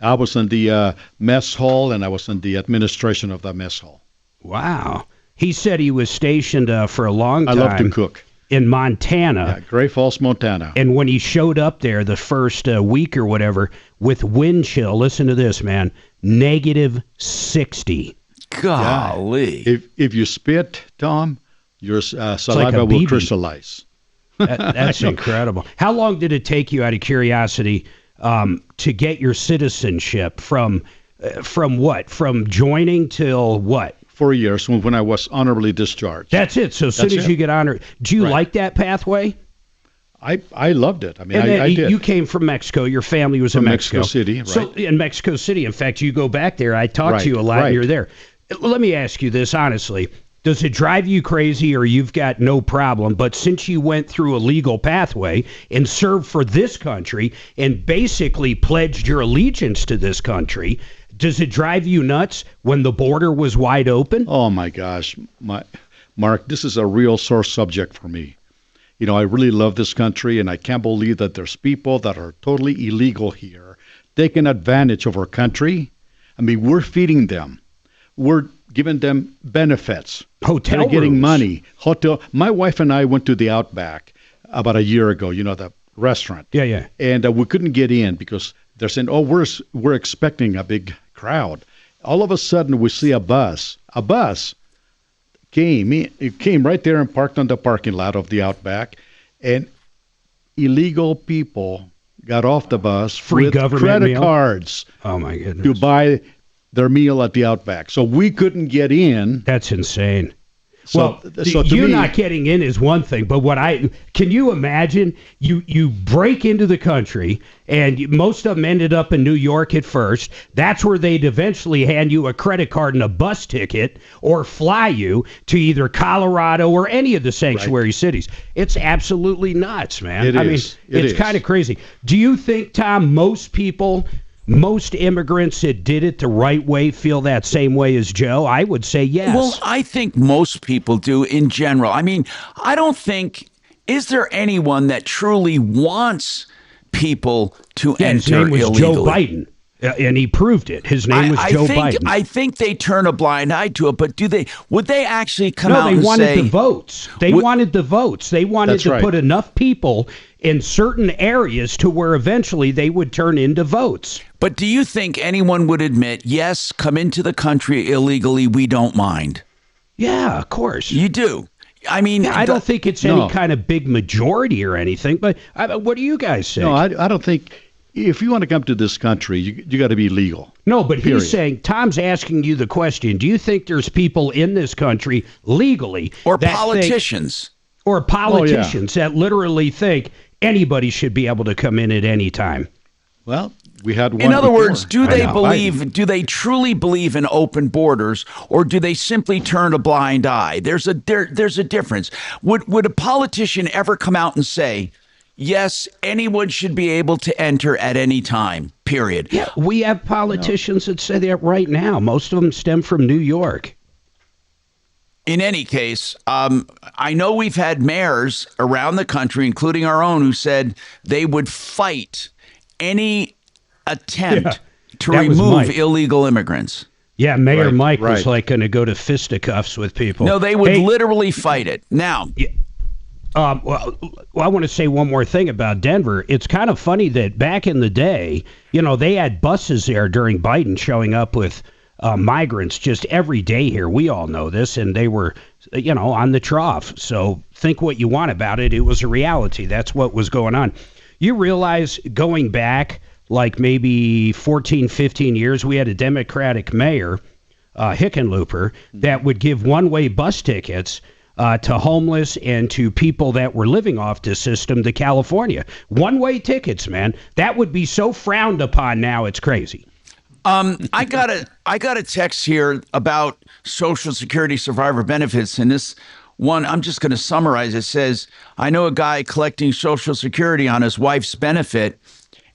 I was in the mess hall, and I was in the administration of the mess hall. Wow. He said he was stationed for a long time. I love to cook. In Montana. Yeah, Great Falls, Montana. And when he showed up there the first week or whatever, with wind chill, listen to this, man, -60. Golly. Yeah. If you spit, Tom, your saliva will crystallize. That's incredible. How long did it take you, out of curiosity, to get your citizenship from what? From joining till what? 4 years when I was honorably discharged. That's it. So as soon as you get honored, do you like that pathway? I loved it. I mean, and I did. You came from Mexico. Your family was in Mexico. City, right. So in Mexico City, in fact, you go back there. I talked to you a lot. Right. You're there. Let me ask you this honestly. Does it drive you crazy, or you've got no problem, but since you went through a legal pathway and served for this country and basically pledged your allegiance to this country, does it drive you nuts when the border was wide open? Oh, my gosh. Mark, this is a real sore subject for me. I really love this country, and I can't believe that there's people that are totally illegal here, taking advantage of our country. I mean, we're feeding them. We're giving them benefits. Hotel rooms. Getting money. My wife and I went to the Outback about a year ago, the restaurant. Yeah. And we couldn't get in because they're saying, we're expecting a big crowd. All of a sudden, we see a bus. A bus came right there and parked on the parking lot of the Outback. And illegal people got off the bus with credit cards. Oh, my goodness. To buy their meal at the Outback. So we couldn't get in. That's insane. So you not getting in is one thing, but can you imagine you break into the country, and most of them ended up in New York at first. That's where they'd eventually hand you a credit card and a bus ticket, or fly you to either Colorado or any of the sanctuary cities. It's absolutely nuts, man. It's kind of crazy. Do you think, Tom, most immigrants that did it the right way feel that same way as Joe? I would say yes. Well, I think most people do in general. I mean, I don't think, is there anyone that truly wants people to enter his name was illegally? Joe Biden, and he proved it. His name was Joe Biden. I think they turn a blind eye to it, but would they actually come out and say... No, they wanted the votes. They wanted the votes. They wanted to put enough people in certain areas to where eventually they would turn into votes. But do you think anyone would admit, yes, come into the country illegally, we don't mind? Yeah, of course. You do. I mean... I don't think it's any kind of big majority or anything, but what do you guys say? No, I don't think... If you want to come to this country, you got to be legal. No, but he's saying, Tom's asking you the question, do you think there's people in this country legally... Or politicians. That literally think anybody should be able to come in at any time? Well, we had one. In other words, do they truly believe in open borders, or do they simply turn a blind eye? There's a difference. Would a politician ever come out and say, yes, anyone should be able to enter at any time, period? Yeah, we have politicians that say that right now. Most of them stem from New York. in any case, I know we've had mayors around the country, including our own, who said they would fight any attempt to remove illegal immigrants. Yeah, Mayor Mike was like going to go to fisticuffs with people. No, they would literally fight it. Now, well, I want to say one more thing about Denver. It's kind of funny that back in the day, they had buses there during Biden showing up with migrants just every day here. We all know this, and they were, on the trough. So think what you want about it. It was a reality. That's what was going on. You realize going back like maybe 14, 15 years, we had a Democratic mayor, Hickenlooper, that would give one-way bus tickets to homeless and to people that were living off the system to California. One-way tickets, man. That would be so frowned upon now, it's crazy. I got a text here about Social Security survivor benefits, and this one, I'm just going to summarize. It says, I know a guy collecting Social Security on his wife's benefit,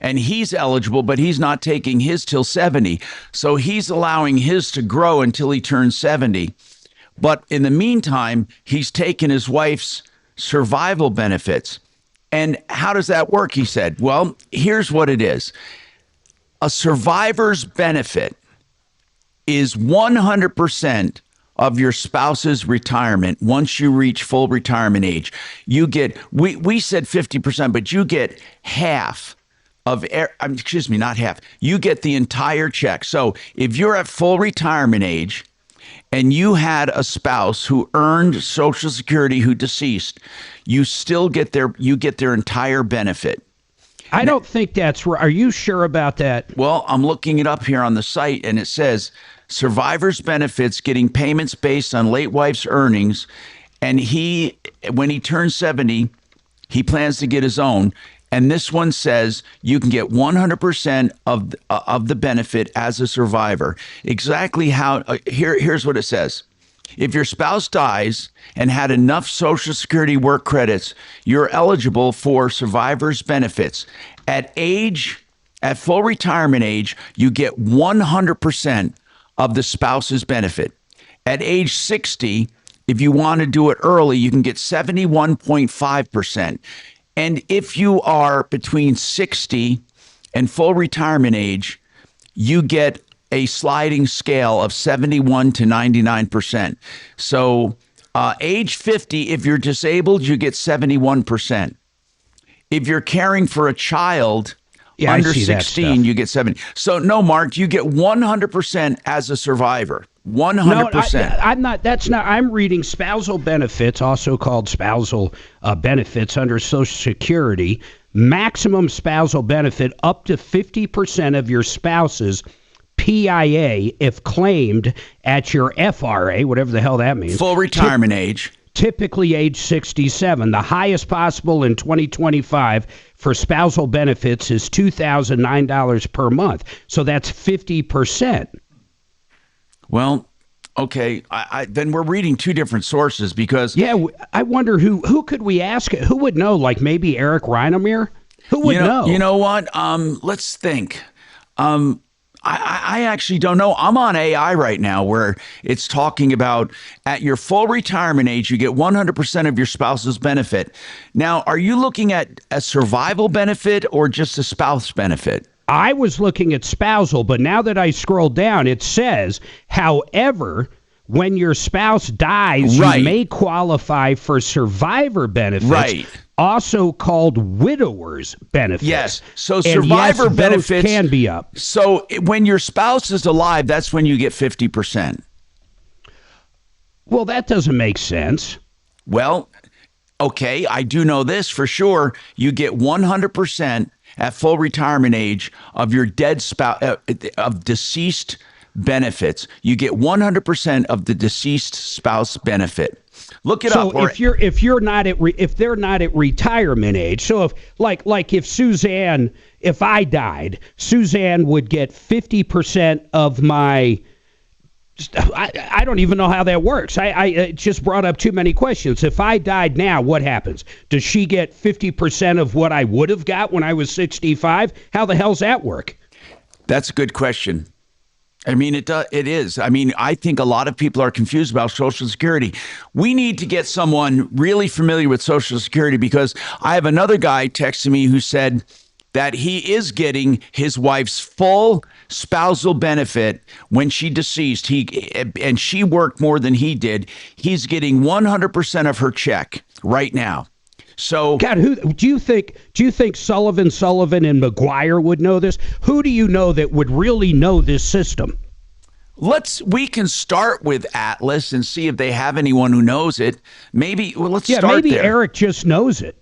and he's eligible, but he's not taking his till 70. So he's allowing his to grow until he turns 70. But in the meantime, he's taken his wife's survival benefits. And how does that work? He said, well, here's what it is. A survivor's benefit is 100% of your spouse's retirement. Once you reach full retirement age, you get, we said 50%, but you get half of, not half, you get the entire check. So if you're at full retirement age and you had a spouse who earned Social Security who deceased, you still get their entire benefit. I don't think that's right. Are you sure about that? Well, I'm looking it up here on the site, and it says survivor's benefits getting payments based on late wife's earnings, and when he turns 70, he plans to get his own. And this one says you can get 100% of the benefit as a survivor. Exactly how, here's what it says. If your spouse dies and had enough Social Security work credits, you're eligible for survivor's benefits. At full retirement age, you get 100% of the spouse's benefit. At age 60, if you want to do it early, you can get 71.5%. And if you are between 60 and full retirement age, you get a sliding scale of 71 to 99%. So age 50, if you're disabled, you get 71%. If you're caring for a child under 16, you get 70. So no, Mark, you get 100% as a survivor. 100%. No, I'm not. That's not. I'm reading spousal benefits, also called spousal benefits under Social Security. Maximum spousal benefit up to 50% of your spouse's PIA if claimed at your FRA, whatever the hell that means. Full retirement age. Typically age 67. The highest possible in 2025 for spousal benefits is $2,009 per month. So that's 50%. Well, okay. Then we're reading two different sources because... Yeah, I wonder who could we ask? Who would know? Like maybe Eric Reinemeier? Who would know? You know what? Let's think. I actually don't know. I'm on AI right now where it's talking about at your full retirement age, you get 100% of your spouse's benefit. Now, are you looking at a survival benefit or just a spouse benefit? I was looking at spousal, but now that I scroll down, it says, however, when your spouse dies, you may qualify for survivor benefits, also called widower's benefits. Yes, so survivor benefits can be up. So when your spouse is alive, that's when you get 50%. Well, that doesn't make sense. Well, okay, I do know this for sure. You get 100% at full retirement age of your dead spouse, of deceased benefits. You get 100% of the deceased spouse benefit. Look it up. So if they're not at retirement age, so if I died, Suzanne would get 50% of my. I don't even know how that works. I just brought up too many questions. If I died now, what happens? Does she get 50% of what I would have got when I was 65? How the hell's that work? That's a good question. I mean, it is. I mean, I think a lot of people are confused about Social Security. We need to get someone really familiar with Social Security, because I have another guy texting me who said that he is getting his wife's full spousal benefit when she deceased. And she worked more than he did. He's getting 100% of her check right now. So, God, who do you think Sullivan and McGuire would know this? Who do you know that would really know this system? We can start with Atlas and see if they have anyone who knows it. Maybe let's start maybe there. Eric just knows it.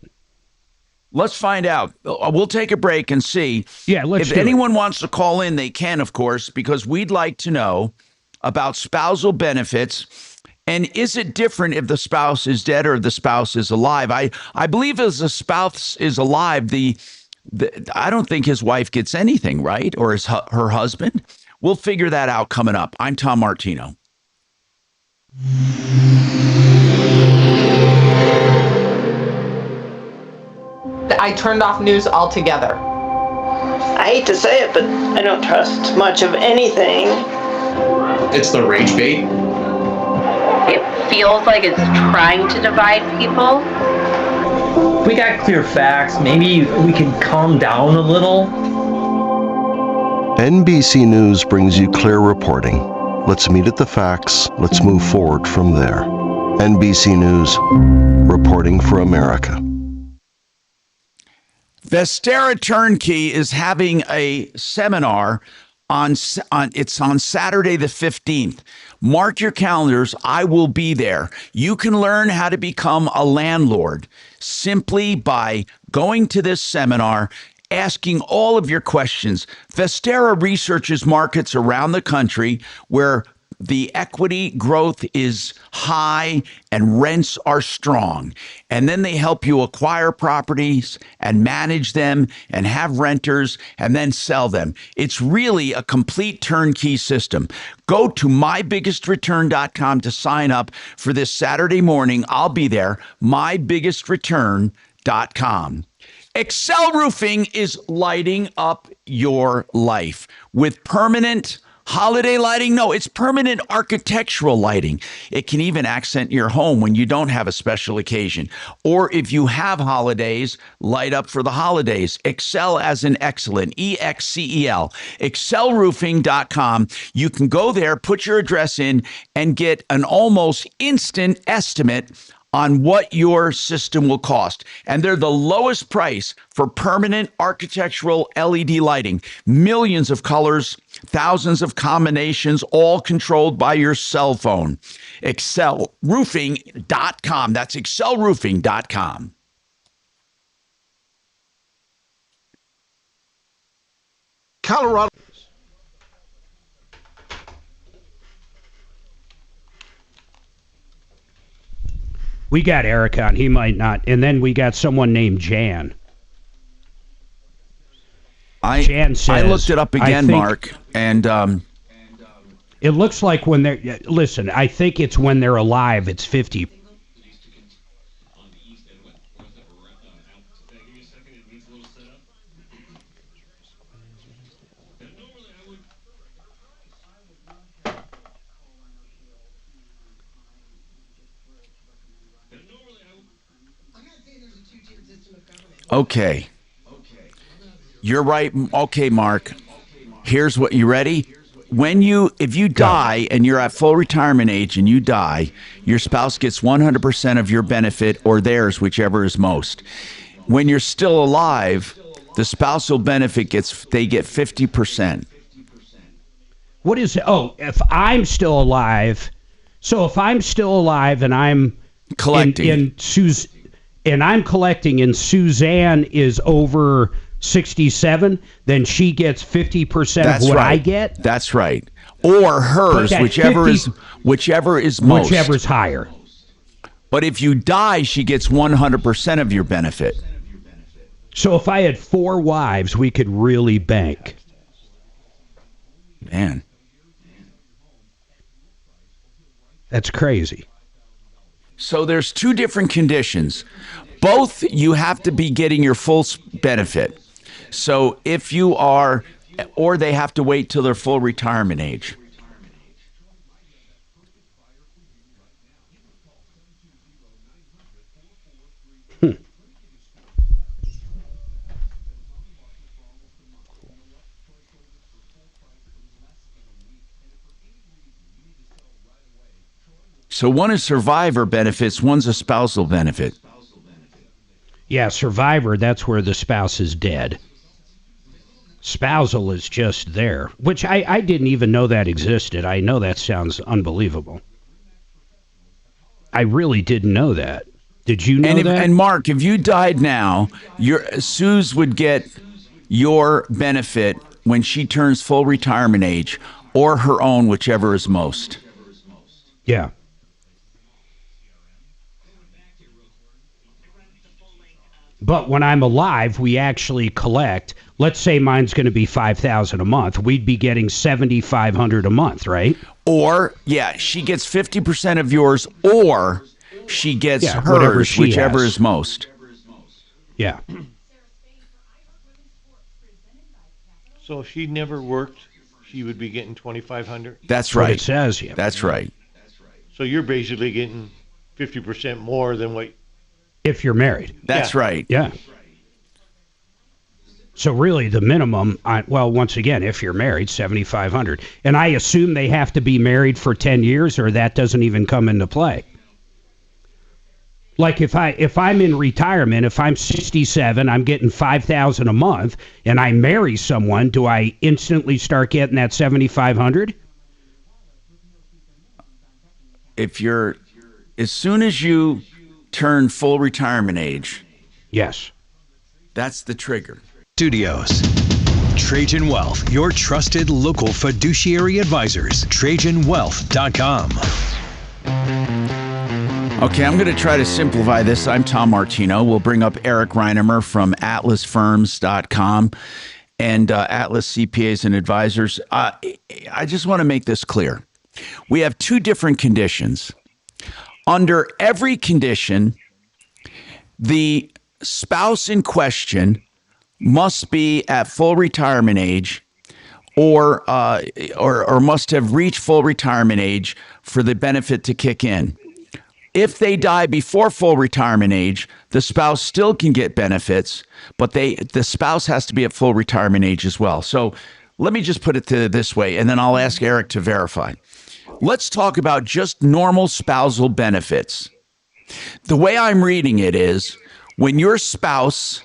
Let's find out. We'll take a break and see. Yeah, let's if anyone wants to call in, they can, of course, because we'd like to know about spousal benefits. And is it different if the spouse is dead or if the spouse is alive? I believe as the spouse is alive, I don't think his wife gets anything, right? Or her husband? We'll figure that out coming up. I'm Tom Martino. I turned off news altogether. I hate to say it, but I don't trust much of anything. It's the rage bait. It feels like it's trying to divide people. We got clear facts. Maybe we can calm down a little. NBC News brings you clear reporting. Let's meet at the facts. Let's move forward from there. NBC News, reporting for America. Vestera Turnkey is having a seminar on Saturday the 15th. Mark your calendars. I will be there. You can learn how to become a landlord simply by going to this seminar, asking all of your questions. Vestera researches markets around the country where the equity growth is high and rents are strong. And then they help you acquire properties and manage them and have renters and then sell them. It's really a complete turnkey system. Go to mybiggestreturn.com to sign up for this Saturday morning. I'll be there, mybiggestreturn.com. Excel Roofing is lighting up your life with permanent holiday lighting. No, it's permanent architectural lighting. It can even accent your home when you don't have a special occasion. Or if you have holidays, light up for the holidays. Excel as in excellent, EXCEL, excelroofing.com. You can go there, put your address in, and get an almost instant estimate on what your system will cost. And they're the lowest price for permanent architectural LED lighting. Millions of colors, thousands of combinations, all controlled by your cell phone. excelroofing.com. That's excelroofing.com. Colorado. We got Eric on. He might not. And then we got someone named Jan. Jan says, I looked it up again, Mark, and it looks like when they're listen. I think it's when they're alive. It's 50. Okay. You're right. Okay, Mark. Here's what you ready? If you die and you're at full retirement age and you die, your spouse gets 100% of your benefit or theirs, whichever is most. When you're still alive, the spousal benefit they get 50%. What is it? Oh, if I'm still alive. So if I'm still alive and I'm collecting and I'm collecting and Suzanne is over 67, then she gets 50% of what I get? That's right. Or hers, whichever is most. Whichever's higher. But if you die, she gets 100% of your benefit. So if I had 4 wives, we could really bank. Man. That's crazy. So there's 2 different conditions. Both you have to be getting your full benefit. So if you are or they have to wait till their full retirement age. So one is survivor benefits, one's a spousal benefit. Yeah, survivor, that's where the spouse is dead. Spousal is just there, which I didn't even know that existed. I know that sounds unbelievable. I really didn't know that. Did you know that? And Mark, if you died now, Suze would get your benefit when she turns full retirement age, or her own, whichever is most. Yeah. But when I'm alive, we actually collect. Let's say mine's going to be $5,000 a month. We'd be getting $7,500 a month, right? Or she gets 50% of yours, or she gets whatever hers, she whichever has. is most. Yeah. So if she never worked, she would be getting $2,500. That's right. What it says, yeah. That's right. So you're basically getting 50% more than what. If you're married. That's right. Yeah. So really, the minimum, once again, if you're married, $7,500, and I assume they have to be married for 10 years, or that doesn't even come into play. Like if I'm in retirement, if I'm 67, I'm getting $5,000 a month, and I marry someone, do I instantly start getting that $7,500? As soon as you turn full retirement age. Yes. That's the trigger. Studios. Trajan Wealth, your trusted local fiduciary advisors. TrajanWealth.com. Okay, I'm going to try to simplify this. I'm Tom Martino. We'll bring up Eric Reinemer from AtlasFirms.com and Atlas CPAs and Advisors. I just want to make this clear. We have two different conditions. Under every condition, the spouse in question must be at full retirement age or must have reached full retirement age for the benefit to kick in. If they die before full retirement age, the spouse still can get benefits, but the spouse has to be at full retirement age as well. So let me just put it this way, and then I'll ask Eric to verify. Let's talk about just normal spousal benefits. The way I'm reading it is when your spouse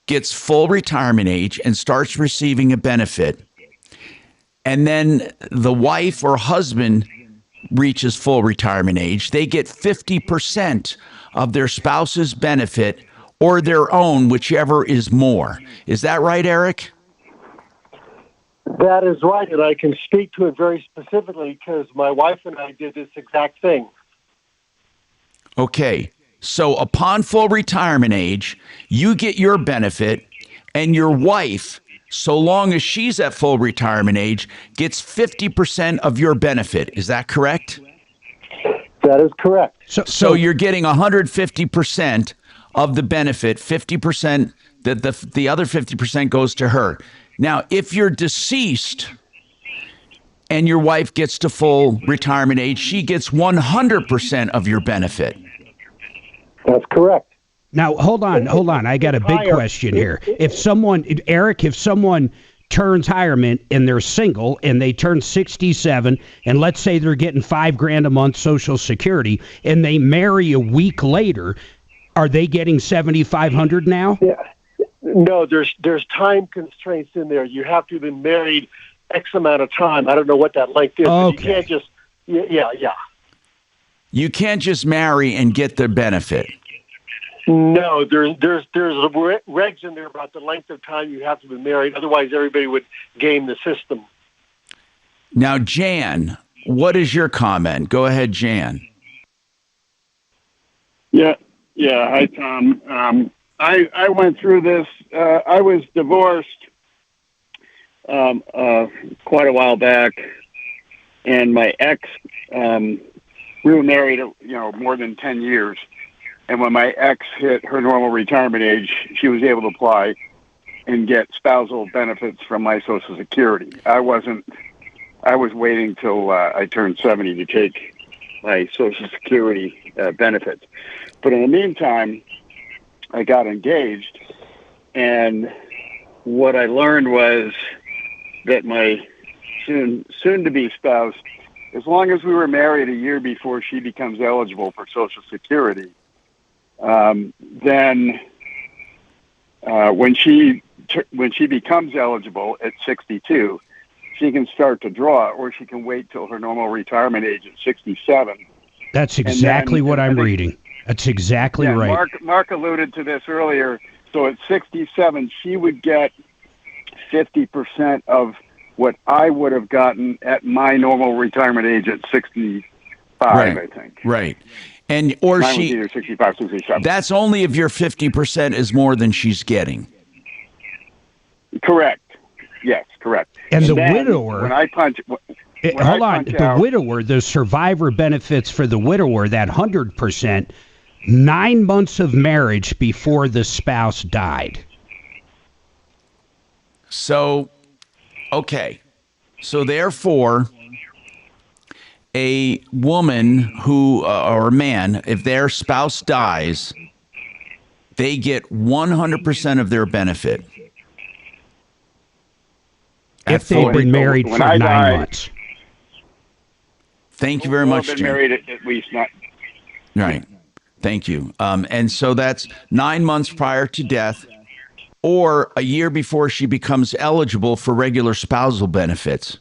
gets full retirement age and starts receiving a benefit, and then the wife or husband reaches full retirement age, they get 50% of their spouse's benefit or their own, whichever is more. Is that right, Eric? That is right, and I can speak to it very specifically because my wife and I did this exact thing. Okay, so upon full retirement age, you get your benefit, and your wife, so long as she's at full retirement age, gets 50% of your benefit. Is that correct? That is correct. So you're getting 150% of the benefit, 50%, the other 50% goes to her. Now, if you're deceased and your wife gets to full retirement age, she gets 100% of your benefit. That's correct. Now, hold on. I got a big question here. If someone turns retirement and they're single and they turn 67, and let's say they're getting $5,000 a month Social Security, and they marry a week later, are they getting $7,500 now? Yeah. No, there's time constraints in there. You have to have been married X amount of time. I don't know what that length is. Okay. But you can't just, yeah. You can't just marry and get the benefit. No, there's regs in there about the length of time you have to be married. Otherwise, everybody would game the system. Now, Jan, what is your comment? Go ahead, Jan. Yeah. Hi, Tom. I went through this. I was divorced quite a while back, and my ex, we were married, more than 10 years. And when my ex hit her normal retirement age, she was able to apply. and get spousal benefits from my Social Security. I was waiting till I turned 70 to take my Social Security benefits. But in the meantime, I got engaged, and what I learned was that my soon-to-be spouse, as long as we were married a year before she becomes eligible for Social Security, then when she becomes eligible at 62, she can start to draw, or she can wait till her normal retirement age at 67. That's exactly what I'm reading. That's exactly right. Mark alluded to this earlier. So at 67, she would get 50% of what I would have gotten at my normal retirement age at 65, Right. I think. Right. And or Mine was she either 65, 67. That's only if your 50% is more than she's getting. Correct. Yes, correct. And the then, widower. When I punch. Hold on. The widower, the survivor benefits for the widower, that 100%, 9 months of marriage before the spouse died. So, okay. So therefore, a woman who, or a man, if their spouse dies, they get 100% of their benefit. If they've been married for 9 months. Thank you very much, been Jim. married at least not. Right. Thank you. And so that's 9 months prior to death, or a year before she becomes eligible for regular spousal benefits.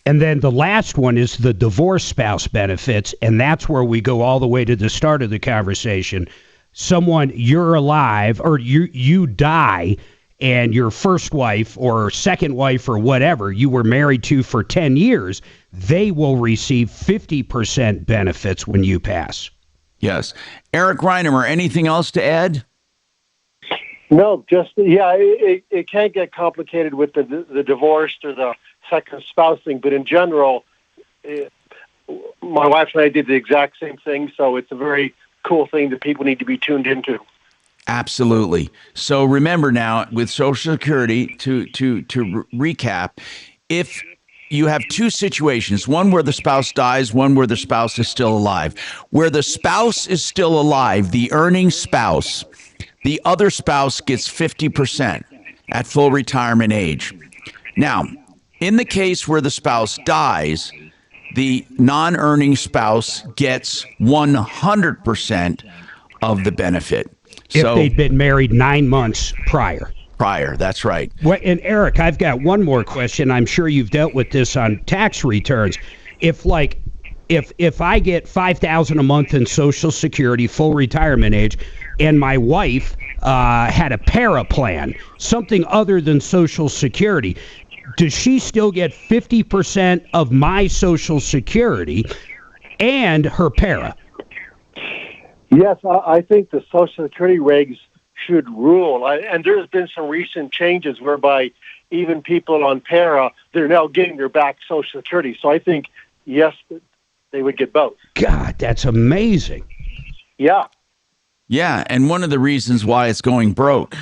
And then the last one is the divorce spouse benefits, and that's where we go all the way to the start of the conversation. Someone, you're alive, or you die, and your first wife or second wife or whatever you were married to for 10 years, they will receive 50% benefits when you pass. Yes. Eric Reinemer, anything else to add? No, just, it can get complicated with the divorced or the second spouse thing, but in general, my wife and I did the exact same thing, so it's a very cool thing that people need to be tuned into. Absolutely. So remember now, with Social Security, to recap, if you have two situations, one where the spouse dies, one where the spouse is still alive. Where the spouse is still alive, the earning spouse, the other spouse gets 50% at full retirement age. Now, in the case where the spouse dies, the non-earning spouse gets 100% of the benefit. If they'd been married 9 months prior. That's right. Well, and Eric, I've got one more question. I'm sure you've dealt with this on tax returns. If I get $5,000 a month in Social Security, full retirement age, and my wife had a para plan, something other than Social Security, does she still get 50% of my Social Security and her para? Yes, I think the Social Security regs should rule. And there's been some recent changes whereby even people on para, they're now getting their back Social Security. So I think, yes, they would get both. God, that's amazing. Yeah. Yeah, and one of the reasons why it's going broke.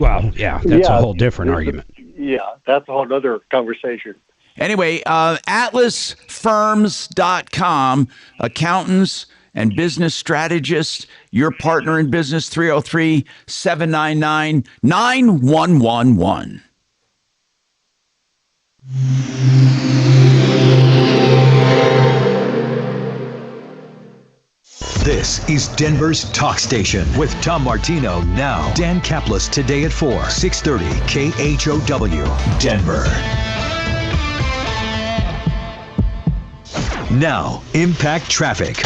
Well, yeah, that's a whole different argument. Yeah, that's a whole other conversation. Anyway, atlasfirms.com, accountants and business strategists, your partner in business, 303-799-9111. This is Denver's Talk Station with Tom Martino now. Dan Kaplan today at 4, 630 KHOW, Denver. Now, Impact Traffic.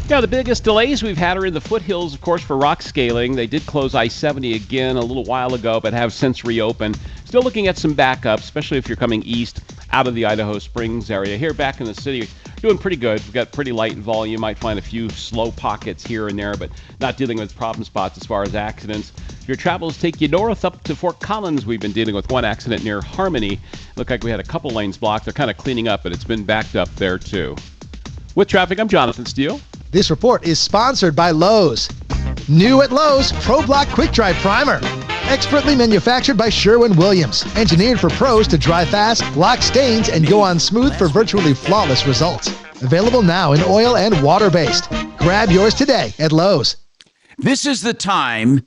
Yeah, the biggest delays we've had are in the foothills, of course, for rock scaling. They did close I-70 again a little while ago, but have since reopened. Still looking at some backups, especially if you're coming east out of the Idaho Springs area. Here back in the city, doing pretty good. We've got pretty light volume. Might find a few slow pockets here and there, but not dealing with problem spots as far as accidents. Your travels take you north up to Fort Collins. We've been dealing with one accident near Harmony. Looked like we had a couple lanes blocked. They're kind of cleaning up, but it's been backed up there too. With traffic, I'm Jonathan Steele. This report is sponsored by Lowe's. New at Lowe's, Pro Block Quick Dry Primer. Expertly manufactured by Sherwin-Williams. Engineered for pros to dry fast, block stains, and go on smooth for virtually flawless results. Available now in oil and water-based. Grab yours today at Lowe's. This is the time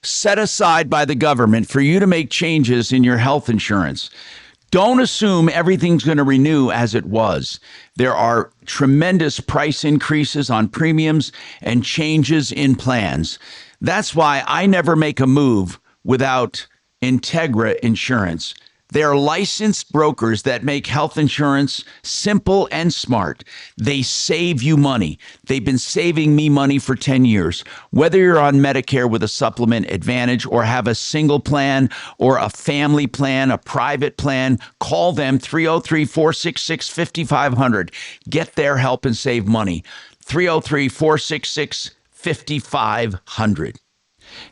set aside by the government for you to make changes in your health insurance. Don't assume everything's going to renew as it was. There are tremendous price increases on premiums and changes in plans. That's why I never make a move without Integra Insurance. They're licensed brokers that make health insurance simple and smart. They save you money. They've been saving me money for 10 years. Whether you're on Medicare with a supplement advantage or have a single plan or a family plan, a private plan, call them 303-466-5500. Get their help and save money. 303-466-5500.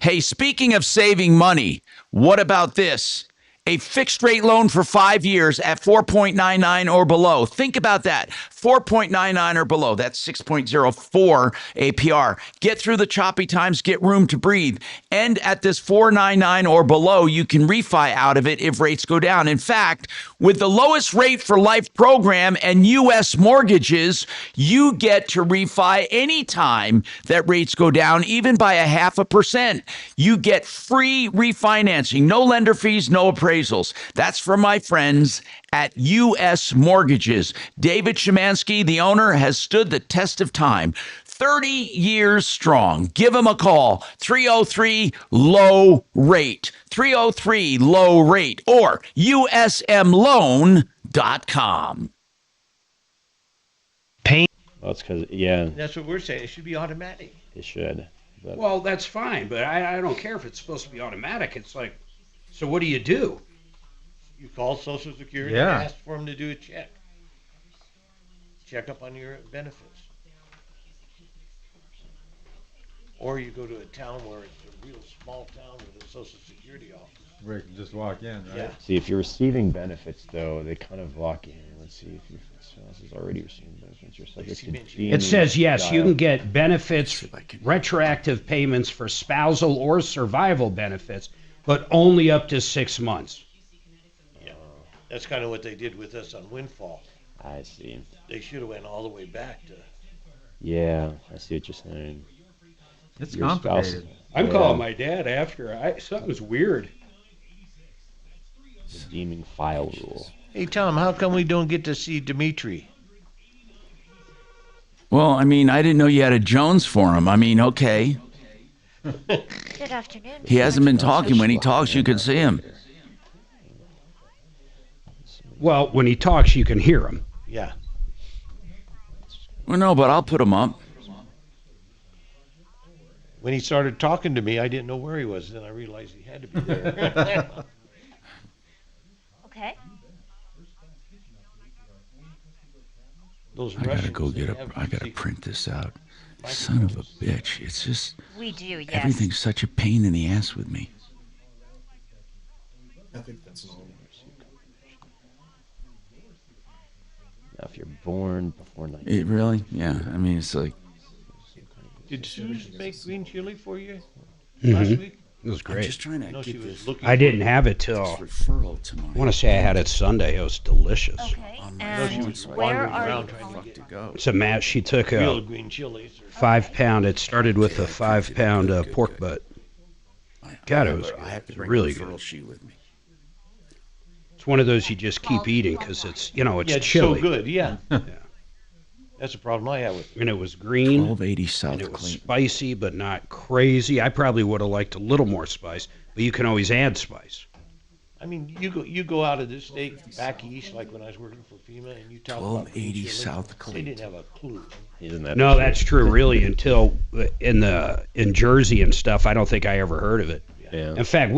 Hey, speaking of saving money, what about this? A fixed rate loan for 5 years at 4.99 or below. Think about that. 4.99 or below. That's 6.04 APR. Get through the choppy times, get room to breathe. And at this 4.99 or below, you can refi out of it if rates go down. In fact, with the lowest rate for life program and U.S. mortgages, you get to refi anytime that rates go down, even by 0.5%. You get free refinancing, no lender fees, no appraisals. That's from my friends at U.S. Mortgages. David Szymanski, the owner, has stood the test of time. 30 years strong. Give him a call. 303-LOW-RATE. 303-LOW-RATE or usmloan.com. Pain. Well, it's because, yeah. That's what we're saying. It should be automatic. It should. But. Well, that's fine, but I don't care if it's supposed to be automatic. It's like, so what do? You call Social Security and ask for them to do a check. Check up on your benefits. Or you go to a town where it's a real small town with a Social Security office. Where you can just walk in, right? Yeah. See, if you're receiving benefits, though, they kind of lock in. Let's see if your spouse is already receiving benefits. You're subject to It says, yes, you can get benefits, retroactive payments for spousal or survival benefits, but only up to 6 months. Yeah, that's kind of what they did with us on Windfall. I see. They should have went all the way back to. Yeah, I see what you're saying. It's complicated. I'm calling my dad after. Something's weird. Redeeming file rule. Hey, Tom, how come we don't get to see Dimitri? Well, I mean, I didn't know you had a Jones for him. I mean, okay. Good afternoon. He hasn't been talking. When he talks, you can see him. Well, when he talks, you can hear him. Yeah. Well, no, but I'll put him up. When he started talking to me, I didn't know where he was. Then I realized he had to be there. Okay. Those I gotta go get I gotta print this out. Son of a bitch! It's just. We do. Yes. Everything's such a pain in the ass with me. I think that's normal. Now, if you're born before 19. It really? Yeah. I mean, it's like. Did Susan make green chili for you Mm-hmm. last week? It was great. I'm just trying to get this. I didn't have it till. Referral to my. I want to say I had it Sunday. It was delicious. Okay. And where are you calling to go? It's a match. She took a Real green chilies. 5 pound. It started with a 5 pound pork butt. God, it was I have to good. bring Really a referral good. sheet with me. It's one of those you just keep eating because it's it's Yeah, it's chili. so good. Yeah. That's a problem I have with it. And it was green. 1280 South And it was Clinton. spicy, but not crazy. I probably would have liked a little more spice, but you can always add spice. I mean, you go out of this state back east, like when I was working for FEMA, and you talk about green 1280 chili, South They Clinton. didn't have a clue. Isn't that No, that's true, really. Until in Jersey and stuff, I don't think I ever heard of it. Yeah. In fact,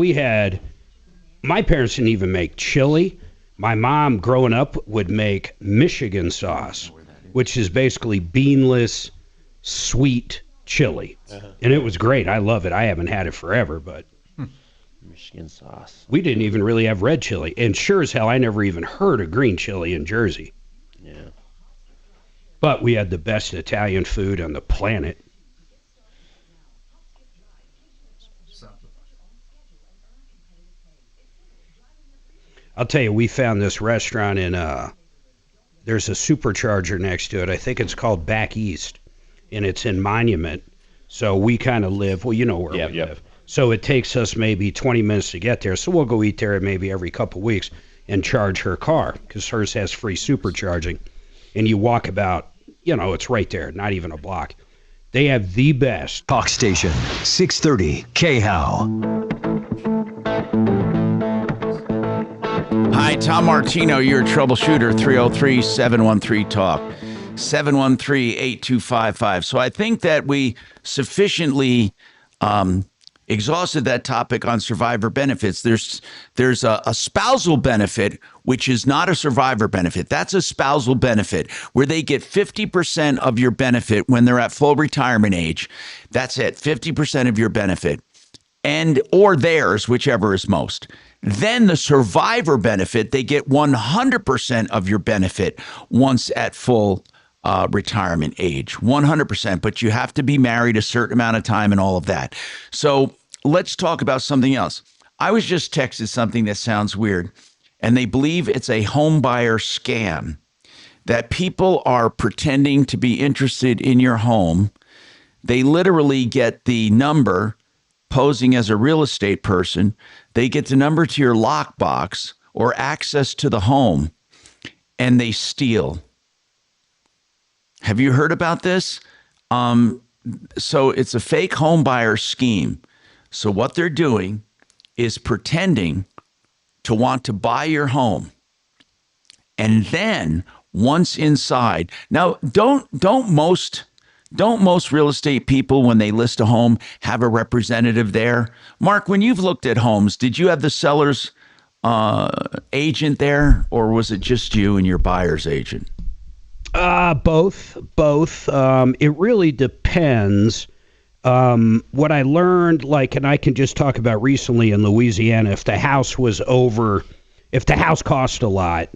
my parents didn't even make chili. My mom, growing up, would make Michigan sauce, which is basically beanless, sweet chili. And it was great. I love it. I haven't had it forever, but Michigan sauce. we didn't even really have red chili. And sure as hell, I never even heard of green chili in Jersey. Yeah. But we had the best Italian food on the planet. I'll tell you, we found this restaurant in there's a supercharger next to it. I think it's called Back East, and it's in Monument. So we kind of live, well, you know where we live. So it takes us maybe 20 minutes to get there. So we'll go eat there maybe every couple weeks and charge her car because hers has free supercharging. And you walk about, it's right there, not even a block. They have the best talk station. 630 KHOW. Hi, Tom Martino, your troubleshooter, 303-713-TALK, 713-8255. So I think that we sufficiently exhausted that topic on survivor benefits. There's a spousal benefit, which is not a survivor benefit. That's a spousal benefit where they get 50% of your benefit when they're at full retirement age. That's it, 50% of your benefit, or theirs, whichever is most. Then the survivor benefit, they get 100% of your benefit once at full retirement age, 100%. But you have to be married a certain amount of time and all of that. So let's talk about something else. I was just texted something that sounds weird, and they believe it's a home buyer scam, that people are pretending to be interested in your home. They literally get the number posing as a real estate person. They get the number to your lockbox or access to the home, and they steal. Have you heard about this? So it's a fake home buyer scheme. So what they're doing is pretending to want to buy your home. And then once inside, now don't most real estate people, when they list a home, have a representative there? Mark, when you've looked at homes, did you have the seller's agent there, or was it just you and your buyer's agent? Both. It really depends. What I learned, and I can just talk about recently in Louisiana, if the house cost a lot,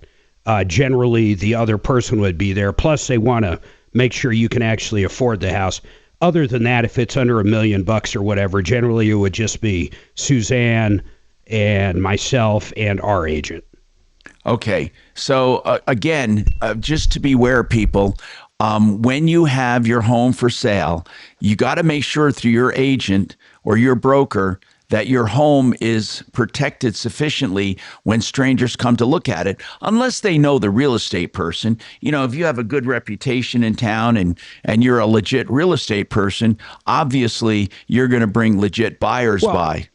generally the other person would be there. Plus, they want to make sure you can actually afford the house. Other than that, if it's under $1 million or whatever, generally it would just be Suzanne and myself and our agent. Okay. So again, just to beware, people, when you have your home for sale, you got to make sure through your agent or your broker that your home is protected sufficiently when strangers come to look at it, unless they know the real estate person. If you have a good reputation in town and you're a legit real estate person, obviously you're going to bring legit buyers by.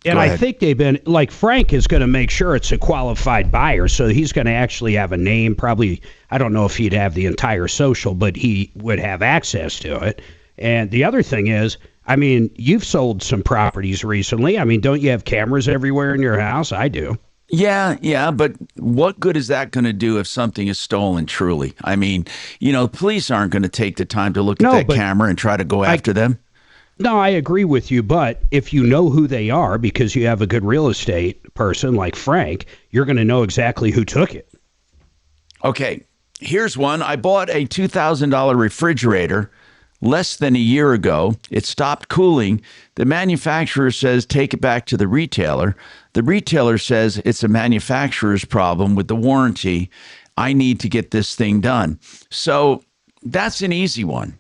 And I think they've been, Frank is going to make sure it's a qualified buyer, so he's going to actually have a name. Probably, I don't know if he'd have the entire social, but he would have access to it. And the other thing is, you've sold some properties recently. Don't you have cameras everywhere in your house? I do. Yeah, but what good is that going to do if something is stolen truly? Police aren't going to take the time to look at that camera and try to go after them. No, I agree with you, but if you know who they are because you have a good real estate person like Frank, you're going to know exactly who took it. Okay, here's one. I bought a $2,000 refrigerator less than a year ago. It stopped cooling. The manufacturer says take it back to the retailer. The retailer says it's a manufacturer's problem with the warranty. I need to get this thing done. So that's an easy one.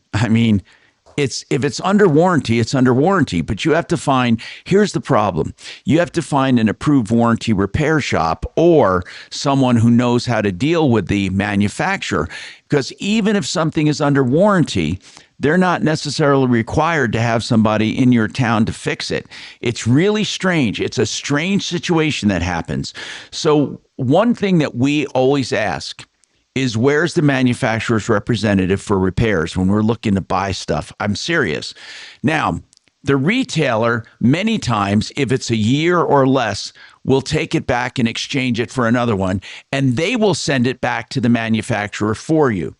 If it's under warranty, it's under warranty, but you have to find, here's the problem. You have to find an approved warranty repair shop or someone who knows how to deal with the manufacturer, because even if something is under warranty, they're not necessarily required to have somebody in your town to fix it. It's really strange. It's a strange situation that happens. So one thing that we always ask is, where's the manufacturer's representative for repairs when we're looking to buy stuff? I'm serious. Now, the retailer, many times, if it's a year or less, will take it back and exchange it for another one, and they will send it back to the manufacturer for you.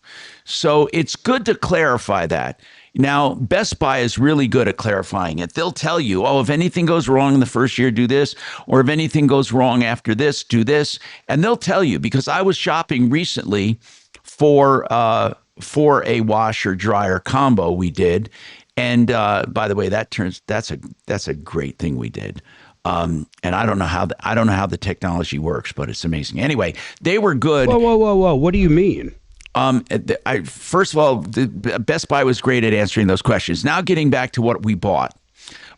So it's good to clarify that. Now, Best Buy is really good at clarifying it. They'll tell you, if anything goes wrong in the first year, do this, or if anything goes wrong after this, do this. And they'll tell you, because I was shopping recently for a washer dryer combo we did. And by the way, that's a great thing we did. And I don't know how the technology works, but it's amazing. Anyway, they were good. Whoa! What do you mean? First of all, the Best Buy was great at answering those questions. Now, getting back to what we bought,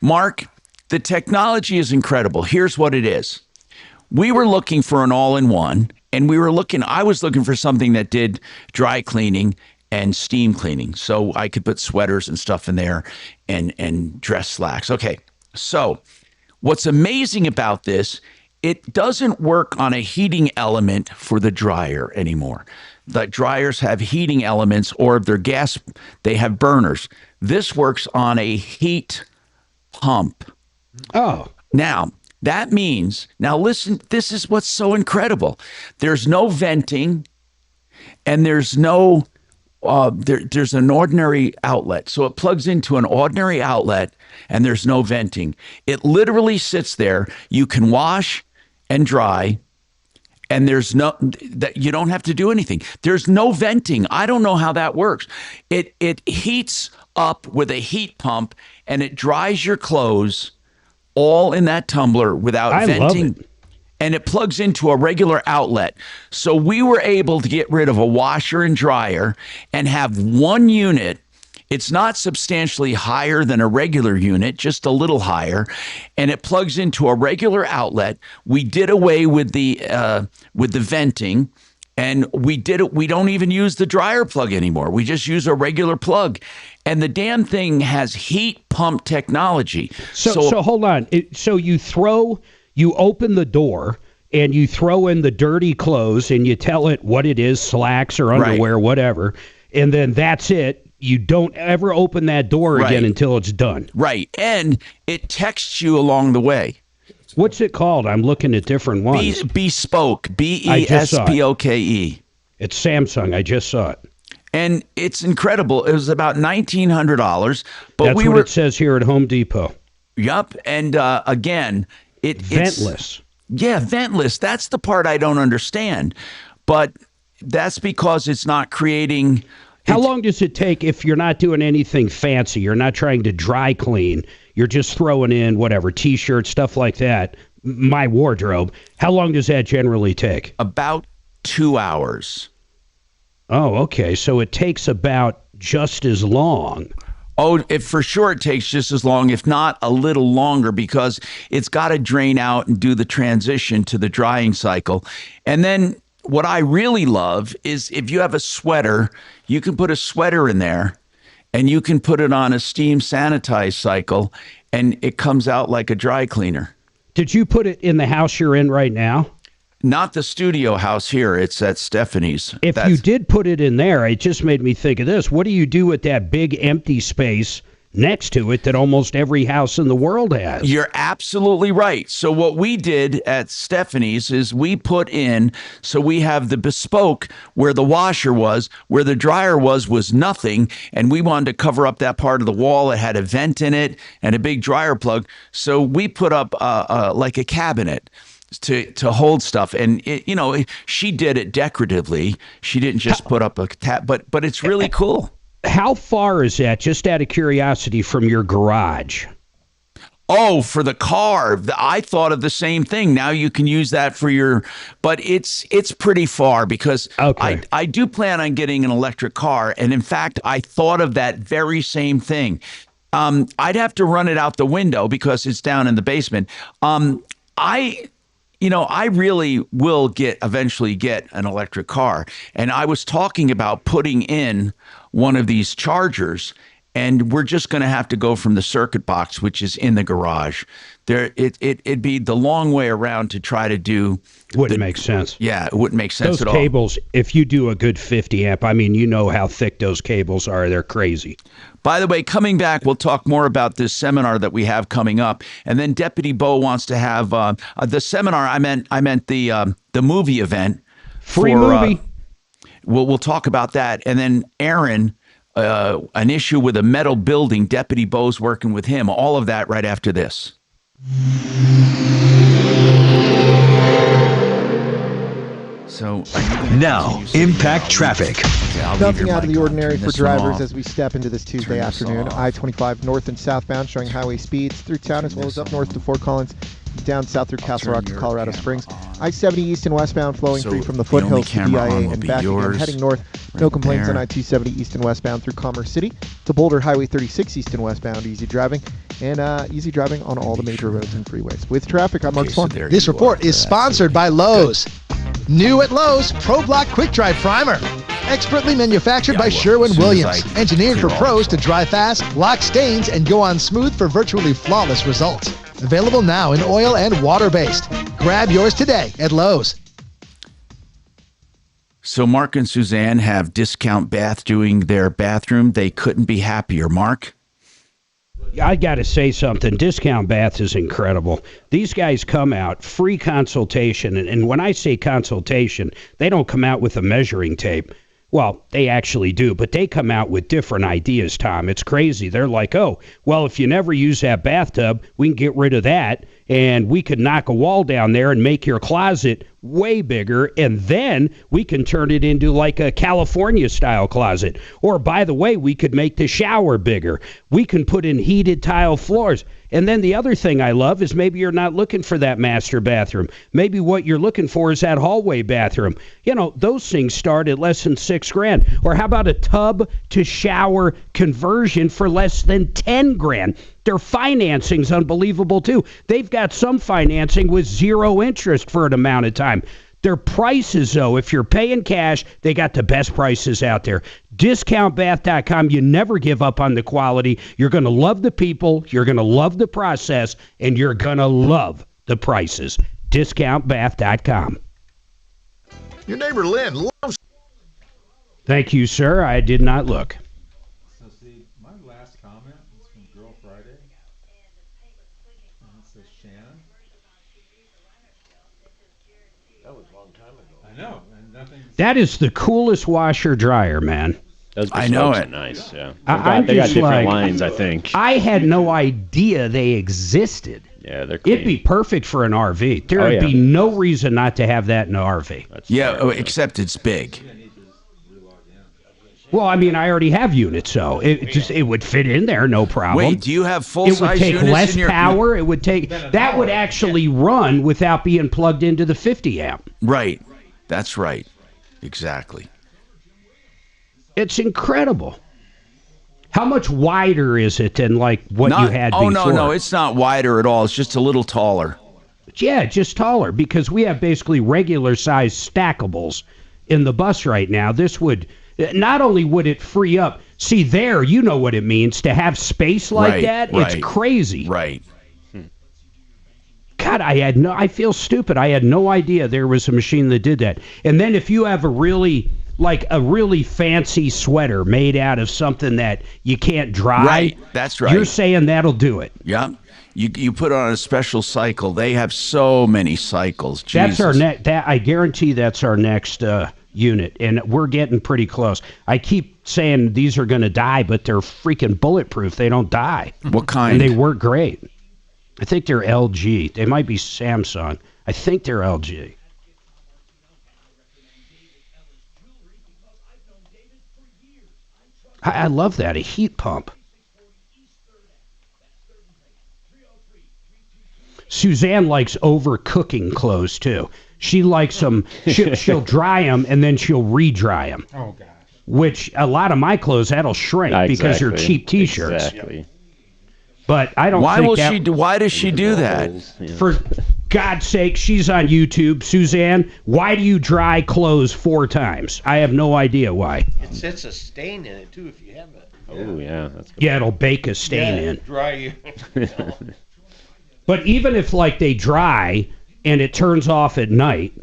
Mark, the technology is incredible. Here's what it is: we were looking for an all-in-one, and I was looking for something that did dry cleaning and steam cleaning, so I could put sweaters and stuff in there and dress slacks. Okay, so what's amazing about this, it doesn't work on a heating element for the dryer anymore. The dryers have heating elements, or if they're gas, they have burners. This works on a heat pump. Oh. Now, that means, now listen, this is what's so incredible. There's no venting, and there's no, there's an ordinary outlet. So it plugs into an ordinary outlet, and there's no venting. It literally sits there. You can wash and dry, and there's no, that you don't have to do anything. There's no venting. I don't know how that works. It heats up with a heat pump, and it dries your clothes all in that tumbler without venting. Love it. And it plugs into a regular outlet. So we were able to get rid of a washer and dryer and have one unit. It's not substantially higher than a regular unit, just a little higher, and it plugs into a regular outlet. We did away with the venting, and we don't even use the dryer plug anymore. We just use a regular plug, and the damn thing has heat pump technology. So hold on. So you open the door and you throw in the dirty clothes and you tell it what it is, slacks or underwear, whatever, and then that's it. You don't ever open that door again until it's done. Right. And it texts you along the way. What's it called? I'm looking at different ones. Bespoke. Bespoke. It's Samsung. I just saw it. And it's incredible. It was about $1,900. But that's what it says here at Home Depot. Yup. And again, it's ventless. Yeah, ventless. That's the part I don't understand. But that's because it's not creating... How long does it take if you're not doing anything fancy? You're not trying to dry clean. You're just throwing in whatever, T-shirts, stuff like that. My wardrobe. How long does that generally take? About 2 hours. Oh, okay. So it takes about just as long. Oh, for sure it takes just as long, if not a little longer, because it's got to drain out and do the transition to the drying cycle. And then what I really love is if you have a sweater, you can put a sweater in there and you can put it on a steam sanitized cycle and it comes out like a dry cleaner. Did you put it in the house you're in right now? Not the studio house here. It's at Stephanie's. If you did put it in there, it just made me think of this. What do you do with that big empty space next to it that almost every house in the world has? You're absolutely right. So what we did at Stephanie's is we put in, so we have the bespoke where the washer was, where the dryer was nothing, and we wanted to cover up that part of the wall. It had a vent in it and a big dryer plug. So we put up like a cabinet to hold stuff, and she did it decoratively. She didn't just put up a tap, but it's really cool. How far is that, just out of curiosity, from your garage? Oh, for the car. I thought of the same thing. Now you can use that for your, but it's pretty far because I do plan on getting an electric car. And in fact, I thought of that very same thing. I'd have to run it out the window because it's down in the basement. I really will eventually get an electric car. And I was talking about putting in one of these chargers, and we're just going to have to go from the circuit box, which is in the garage. It'd be the long way around to try to do. Wouldn't make sense. Yeah, it wouldn't make sense at all. Those cables, if you do a good 50 amp, I mean, you know how thick those cables are. They're crazy. By the way, coming back, we'll talk more about this seminar that we have coming up, and then Deputy Bo wants to have the seminar. I meant the movie event. Free movie. We'll talk about that, and then Aaron, an issue with a metal building. Deputy Bo's working with him. All of that right after this. So now, impact traffic. Nothing out of the ordinary for drivers as we step into this Tuesday afternoon. I-25 north and southbound showing highway speeds through town as well as up north to Fort Collins down south through Castle Rock to Colorado Springs. I-70 east and westbound flowing free from the foothills to DIA and back again. Heading north, no complaints on I-270 east and westbound through Commerce City. To Boulder, Highway 36 east and westbound, easy driving. And easy driving on all the major roads and freeways. With traffic, I'm Mark Swan. This report is sponsored by Lowe's. New at Lowe's, Pro Block Quick Dry Primer. Expertly manufactured by Sherwin-Williams. Engineered for pros to dry fast, lock stains, and go on smooth for virtually flawless results. Available now in oil and water-based. Grab yours today at Lowe's. So Mark and Suzanne have Discount Bath doing their bathroom. They couldn't be happier. Mark? I got to say something. Discount Bath is incredible. These guys come out, free consultation. And when I say consultation, they don't come out with a measuring tape. Well, they actually do, but they come out with different ideas, Tom. It's crazy. They're like, oh, well, if you never use that bathtub, we can get rid of that, and we could knock a wall down there and make your closet way bigger, and then we can turn it into like a California-style closet. Or, by the way, we could make the shower bigger. We can put in heated tile floors. And then the other thing I love is maybe you're not looking for that master bathroom. Maybe what you're looking for is that hallway bathroom. You know, those things start at less than $6,000. Or how about a tub to shower conversion for less than $10,000? Their financing's unbelievable too. They've got some financing with 0 interest for an amount of time. Their prices, though, if you're paying cash, they got the best prices out there. DiscountBath.com. You never give up on the quality. You're going to love the people. You're going to love the process. And you're going to love the prices. DiscountBath.com. Your neighbor Lynn loves... Thank you, sir. I did not look. So see, my last comment was from Girl Friday. And it says Shannon. That was a long time ago. I know. And nothing. That is the coolest washer dryer, man. Those I know it. Nice, yeah. I'm They got just different like, lines, I think. I had no idea they existed. Yeah, they're clean. It'd be perfect for an RV. There'd be no reason not to have that in an RV. Except it's big. Well, I mean, I already have units, so it would fit in there, no problem. Wait, do you have full-size units? It would take less in your power. It would take that would actually run without being plugged into the 50 amp. Right, that's right, exactly. It's incredible. How much wider is it than like what you had before? Oh no, it's not wider at all. It's just a little taller. Yeah, just taller because we have basically regular size stackables in the bus right now. This would. Not only would it free up, see there, you know what it means to have space like that. It's crazy. Right. God, I feel stupid. I had no idea there was a machine that did that. And then if you have a really fancy sweater made out of something that you can't dry. Right, that's right. You're saying that'll do it. Yeah. You put on a special cycle. They have so many cycles. Jesus. That's our I guarantee that's our next unit, and we're getting pretty close. I keep saying these are going to die, but they're freaking bulletproof. They don't die. What kind? And they work great. I think they're LG. They might be Samsung. I think they're LG. I love that, a heat pump. Suzanne likes overcooking clothes, too. She likes them, she'll dry them, and then she'll re-dry them. Oh, gosh. Which, a lot of my clothes, that'll shrink because they're cheap T-shirts. Exactly. But I don't why does she do that? For God's sake, she's on YouTube. Suzanne, why do you dry clothes 4 times? I have no idea why. It sets a stain in it, too, if you have it. Oh, yeah. That's good. Yeah, it'll bake a stain in. Dry you. But even if, like, they dry and it turns off at night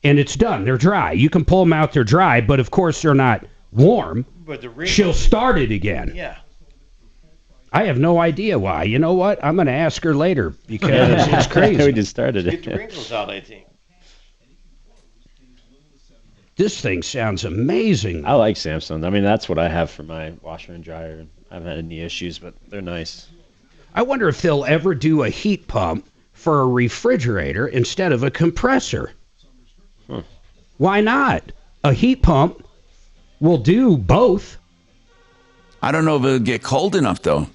and it's done, they're dry. You can pull them out, they're dry, but of course they're not warm. But she'll start it again. Yeah. I have no idea why. You know what? I'm going to ask her later because it's crazy. We just started it. Get the wrinkles out, I think. This thing sounds amazing. I like Samsung. I mean, that's what I have for my washer and dryer. I haven't had any issues, but they're nice. I wonder if they'll ever do a heat pump for a refrigerator instead of a compressor. Why not? A heat pump will do both. I don't know if it'll get cold enough, though.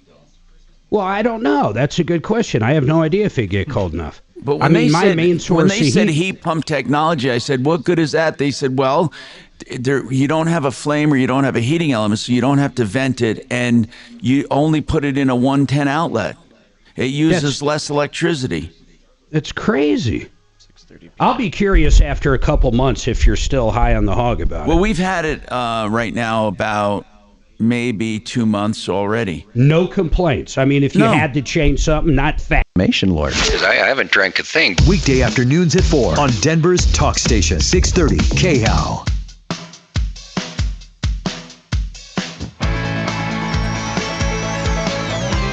Well, I don't know. That's a good question. I have no idea if it get cold enough. But I mean, my main source. When they said heat pump technology, I said, "What good is that?" They said, "Well, you don't have a flame or you don't have a heating element, so you don't have to vent it, and you only put it in a 110 outlet. It uses less electricity." It's crazy. I'll be curious after a couple months if you're still high on the hog about it. Well, we've had it right now about maybe 2 months already. No complaints. I mean, if you had to change something, not fat. Lord. Because I haven't drank a thing. Weekday afternoons at 4 on Denver's Talk Station, 630 KHOW.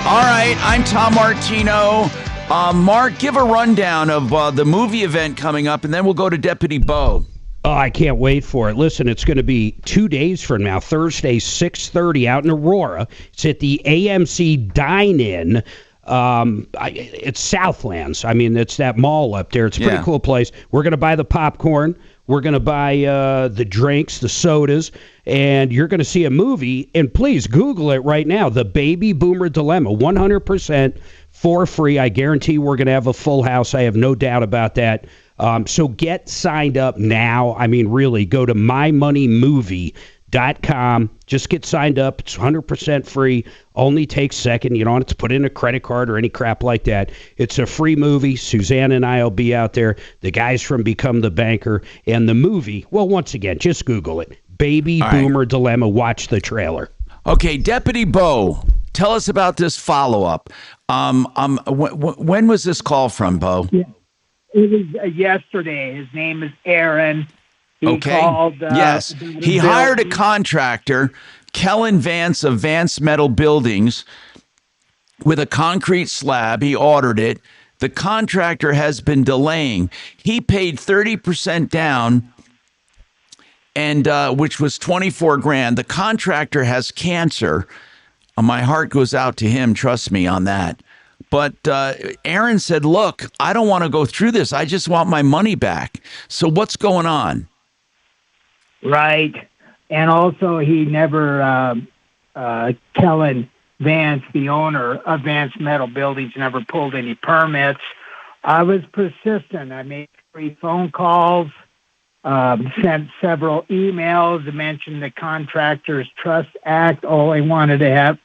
All right, I'm Tom Martino. Mark, give a rundown of the movie event coming up, and then we'll go to Deputy Bo. Oh, I can't wait for it. Listen, it's going to be 2 days from now, Thursday, 6:30 out in Aurora. It's at the AMC Dine-In. It's Southlands. I mean, it's that mall up there. It's a pretty cool place. We're going to buy the popcorn. We're going to buy the drinks, the sodas, and you're going to see a movie. And please Google it right now, The Baby Boomer Dilemma, 100% for free. I guarantee we're going to have a full house. I have no doubt about that. So get signed up now. I mean, really, go to mymoneymovie.com. Just get signed up. It's 100% free. Only takes a second. You don't have to put in a credit card or any crap like that. It's a free movie. Suzanne and I will be out there. The guys from Become the Banker. And the movie, well, once again, just Google it. Baby Boomer Dilemma. Watch the trailer. Okay, Deputy Bo, tell us about this follow-up. When was this call from, Bo? Yeah. It was yesterday. His name is Aaron. He called. Yes. He hired a contractor, Kellen Vance of Vance Metal Buildings, with a concrete slab. He ordered it. The contractor has been delaying. He paid 30% down, and which was $24,000. The contractor has cancer. My heart goes out to him. Trust me on that. But Aaron said, "Look, I don't want to go through this. I just want my money back." So what's going on? Right. And also he never, Kellen Vance, the owner of Vance Metal Buildings, never pulled any permits. I was persistent. I made 3 phone calls, sent several emails, mentioned the Contractors Trust Act. All I wanted to have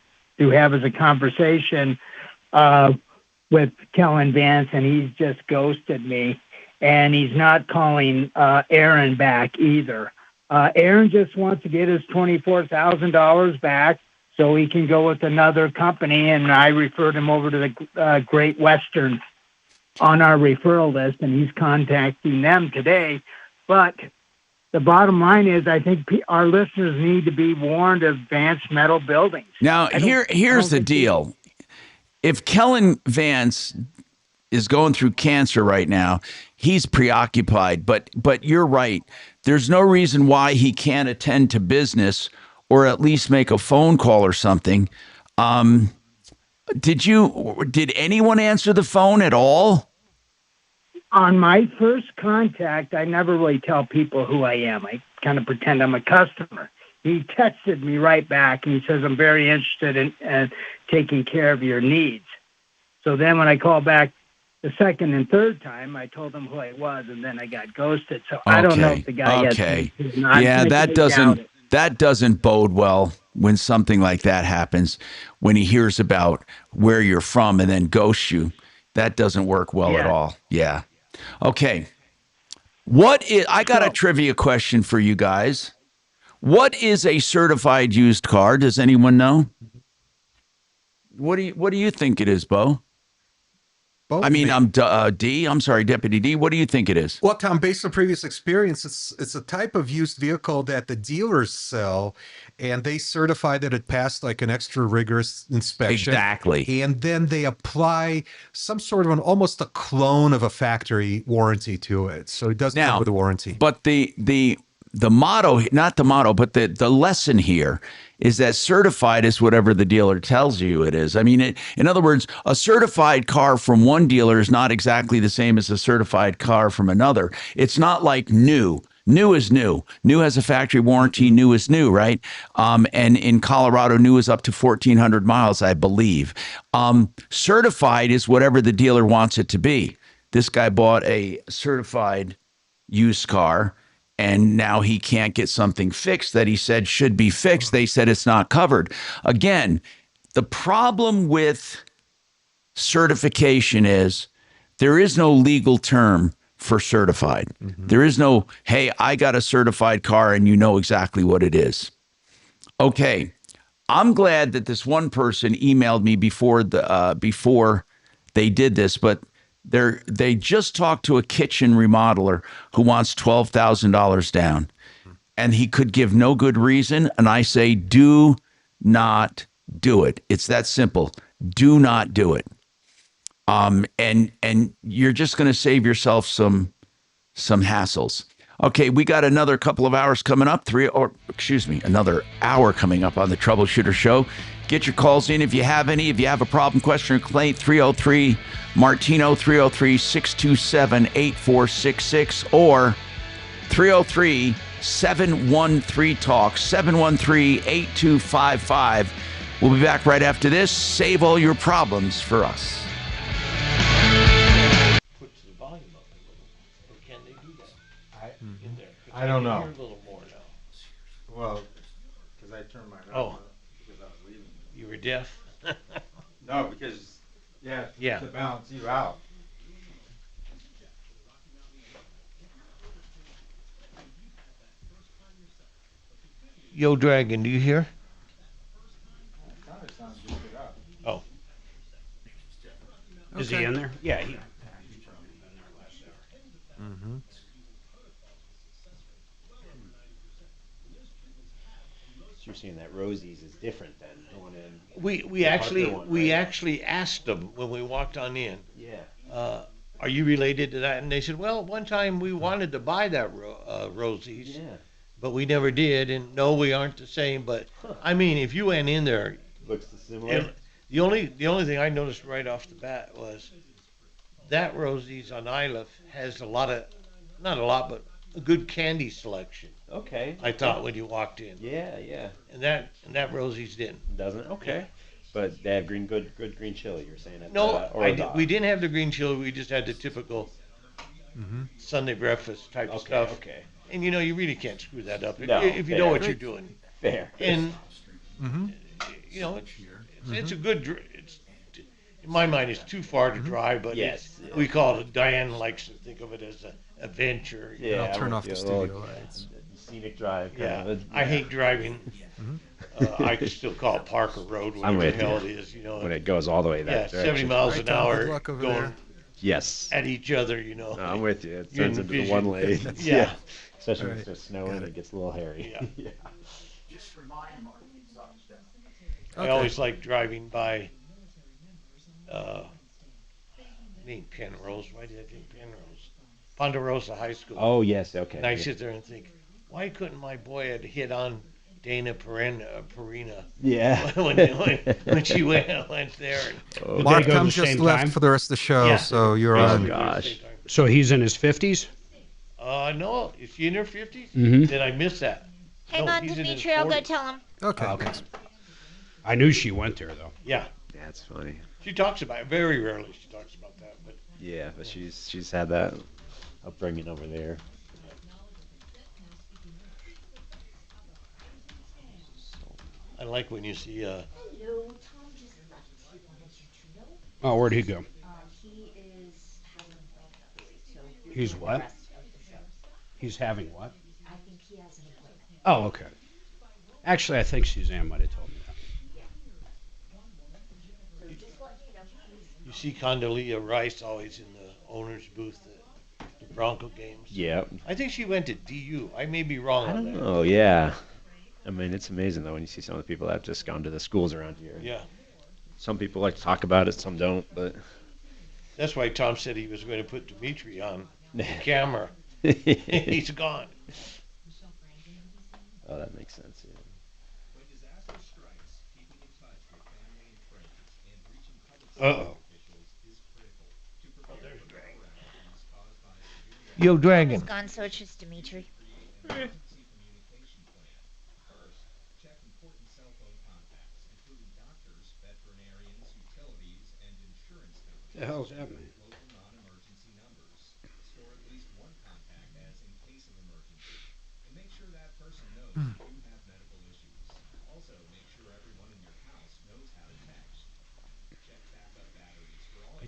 is a conversation with Kellen Vance, and he's just ghosted me, and he's not calling Aaron back either. Aaron just wants to get his $24,000 back so he can go with another company, and I referred him over to the Great Western on our referral list, and he's contacting them today. But the bottom line is, I think our listeners need to be warned of Vance Metal Buildings. Now, here's the deal. If Kellen Vance is going through cancer right now, he's preoccupied. But you're right. There's no reason why he can't attend to business or at least make a phone call or something. Did anyone answer the phone at all? On my first contact, I never really tell people who I am. I kind of pretend I'm a customer. He texted me right back, and he says, "I'm very interested in taking care of your needs." So then when I called back the second and third time, I told him who I was, and then I got ghosted. So I don't know if the guy has not. Yeah, that doesn't bode well when something like that happens, when he hears about where you're from and then ghosts you. That doesn't work well at all. Yeah. Okay. I got a trivia question for you guys. What is a certified used car? Does anyone know? What do you think it is, Bo? I mean, I'm sorry, Deputy D. What do you think it is? Well, Tom, based on previous experience, it's a type of used vehicle that the dealers sell, and they certify that it passed like an extra rigorous inspection. Exactly. And then they apply some sort of almost a clone of a factory warranty to it, so it doesn't come with a warranty. But the motto, not the motto, but the lesson here is that certified is whatever the dealer tells you it is. I mean, in other words, a certified car from one dealer is not exactly the same as a certified car from another. It's not like new. New is new. New has a factory warranty. New is new, right? And in Colorado, new is up to 1,400 miles, I believe. Certified is whatever the dealer wants it to be. This guy bought a certified used car, and now he can't get something fixed that he said should be fixed. They said it's not covered. Again, the problem with certification is there is no legal term for certified. There is no, hey, I got a certified car and you know exactly what it is. Okay, I'm glad that this one person emailed me before they did this, but they just talked to a kitchen remodeler who wants $12,000 down, and he could give no good reason. And I say, do not do it. It's that simple. Do not do it. And you're just going to save yourself some hassles. Okay, we got another couple of hours coming up, another hour coming up on the Troubleshooter Show. Get your calls in if you have any. If you have a problem, question, or complaint, 303 Martino, 303-627-8466, or 303-713-TALK, 713-8255. We'll be back right after this. Save all your problems for us. I don't know. A little more now. Well, because I turned mine off. Because I was leaving. You were deaf? No, because to balance you out. Yo, Dragon, do you hear? Oh. Is he in there? Yeah. So you're saying that Rosie's is different than the one in We actually asked them when we walked on in. Yeah. Are you related to that? And they said, well, one time we wanted to buy that Rosie's, but we never did. And no, we aren't the same. But I mean, if you went in there, looks similar. The only thing I noticed right off the bat was that Rosie's on Iliff has not a lot, but a good candy selection. Okay. I thought when you walked in. Yeah, yeah. And that Rosie's didn't. Doesn't? Okay. Yeah. But they have good green chili, you're saying? We didn't have the green chili. We just had the typical Sunday breakfast type of stuff. Okay. And you really can't screw that up if you know what you're doing. Fair. And it's a good. In my mind, it's too far to drive, but we call it. Diane likes to think of it as an adventure. Yeah. I'll turn off the studio lights. Scenic drive. I hate driving. I could still call it Parker Road, whatever the hell it is. When it goes all the way that direction. 70 miles an hour going at each other. No, I'm with you. It turns into the one lane. Yeah. Especially when it's snowing, it gets a little hairy. Yeah. I always like driving by. Named Penrose. Why did I think Penrose? Ponderosa High School. Oh yes, okay. And I sit there and think, why couldn't my boy have hit on Dana Perina? Yeah. when she went there. Mark comes just left for the rest of the show, so you're on. Oh gosh. So he's in his 50s? No. Is she in her 50s? Mm-hmm. Then I missed that. Hang on, Dimitri. I'll go tell him. Okay. I knew she went there, though. Yeah. That's funny. She talks about it. Very rarely she talks about that. But yeah, but she's had that upbringing over there. I like when you see. Hello, Tom just left. He wanted you to know. Oh, where'd he go? He is having so He's what? He's having what? I think he has an appointment. Oh, okay. Actually, I think Suzanne might have told me that. You see Condoleezza Rice always in the owner's booth at the Bronco games. Yeah. I think she went to DU. I may be wrong on that. Oh yeah. I mean, it's amazing though when you see some of the people that have just gone to the schools around here. Yeah. Some people like to talk about it, some don't, but. That's why Tom said he was going to put Dimitri on the camera. He's gone. Oh, that makes sense. Yeah. Uh-oh. Yo, Dragon. He's gone, so it's just Dimitri. The hell's that, man?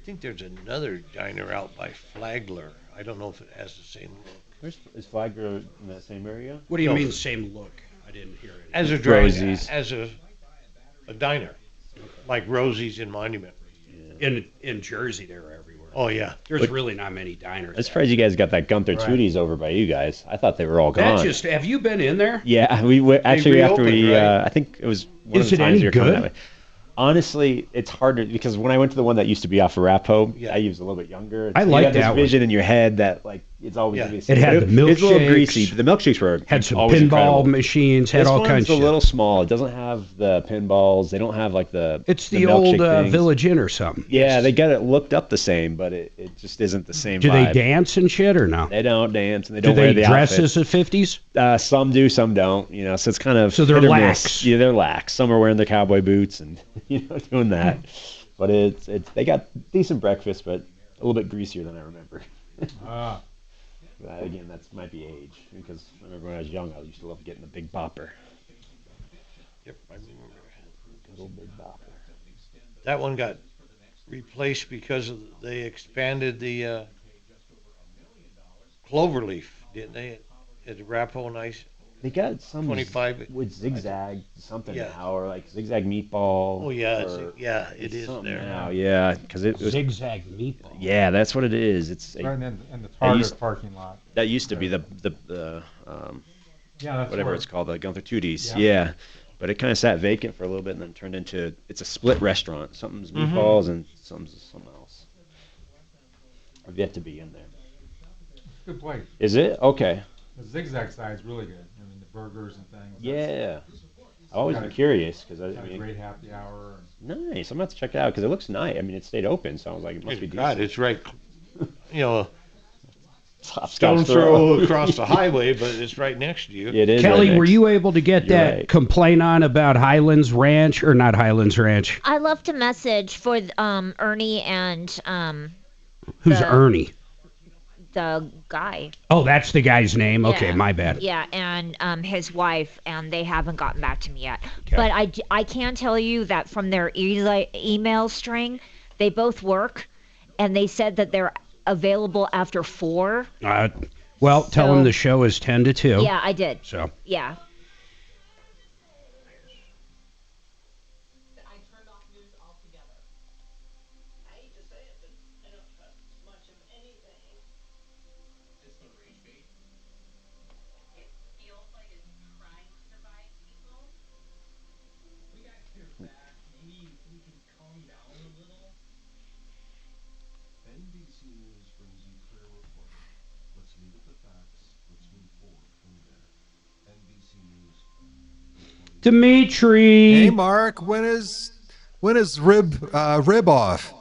think there's another diner out by Flagler. I don't know if it has the same look. Is Flagler in that same area? What do you mean same look? I didn't hear it. As a diner, like Rosie's in Monument. In Jersey, they're everywhere. Oh yeah, there's really not many diners. I'm surprised you guys got that Gunther Tooties over by you guys. I thought they were all gone. Have you been in there? Yeah, we actually after we. Right? I think it was. One Is of the it times any we were coming good? that way. Honestly, it's harder because when I went to the one that used to be off of Arapahoe, I was a little bit younger. I you like had this that vision in your head that like it's always going to be the same. It had the milkshakes. It's a little greasy. But the milkshakes were had some always pinball incredible. machines. Had This all one's kinds of a shit. little small. It doesn't have the pinballs. They don't have like the. It's the old milkshake things. Village Inn or something. Yeah, they got it looked up the same, but it just isn't the same. Do vibe. they dance and shit or no? They don't dance and they Do don't wear they the dress outfits. as the 50s? Some do, some don't. You know, so it's kind of So they're hit or lax. miss. Yeah, they're lax. Some are wearing the cowboy boots and doing that. But it's they got decent breakfast, but a little bit greasier than I remember. Again, that might be age because I remember when I was young, I used to love getting the Big Bopper. Yep, I remember. Good old Big Bopper. That one got replaced because they expanded the Cloverleaf, didn't they? At Arapahoe and Ice. They got some 25 with zigzag something Yeah. now, or like zigzag meatball. Oh yeah, or it is something there now. Yeah, because it was zigzag meatball. Yeah, that's what it is. It's Right in the Target parking lot. That used to be the Yeah, that's whatever where- it's called, the Gunther Tooties. Yeah. Yeah. But it kind of sat vacant for a little bit and then turned into it's a split restaurant. Something's Mhm. meatballs and something's something else. I've yet to be in there. Good place. Is it? Okay. The zigzag side is really good. I mean, the burgers and things. Yeah. I've always got been a- curious because got a great happy hour. Nice. I'm going to have to check it out because it looks nice. I mean, it stayed open, so I was like, it must be God, decent. it's right, a Stop, stone stop, throw throw. across the highway, but it's right next to you. It is. Kelly, right were next. you able to get You're that right. complaint on about Highlands Ranch or not Highlands Ranch? I left a message for Ernie and Who's the- Ernie? the guy. Oh, that's the guy's name. Okay, Yeah. my bad. Yeah, and his wife, and they haven't gotten back to me yet. Okay. But I can tell you that from their email string, they both work, and they said that they're available after 4. Well, tell him So- the show is 10 to 2. Yeah, I did. So. Yeah. NBC News brings you clear reporting. Let's leave it the facts. Let's move forward from there. NBC News. Dimitri. Hey, Mark, when is rib off?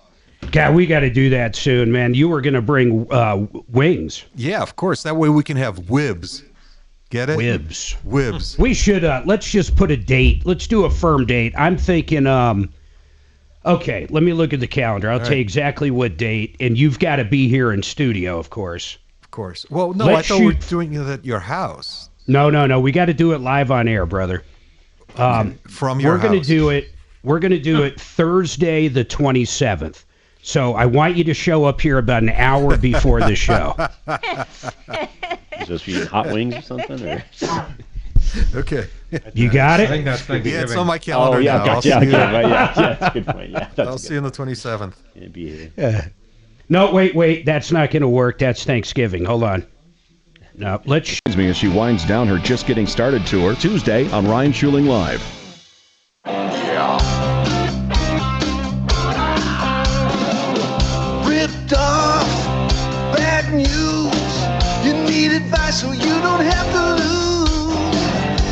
God, we got to do that soon, man. You were going to bring wings. Yeah, of course. That way we can have wibs. Get it? Wibs. Wibs. We should, let's just put a date. Let's do a firm date. I'm thinking, okay, let me look at the calendar. I'll All tell you right. exactly what date, and you've got to be here in studio, of course. Of course. Well, no, Let's I thought we were shoot- doing it at your house. No. We got to do it live on air, brother. From your We're going to house. do it. We're going to do it Thursday, the 27th. So I want you to show up here about an hour before the show. Is this eating hot wings or something? Or? Okay. You got it? I think that's Yeah, it's on my calendar Oh, yeah, now. gotcha. I'll see you. Okay, right, yeah, that's a good point. Yeah, that's I'll see you on the 27th. Yeah, be here. No, wait. That's not going to work. That's Thanksgiving. Hold on. No, let's. Me as she winds down her Just Getting Started tour Tuesday on Ryan Schuling Live. Ripped off, bad news. You need advice so you don't have to lose.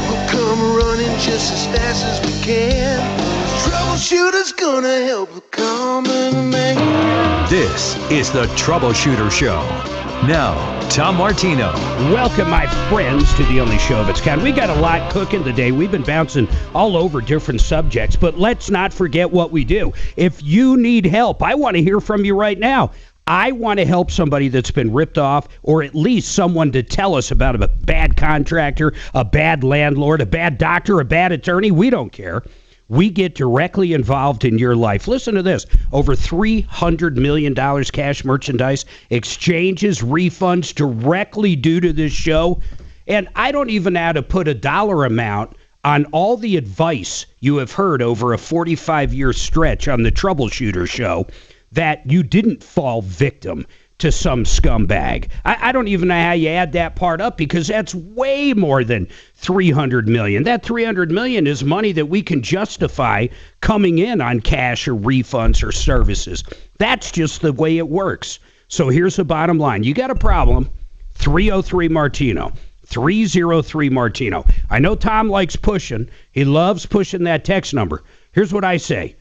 We'll come running just as fast as we can. Troubleshooter's gonna help the common man. This is the Troubleshooter Show. Now, Tom Martino. Welcome, my friends, to the only show of its kind. We got a lot cooking today. We've been bouncing all over different subjects, but let's not forget what we do. If you need help, I want to hear from you right now. I want to help somebody that's been ripped off, or at least someone to tell us about a bad contractor, a bad landlord, a bad doctor, a bad attorney. We don't care. We get directly involved in your life. Listen to this. Over $300 million cash merchandise, exchanges, refunds directly due to this show. And I don't even know how to put a dollar amount on all the advice you have heard over a 45-year stretch on the Troubleshooter Show that you didn't fall victim to some scumbag. I don't even know how you add that part up, because that's way more than $300 million. That $300 million is money that we can justify coming in on cash or refunds or services. That's just the way it works. So here's the bottom line. You got a problem, 303 Martino. 303 Martino. I know Tom likes pushing. He loves pushing that text number. Here's what I say.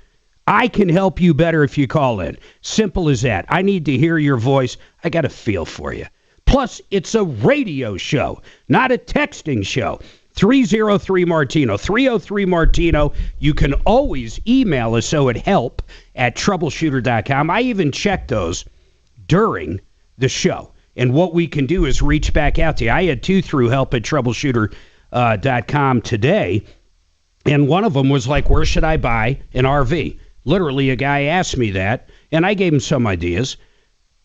I can help you better if you call in. Simple as that. I need to hear your voice. I got a feel for you. Plus, it's a radio show, not a texting show. 303 Martino. 303 Martino. You can always email us at help@troubleshooter.com. I even check those during the show. And what we can do is reach back out to you. I had two through help@troubleshooter.com today. And one of them was like, where should I buy an RV? Literally, a guy asked me that, and I gave him some ideas.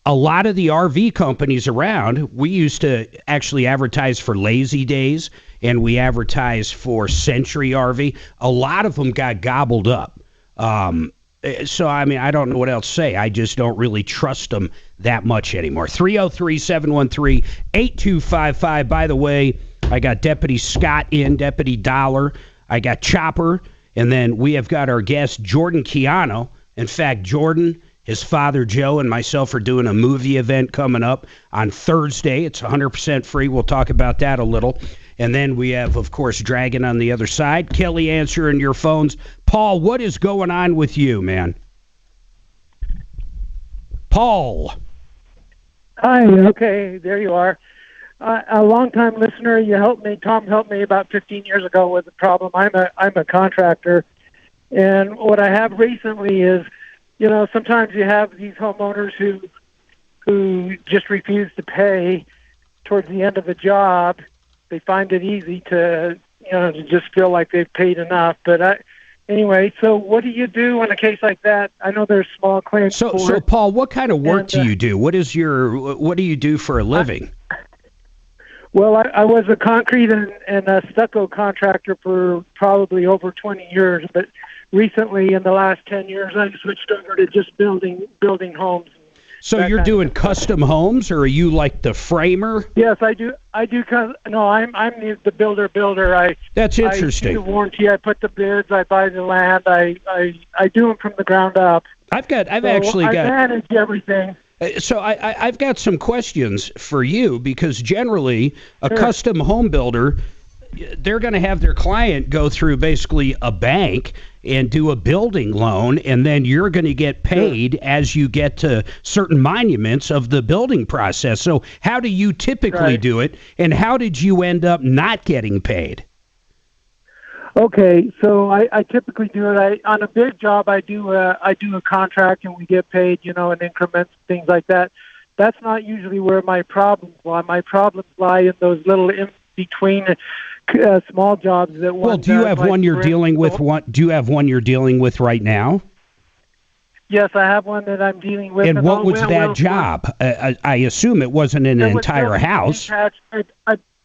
A lot of the RV companies around, we used to actually advertise for Lazy Days, and we advertised for Century RV. A lot of them got gobbled up. So, I mean, I don't know what else to say. I just don't really trust them that much anymore. 303-713-8255. By the way, I got Deputy Scott in, Deputy Dollar. I got Chopper. And then we have got our guest, Jordan Chiano. In fact, Jordan, his father, Joe, and myself are doing a movie event coming up on Thursday. It's 100% free. We'll talk about that a little. And then we have, of course, Dragon on the other side. Kelly answering your phones. Paul, what is going on with you, man? Paul. Hi, okay, there you are. A long-time listener. You helped me. Tom helped me about 15 years ago with the problem. I'm a contractor, and what I have recently is, you know, sometimes you have these homeowners who just refuse to pay towards the end of a job. They find it easy to, you know, to just feel like they've paid enough. But anyway, so what do you do in a case like that? I know there's small claims. So Paul, what kind of work do you do? What do you do for a living? Well, I was a concrete and a stucco contractor for probably over 20 years, but recently, in the last 10 years, I switched over to just building homes. So you're doing custom homes, or are you like the framer? Yes, I do. No, I'm the builder. That's interesting. I do the warranty. I put the bids. I buy the land. I do them from the ground up. I manage everything. So I've got some questions for you, because generally a custom home builder, they're going to have their client go through basically a bank and do a building loan, and then you're going to get paid as you get to certain monuments of the building process. So how do you typically do it, and how did you end up not getting paid? Okay, so I typically do it. On a big job, I do a contract, and we get paid, you know, in increments, things like that. That's not usually where my problems lie. My problems lie in those little in between small jobs that one. Well, do you have one you're dealing with? Do you have one you're dealing with right now? Yes, I have one that I'm dealing with. And what was that job? I assume it wasn't an entire house.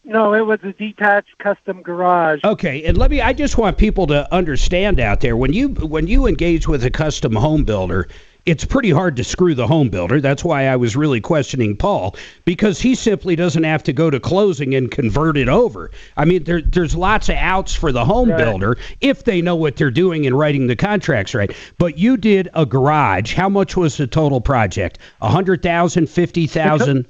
No, it was a detached custom garage. Okay, and I just want people to understand out there, when you engage with a custom home builder, it's pretty hard to screw the home builder. That's why I was really questioning Paul, because he simply doesn't have to go to closing and convert it over. I mean, there's lots of outs for the home builder if they know what they're doing and writing the contracts right. But you did a garage. How much was the total project? $100,000, $50,000?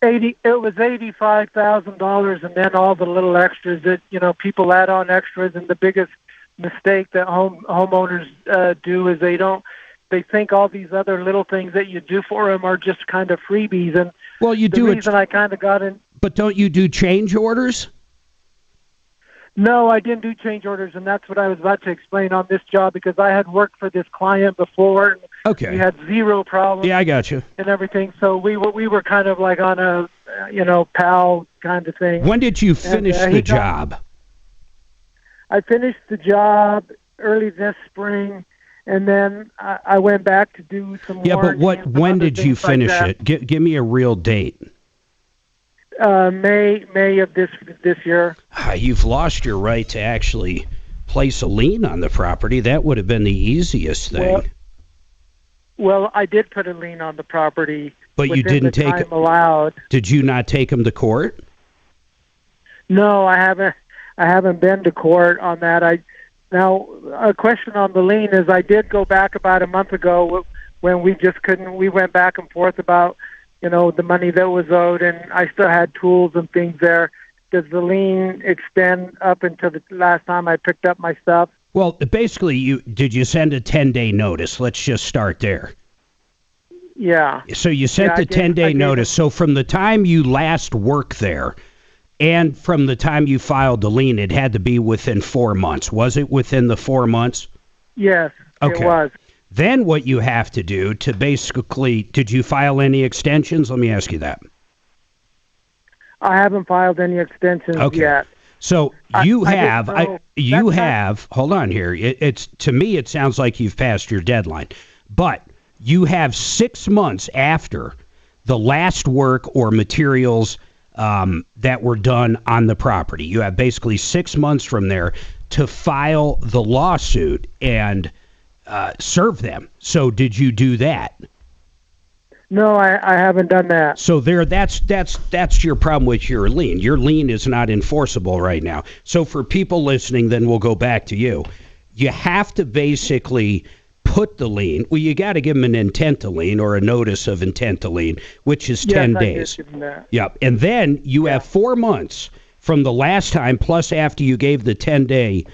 It was $85,000, and then all the little extras that, you know, people add on extras. And the biggest mistake that homeowners do is they think all these other little things that you do for them are just kind of freebies. And well, you do. The reason I kind of got in. But don't you do change orders? No, I didn't do change orders, and that's what I was about to explain on this job, because I had worked for this client before. And okay. We had zero problems. Yeah, I got you. And everything, so we were kind of like on a, you know, pal kind of thing. When did you finish the job? I finished the job early this spring, and then I went back to do some Yeah, but warranty when and other did you things like finish that. it? Give me a real date. May of this year. You've lost your right to actually place a lien on the property. That would have been the easiest thing. Well, I did put a lien on the property, but you within didn't the take time allowed. Did you not take him to court? No, I haven't. I haven't been to court on that. Now a question on the lien is I did go back about a month ago when we just couldn't. We went back and forth about the money that was owed, and I still had tools and things there. Does the lien extend up until the last time I picked up my stuff? Well, basically, did you send a 10-day notice? Let's just start there. Yeah. So you sent the 10-day notice. So from the time you last worked there and from the time you filed the lien, it had to be within 4 months. Was it within the 4 months? Yes, okay. It was. Then what you have to do to basically, did you file any extensions? Let me ask you that. I haven't filed any extensions yet. So you have, hold on here. It's to me, it sounds like you've passed your deadline, but you have 6 months after the last work or materials that were done on the property. You have basically 6 months from there to file the lawsuit and serve them. So did you do that? No, I haven't done that. So that's your problem with your lien. Your lien is not enforceable right now. So for people listening, then we'll go back to you. You have to basically put the lien. Well, you got to give them an intent to lien or a notice of intent to lien, which is 10 days. I did give them that. Yep. And then you have 4 months from the last time, plus after you gave the 10-day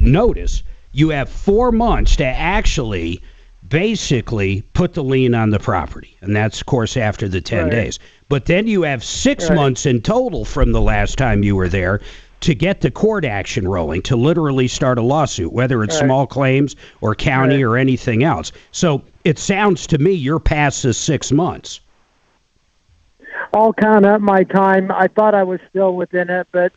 notice, you have 4 months to actually basically put the lien on the property. And that's, of course, after the 10 days. But then you have 6 months in total from the last time you were there to get the court action rolling, to literally start a lawsuit, whether it's small claims or county or anything else. So it sounds to me you're past the 6 months. I'll count up my time. I thought I was still within it, but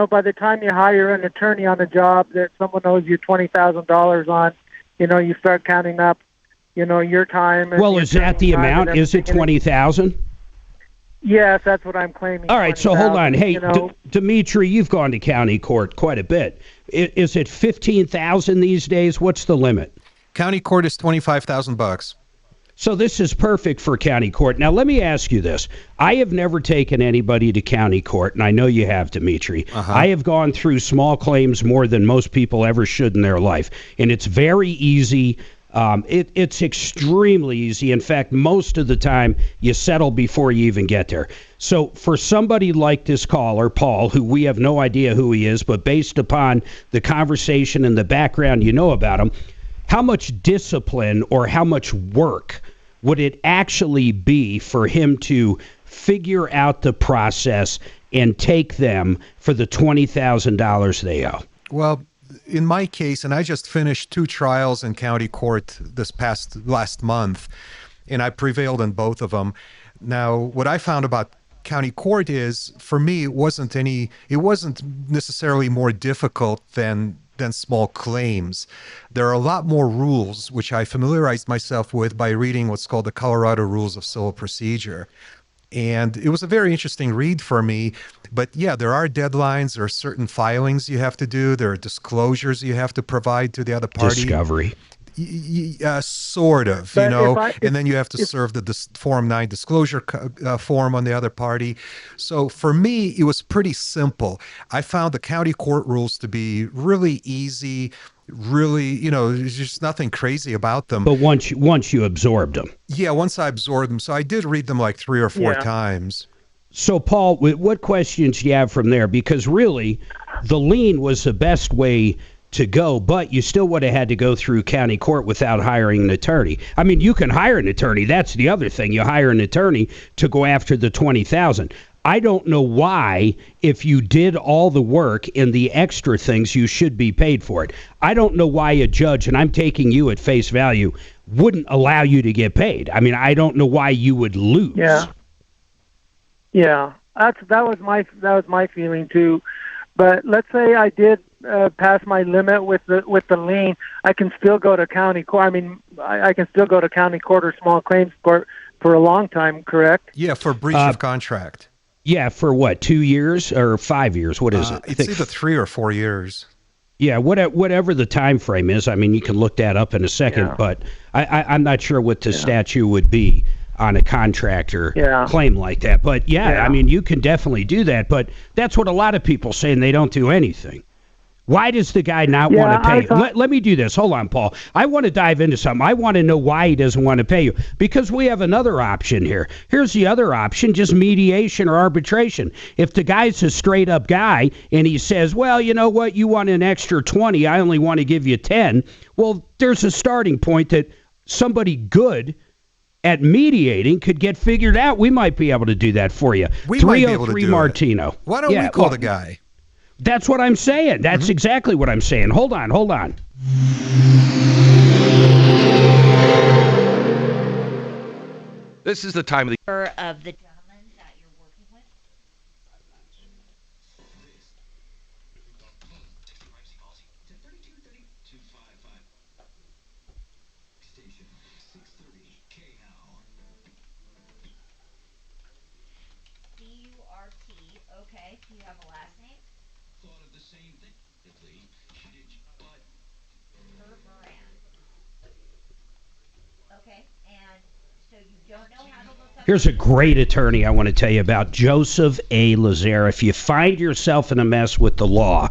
by the time you hire an attorney on a job that someone owes you $20,000 on, you start counting up, your time. Well, is that the amount? Is it $20,000? Yes, that's what I'm claiming. All right, so hold on. Hey, Dimitri, you've gone to county court quite a bit. Is it $15,000 these days? What's the limit? County court is $25,000. So this is perfect for county court. Now, let me ask you this. I have never taken anybody to county court, and I know you have, Dimitri. I have gone through small claims more than most people ever should in their life, and it's very easy. It's extremely easy. In fact, most of the time, you settle before you even get there. So for somebody like this caller, Paul, who we have no idea who he is, but based upon the conversation and the background you know about him, how much discipline or how much work would it actually be for him to figure out the process and take them for the $20,000 they owe? Well, in my case, and I just finished 2 trials in county court last month, and I prevailed in both of them. Now, what I found about county court is, for me, it wasn't necessarily more difficult than small claims. There are a lot more rules, which I familiarized myself with by reading what's called the Colorado Rules of Civil Procedure. And it was a very interesting read for me. But yeah, there are deadlines, there are certain filings you have to do, there are disclosures you have to provide to the other party. Discovery. Sort of, and then you have to serve the Form 9 disclosure form on the other party. So for me, it was pretty simple. I found the county court rules to be really easy, really, there's just nothing crazy about them. But once you absorbed them. Yeah, once I absorbed them. So I did read them like 3 or 4 times. So, Paul, what questions do you have from there? Because really, the lien was the best way to go, but you still would have had to go through county court without hiring an attorney. I mean, you can hire an attorney. That's the other thing. You hire an attorney to go after the $20,000. I don't know why, if you did all the work and the extra things, you should be paid for it. I don't know why a judge, and I'm taking you at face value, wouldn't allow you to get paid. I mean, I don't know why you would lose. Yeah. That was my feeling too. But let's say I did past my limit with the lien, I can still go to county court. I mean, I can still go to county court or small claims court for a long time, correct? Yeah, for breach of contract. Yeah, for what, 2 years or 5 years? What is it? It's either 3 or 4 years. Yeah, whatever the time frame is. I mean, you can look that up in a second, but I'm not sure what the statute would be on a contractor claim like that. But I mean, you can definitely do that. But that's what a lot of people say, and they don't do anything. Why does the guy not want to pay you? Let me do this. Hold on, Paul. I want to dive into something. I want to know why he doesn't want to pay you, because we have another option here. Here's the other option, just mediation or arbitration. If the guy's a straight-up guy and he says, well, you know what, you want an extra 20, I only want to give you 10, well, there's a starting point that somebody good at mediating could get figured out. We might be able to do that for you. We might be able to do Martino. It. Why don't we call the guy? That's what I'm saying. That's exactly what I'm saying. Hold on. This is the time of the gentleman that you're working with. D-U-R-T. Okay. Do you have a last name? Thought of the same thing. She did, but Moran. Okay. And so you don't know how to look up. Here's a great attorney I want to tell you about, Joseph A. Lazare. If you find yourself in a mess with the law,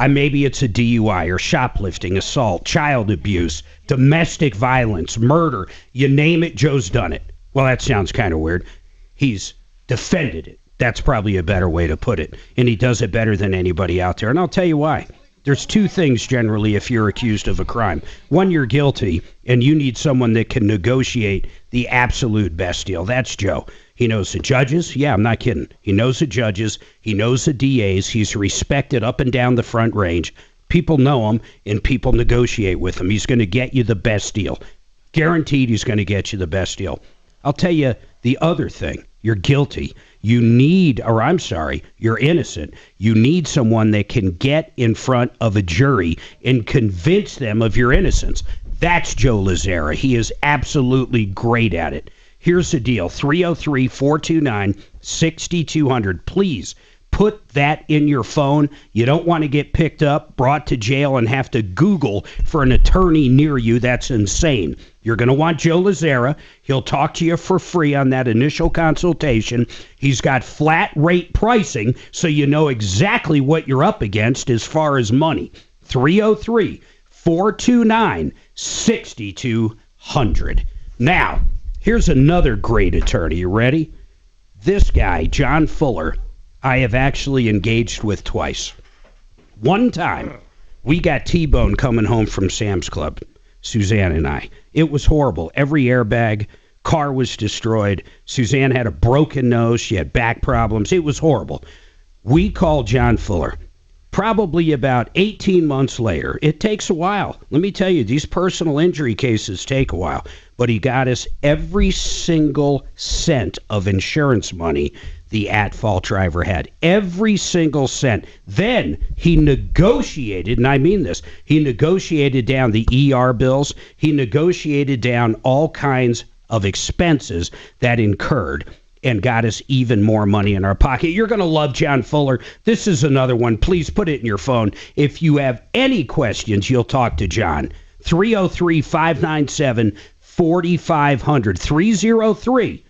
maybe it's a DUI or shoplifting, assault, child abuse, domestic violence, murder, you name it, Joe's done it. Well, that sounds kind of weird. He's defended it. That's probably a better way to put it. And he does it better than anybody out there. And I'll tell you why. There's two things generally if you're accused of a crime. One, you're guilty, and you need someone that can negotiate the absolute best deal. That's Joe. He knows the judges. Yeah, I'm not kidding. He knows the judges. He knows the DAs. He's respected up and down the Front Range. People know him, and people negotiate with him. He's going to get you the best deal. Guaranteed he's going to get you the best deal. I'll tell you the other thing. You're guilty. You're innocent. You need someone that can get in front of a jury and convince them of your innocence. That's Joe Lazara. He is absolutely great at it. Here's the deal. 303-429-6200. Please put that in your phone. You don't want to get picked up, brought to jail, and have to Google for an attorney near you. That's insane. You're going to want Joe Lazara. He'll talk to you for free on that initial consultation. He's got flat rate pricing, so you know exactly what you're up against as far as money. 303-429-6200. Now, here's another great attorney. You ready? This guy, John Fuller, I have actually engaged with twice. One time, we got T-Bone coming home from Sam's Club, Suzanne and I. It was horrible. Every airbag, car was destroyed. Suzanne had a broken nose. She had back problems. It was horrible. We called John Fuller. Probably about 18 months later. It takes a while. Let me tell you, these personal injury cases take a while. But he got us every single cent of insurance money the at-fault driver had. Every single cent. Then he negotiated, and I mean this, he negotiated down the ER bills. He negotiated down all kinds of expenses that incurred and got us even more money in our pocket. You're going to love John Fuller. This is another one. Please put it in your phone. If you have any questions, you'll talk to John. 303-597-4500.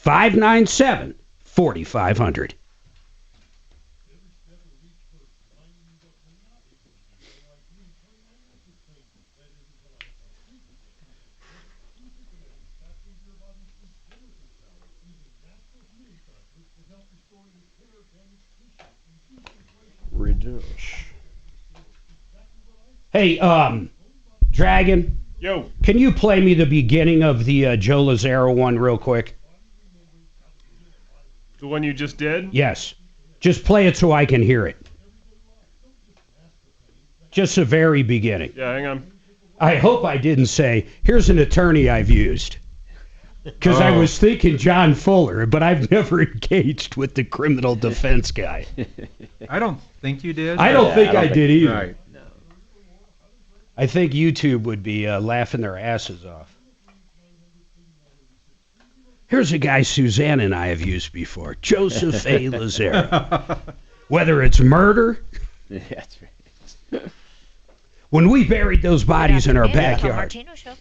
303-597-4500. Reduce. Hey, Dragon. Yo. Can you play me the beginning of the Joe Lazaro one real quick? The one you just did? Yes. Just play it so I can hear it. Just the very beginning. Yeah, hang on. I hope I didn't say, here's an attorney I've used. Because I was thinking John Fuller, but I've never engaged with the criminal defense guy. I don't think you did. I don't think I did either. Right. No. I think YouTube would be laughing their asses off. Here's a guy Suzanne and I have used before, Joseph A. Lazare. Whether it's murder, Yeah, that's right. when we buried those bodies in our Tom backyard. Martino Show.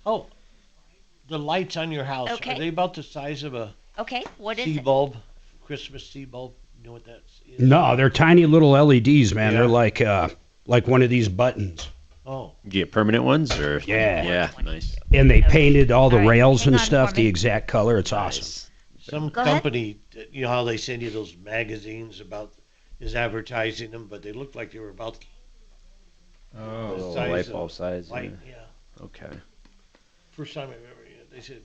Oh, the lights on your house, Okay. are they about the size of a Okay, what is sea it? bulb? Christmas sea bulb? You know what that is? No, they're tiny little LEDs, man. Yeah. They're like one of these buttons. Oh. You get permanent ones, or Yeah. yeah, nice. And they painted all the All right, rails hang and on stuff for the me. exact color. It's awesome. Some Go ahead. company, you know how they send you those magazines is advertising them, but they look like they were about Oh. the Little size light of bulb size. light. Yeah. Yeah. Okay. First time I remember, they said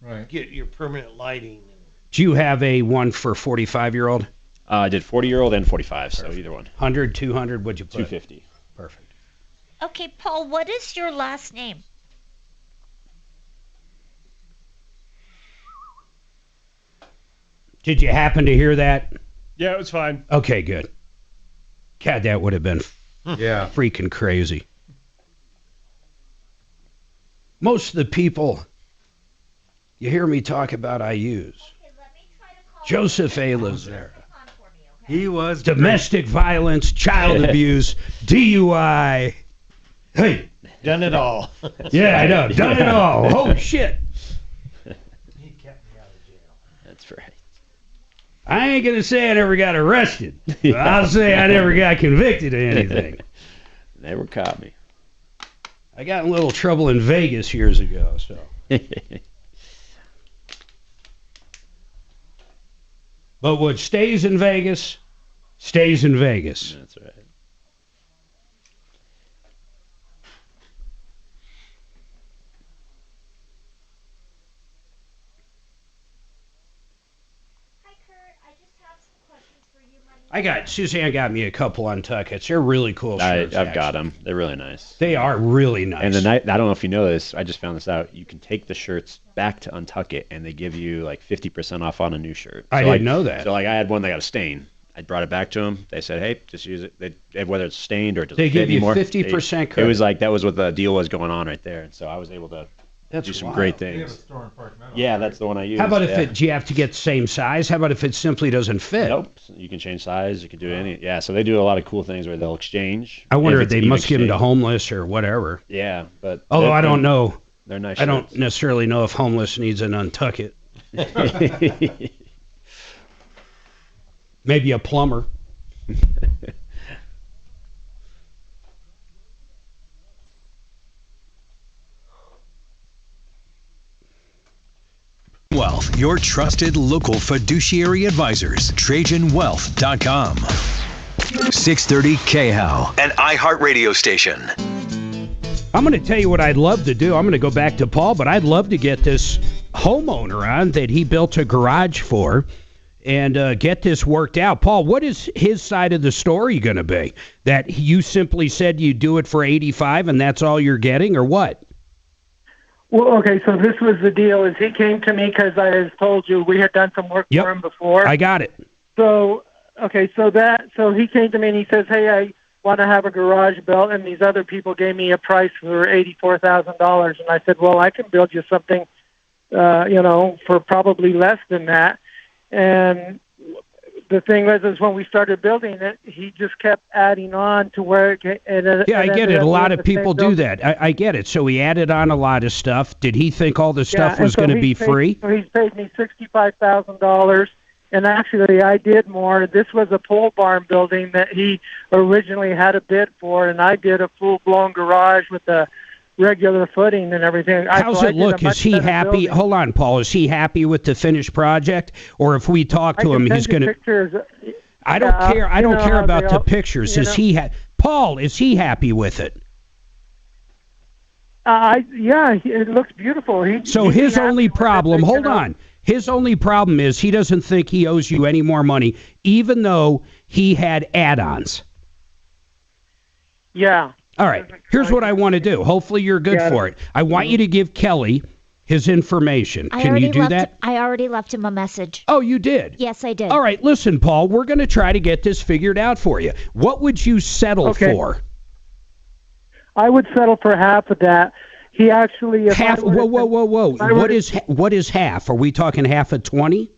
Right. get your permanent lighting. Do you have a one for 45-year-old? I did 40-year-old and 45, so either one. 100, 200, what'd you put? 250. Perfect. Okay, Paul, what is your last name? Did you happen to hear that? Yeah, it was fine. Okay, good. God, that would have been Yeah. freaking crazy. Most of the people you hear me talk about I use. Joseph A. Lazare. He was Domestic violence, child abuse, DUI. Hey. Done it all. Yeah, I know. Done it all. Oh, shit. He kept me out of jail. That's right. I ain't going to say I never got arrested. But I'll say I never got convicted of anything. Never caught me. I got in a little trouble in Vegas years ago, so. But what stays in Vegas, stays in Vegas. That's right. Suzanne got me a couple Untuckets. They're really cool shirts. I've got them. They're really nice. They are really nice. And the night, I don't know if you know this, I just found this out. You can take the shirts back to Untuck It, and they give you like 50% off on a new shirt. I didn't know that. So like I had one that got a stain. I brought it back to them. They said, "Hey, just use it. Whether it's stained or it doesn't They fit give you anymore." 50% It was like that was what the deal was going on right there, and so I was able to do some wild. great They have a things. store in Park Meadows. Yeah, that's the one I used. How about if yeah. do you have to get the same size? How about if it simply doesn't fit? Nope. You can change size. You can do any. Yeah, so they do a lot of cool things where they'll exchange. I wonder if if it's they even must give them to exchange. homeless or whatever. Yeah, but Although I don't know. They're nice. I don't shirts. necessarily know if homeless needs an Untuck It. Maybe a plumber. Wealth, your trusted local fiduciary advisors. TrajanWealth.com. 630 KHOW, an iHeartRadio station. I'm going to tell you what I'd love to do. I'm going to go back to Paul, but I'd love to get this homeowner on that he built a garage for and get this worked out. Paul, what is his side of the story going to be? That you simply said you do it for 85 and that's all you're getting, or what? Well, okay, so this was the deal. Is he came to me because I had told you we had done some work Yep. for him before. I got it. So, okay, so he came to me and he says, "Hey, I want to have a garage built," and these other people gave me a price for $84,000, and I said, "Well, I can build you something, for probably less than that." And the thing is when we started building it, he just kept adding on to where it. Yeah, I get it. A lot of people do that. I get it. So he added on a lot of stuff. Did he think all the stuff was going to be free? So he's paid me $65,000, and actually I did more. This was a pole barn building that he originally had a bid for, and I did a full-blown garage with a regular footing and everything. How's it look? Is he happy? Building. Hold on, Paul. Is he happy with the finished project? Or if we talk to him, he's going to... I don't care. I don't care about the pictures. Is he Paul, is he happy with it? Yeah, it looks beautiful. His only problem, hold on. His only problem is he doesn't think he owes you any more money, even though he had add-ons. Yeah. All right. Here's what I want to do. Hopefully you're good for it. I want you to give Kelly his information. Can you do that? I already left him a message. Oh, you did? Yes, I did. All right. Listen, Paul, we're going to try to get this figured out for you. What would you settle for? I would settle for half of that. He actually... Half? Whoa. What is half? Are we talking half of 20?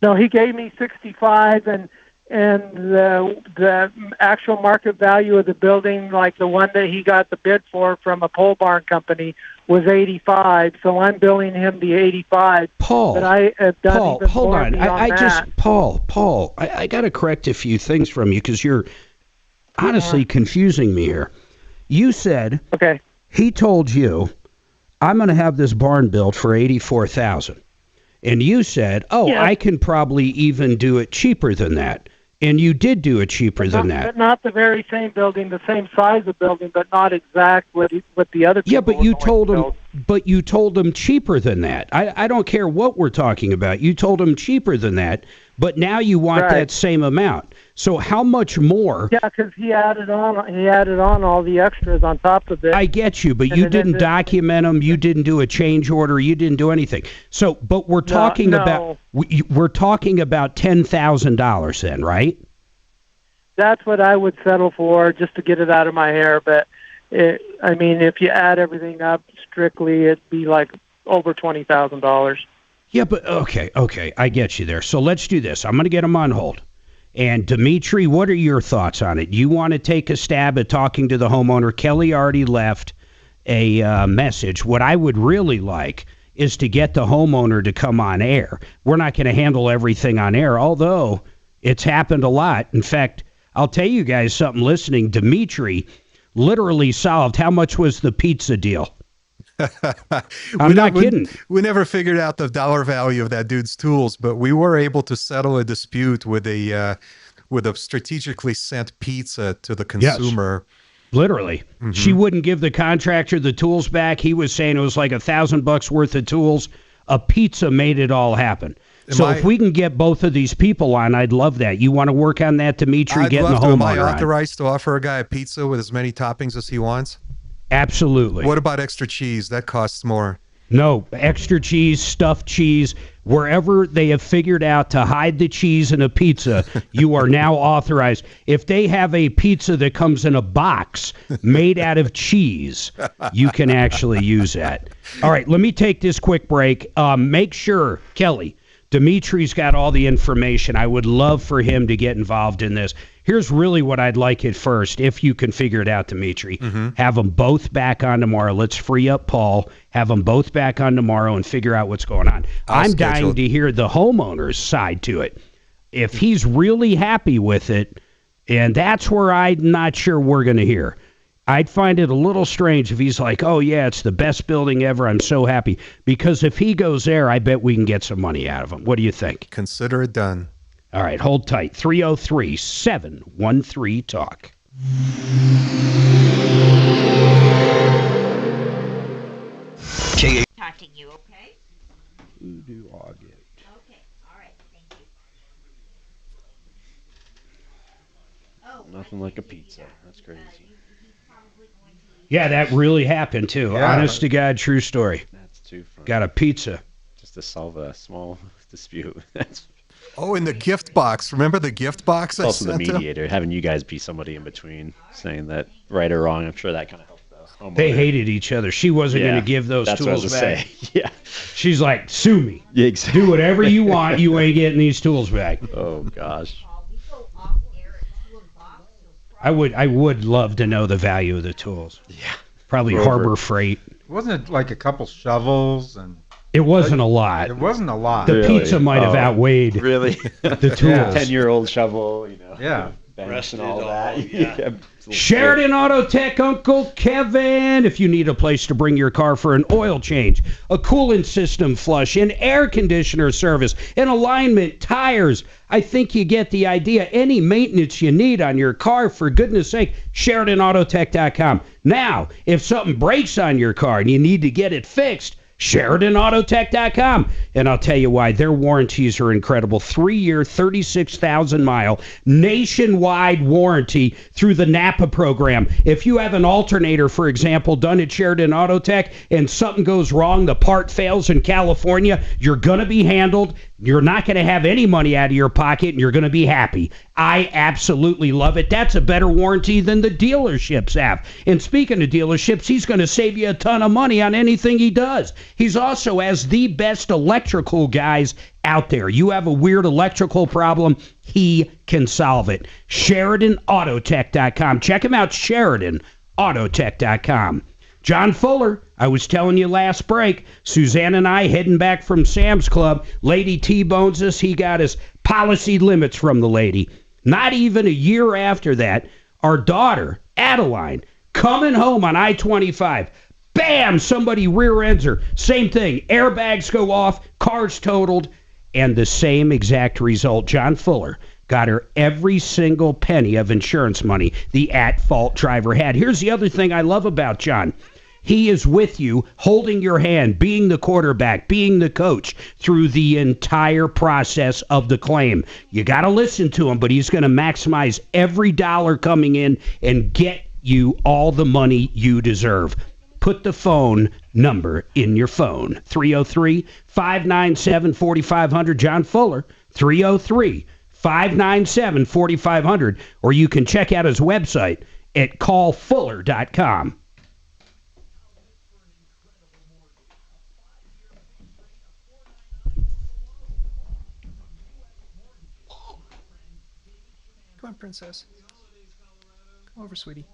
No, he gave me 65, and the actual market value of the building, like the one that he got the bid for from a pole barn company, was 85. So I'm billing him the 85. Paul, but I have done Paul, even hold more on. beyond that. Paul, I got to correct a few things from you because you're honestly confusing me here. You said he told you, I'm going to have this barn built for $84,000. And you said, I can probably even do it cheaper than that. And you did do it cheaper than that. But not the very same building, the same size of building, but not exact what the other people but you told him cheaper than that. I don't care what we're talking about. You told him cheaper than that, but now you want that same amount. So how much more? Yeah, because he added on all the extras on top of it. I get you, but you didn't document them. You didn't do a change order. You didn't do anything. So, but we're talking about $10,000 then, right? That's what I would settle for, just to get it out of my hair. But if you add everything up strictly, it'd be like over $20,000. Yeah, but okay, I get you there. So let's do this. I'm going to get him on hold. And Dimitri, what are your thoughts on it? You want to take a stab at talking to the homeowner? Kelly already left a message. What I would really like is to get the homeowner to come on air. We're not going to handle everything on air, although it's happened a lot. In fact, I'll tell you guys something listening. Dimitri literally solved how much was the pizza deal. I'm not kidding. We never figured out the dollar value of that dude's tools, but we were able to settle a dispute with a strategically sent pizza to the consumer. Yes. Literally. Mm-hmm. She wouldn't give the contractor the tools back. He was saying it was like $1,000 worth of tools. A pizza made it all happen. If we can get both of these people on, I'd love that. You want to work on that, Dimitri? Getting the homeowner on. Am I authorized to offer a guy a pizza with as many toppings as he wants? Absolutely. What about extra cheese? That costs more. No, extra cheese, stuffed cheese, wherever they have figured out to hide the cheese in a pizza, you are now authorized. If they have a pizza that comes in a box made out of cheese, you can actually use that. All right, let me take this quick break. Make sure, Kelly, Dimitri's got all the information. I would love for him to get involved in this. Here's really what I'd like at first, if you can figure it out, Dimitri. Mm-hmm. Have them both back on tomorrow. Let's free up Paul. Have them both back on tomorrow and figure out what's going on. I'm dying to hear the homeowner's side to it. If he's really happy with it, and that's where I'm not sure we're going to hear. I'd find it a little strange if he's like, oh, yeah, it's the best building ever. I'm so happy. Because if he goes there, I bet we can get some money out of him. What do you think? Consider it done. All right, hold tight. 303-713-TALK. Talking you, okay? Voodoo August. Okay, all right, thank you. Nothing like a pizza. That's crazy. Yeah, that really happened, too. Yeah. Honest to God, true story. That's too funny. Got a pizza. Just to solve a small dispute. Oh, in the gift box. Remember the gift box? It's also the mediator, having you guys be somebody in between, saying that right or wrong. I'm sure that kind of helped the homeowner. They hated each other. She wasn't going to give those tools back. Yeah. She's like, sue me. Yeah, exactly. Do whatever you want. You ain't getting these tools back. Oh, gosh. I would love to know the value of the tools. Yeah. Probably Harbor Freight. Wasn't it like a couple shovels and... It wasn't a lot. It wasn't a lot. The pizza might have outweighed the tools. Yeah. 10-year-old shovel, Yeah. Bench and all that. Yeah. Sheridan Auto Tech, Uncle Kevin. If you need a place to bring your car for an oil change, a coolant system flush, an air conditioner service, an alignment, tires, I think you get the idea. Any maintenance you need on your car, for goodness sake, SheridanAutoTech.com. Now, if something breaks on your car and you need to get it fixed, SheridanAutoTech.com. And I'll tell you why. Their warranties are incredible. 3-year, 36,000-mile nationwide warranty through the Napa program. If you have an alternator, for example, done at Sheridan Autotech, and something goes wrong, the part fails in California, you're going to be handled. You're not going to have any money out of your pocket, and you're going to be happy. I absolutely love it. That's a better warranty than the dealerships have. And speaking of dealerships, he's going to save you a ton of money on anything he does. He's also has the best electrical guys out there. You have a weird electrical problem, he can solve it. SheridanAutotech.com. Check him out, SheridanAutotech.com. John Fuller, I was telling you last break, Suzanne and I heading back from Sam's Club. Lady T-bones us. He got his policy limits from the lady. Not even a year after that, our daughter, Adeline, coming home on I-25. Bam! Somebody rear ends her. Same thing. Airbags go off. Car's totaled. And the same exact result. John Fuller got her every single penny of insurance money the at-fault driver had. Here's the other thing I love about John. He is with you, holding your hand, being the quarterback, being the coach through the entire process of the claim. You got to listen to him, but he's going to maximize every dollar coming in and get you all the money you deserve. Put the phone number in your phone. 303-597-4500. John Fuller, 303-597-4500. Or you can check out his website at callfuller.com. Come on, princess. Come over, sweetie.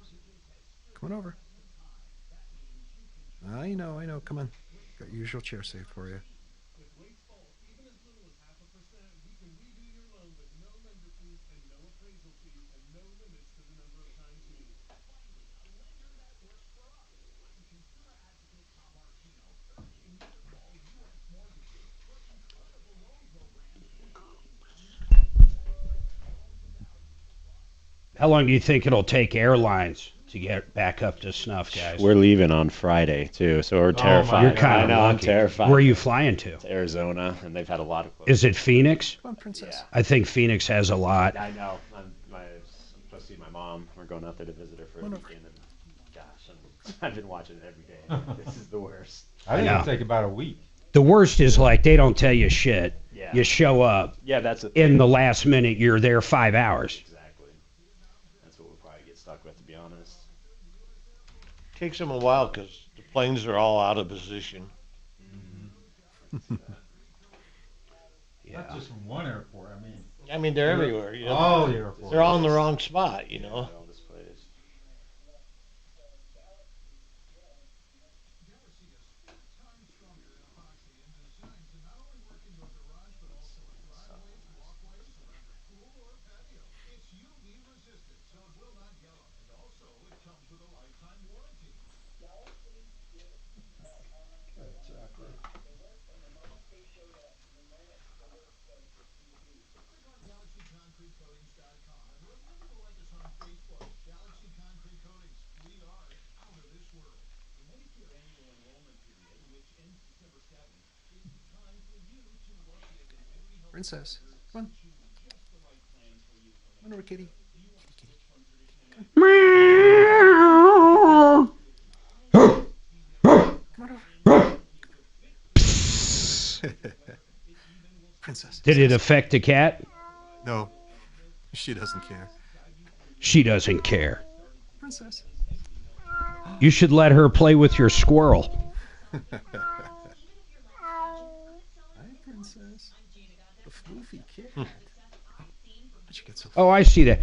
Come on over. I know. Come on. Got your usual chair saved for you. How long do you think it'll take airlines to get back up to snuff, guys? We're leaving on Friday, too, so we're terrified. You're kind of I'm terrified. Where are you flying to? To Arizona, and they've had a lot of... Is it Phoenix? Come on, princess. Yeah. I think Phoenix has a lot. I know. I'm supposed to see my mom. We're going out there to visit her for a weekend, and gosh, I've been watching it every day. This is the worst. I think it'll take about a week. The worst is like they don't tell you shit. Yeah. You show up. Yeah, that's a in the last minute. You're there 5 hours. Exactly. That's what we'll probably get stuck with, to be honest. Takes them a while because the planes are all out of position. Mm-hmm. Not just from one airport. I mean, they're everywhere. You know? All the airports. They're all in the wrong spot, you know. Princess, come on. Come on over, kitty. Princess. Did it affect the cat? No, she doesn't care. She doesn't care. Princess. You should let her play with your squirrel. Hi, princess. The floofy cat. How'd you get so Oh, I see that.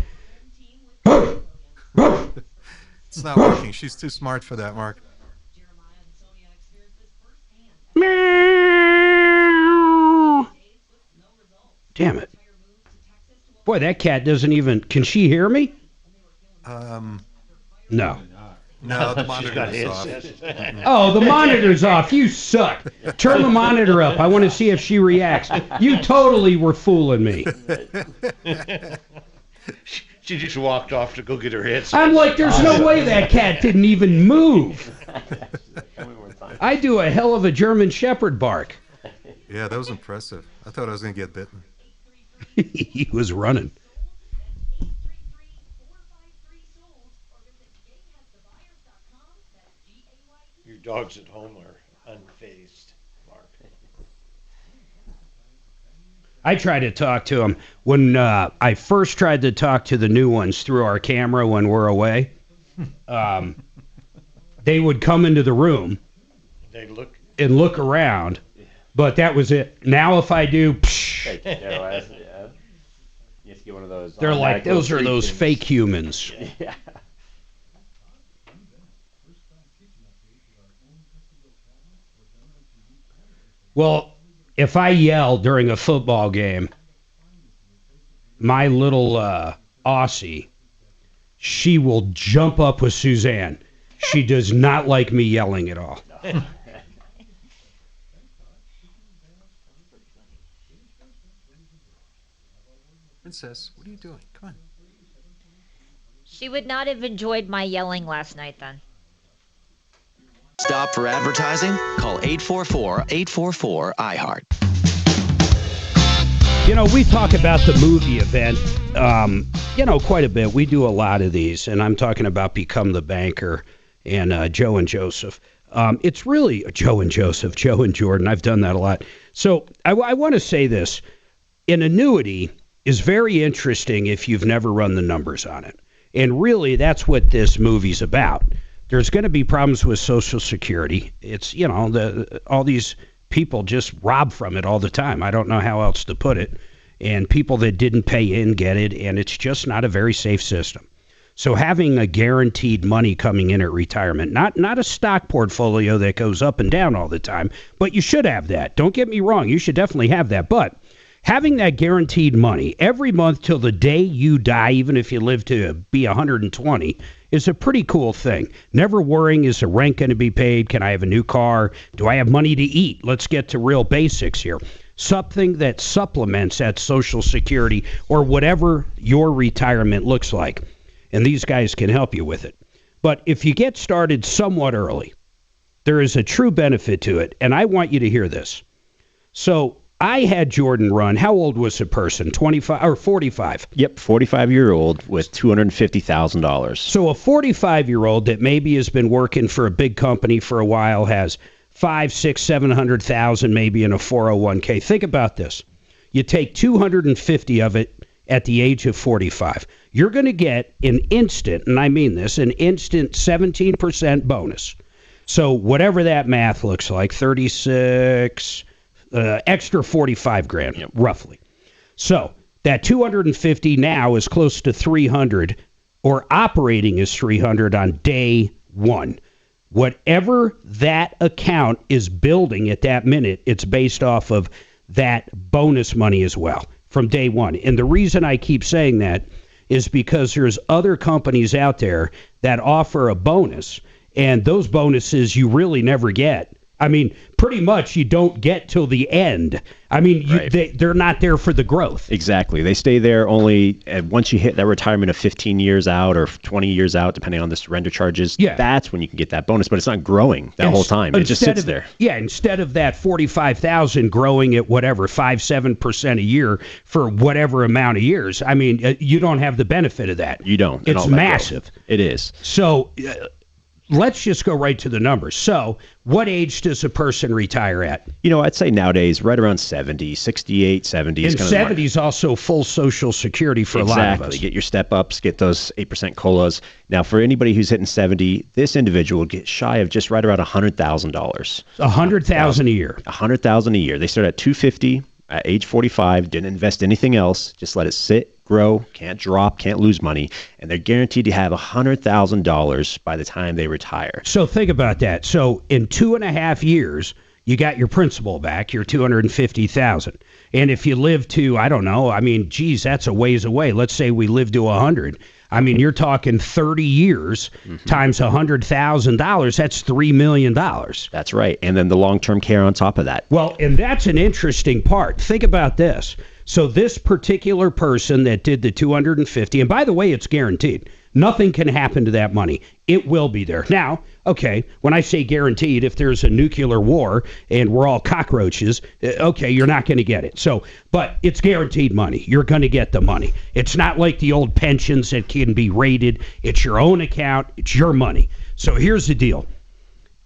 It's not working. She's too smart for that, Mark. Damn it. Boy, that cat doesn't even... Can she hear me? No. No, the monitor is off. Oh, the monitor's off. You suck. Turn the monitor up. I want to see if she reacts. You totally were fooling me. She just walked off to go get her headset. I'm like, there's no way that cat didn't even move. I do a hell of a German Shepherd bark. Yeah, that was impressive. I thought I was going to get bitten. He was running. Your dogs at home are unfazed, Mark. I tried to talk to him when I first tried to talk to the new ones through our camera when we're away. They would come into the room and look around, but that was it. Now if I do, You have to get one of those. They're like, those are those fake humans. Yeah. Well, if I yell during a football game, my little Aussie, she will jump up with Suzanne. She does not like me yelling at all. Princess, what are you doing? Come on. She would not have enjoyed my yelling last night then. Stop for advertising? Call 844-844-IHEART. You know, we talk about the movie event, quite a bit. We do a lot of these, and I'm talking about Become the Banker and Joe and Joseph. It's really Joe and Joseph, Joe and Jordan. I've done that a lot. So I want to say this. An annuity is very interesting if you've never run the numbers on it. And really, that's what this movie's about. There's going to be problems with Social Security. It's, all these people just rob from it all the time. I don't know how else to put it. And people that didn't pay in get it, and it's just not a very safe system. So having a guaranteed money coming in at retirement, not a stock portfolio that goes up and down all the time, but you should have that. Don't get me wrong. You should definitely have that. But having that guaranteed money every month till the day you die, even if you live to be 120, is a pretty cool thing. Never worrying, is the rent going to be paid? Can I have a new car? Do I have money to eat? Let's get to real basics here. Something that supplements that Social Security or whatever your retirement looks like. And these guys can help you with it. But if you get started somewhat early, there is a true benefit to it. And I want you to hear this. So I had Jordan run. How old was the person? 25 or 45? Yep, 45-year-old with $250,000. So a 45-year-old that maybe has been working for a big company for a while has 5, 6, 700,000 maybe in a 401k. Think about this. You take 250 of it at the age of 45. You're going to get an instant, and I mean this, an instant 17% bonus. So whatever that math looks like, 36, extra 45 grand, yep, roughly. So that 250 now is close to 300, or operating is 300 on day one. Whatever that account is building at that minute, it's based off of that bonus money as well from day one. And the reason I keep saying that is because there's other companies out there that offer a bonus, and those bonuses you really never get. I mean, pretty much you don't get till the end. I mean, they're not there for the growth. Exactly. They stay there only once you hit that retirement of 15 years out or 20 years out, depending on the surrender charges. Yeah. That's when you can get that bonus, but it's not growing that whole time. It just sits there. Yeah, instead of that 45,000 growing at whatever, 5-7% a year for whatever amount of years. I mean, you don't have the benefit of that. You don't. It's massive. It is. So let's just go right to the numbers. So what age does a person retire at? I'd say nowadays right around 70, 68, 70. And 70 is also full Social Security for a lot of us. Exactly. Get your step-ups, get those 8% COLAs. Now, for anybody who's hitting 70, this individual will get shy of just right around $100,000. $100,000 a year. $100,000 a year. They start at $250 at age 45, didn't invest anything else, just let it sit, grow, can't drop, can't lose money, and they're guaranteed to have $100,000 by the time they retire. So think about that. So in 2.5 years, you got your principal back, your $250,000. And if you live to, I don't know, I mean, geez, that's a ways away. Let's say we live to 100. I mean, you're talking 30 years times $100,000. That's $3 million. That's right. And then the long-term care on top of that. Well, and that's an interesting part. Think about this. So this particular person that did the 250, and by the way, it's guaranteed. Nothing can happen to that money. It will be there. Now, okay, when I say guaranteed, if there's a nuclear war and we're all cockroaches, okay, you're not going to get it. So, but it's guaranteed money. You're going to get the money. It's not like the old pensions that can be rated. It's your own account. It's your money. So here's the deal.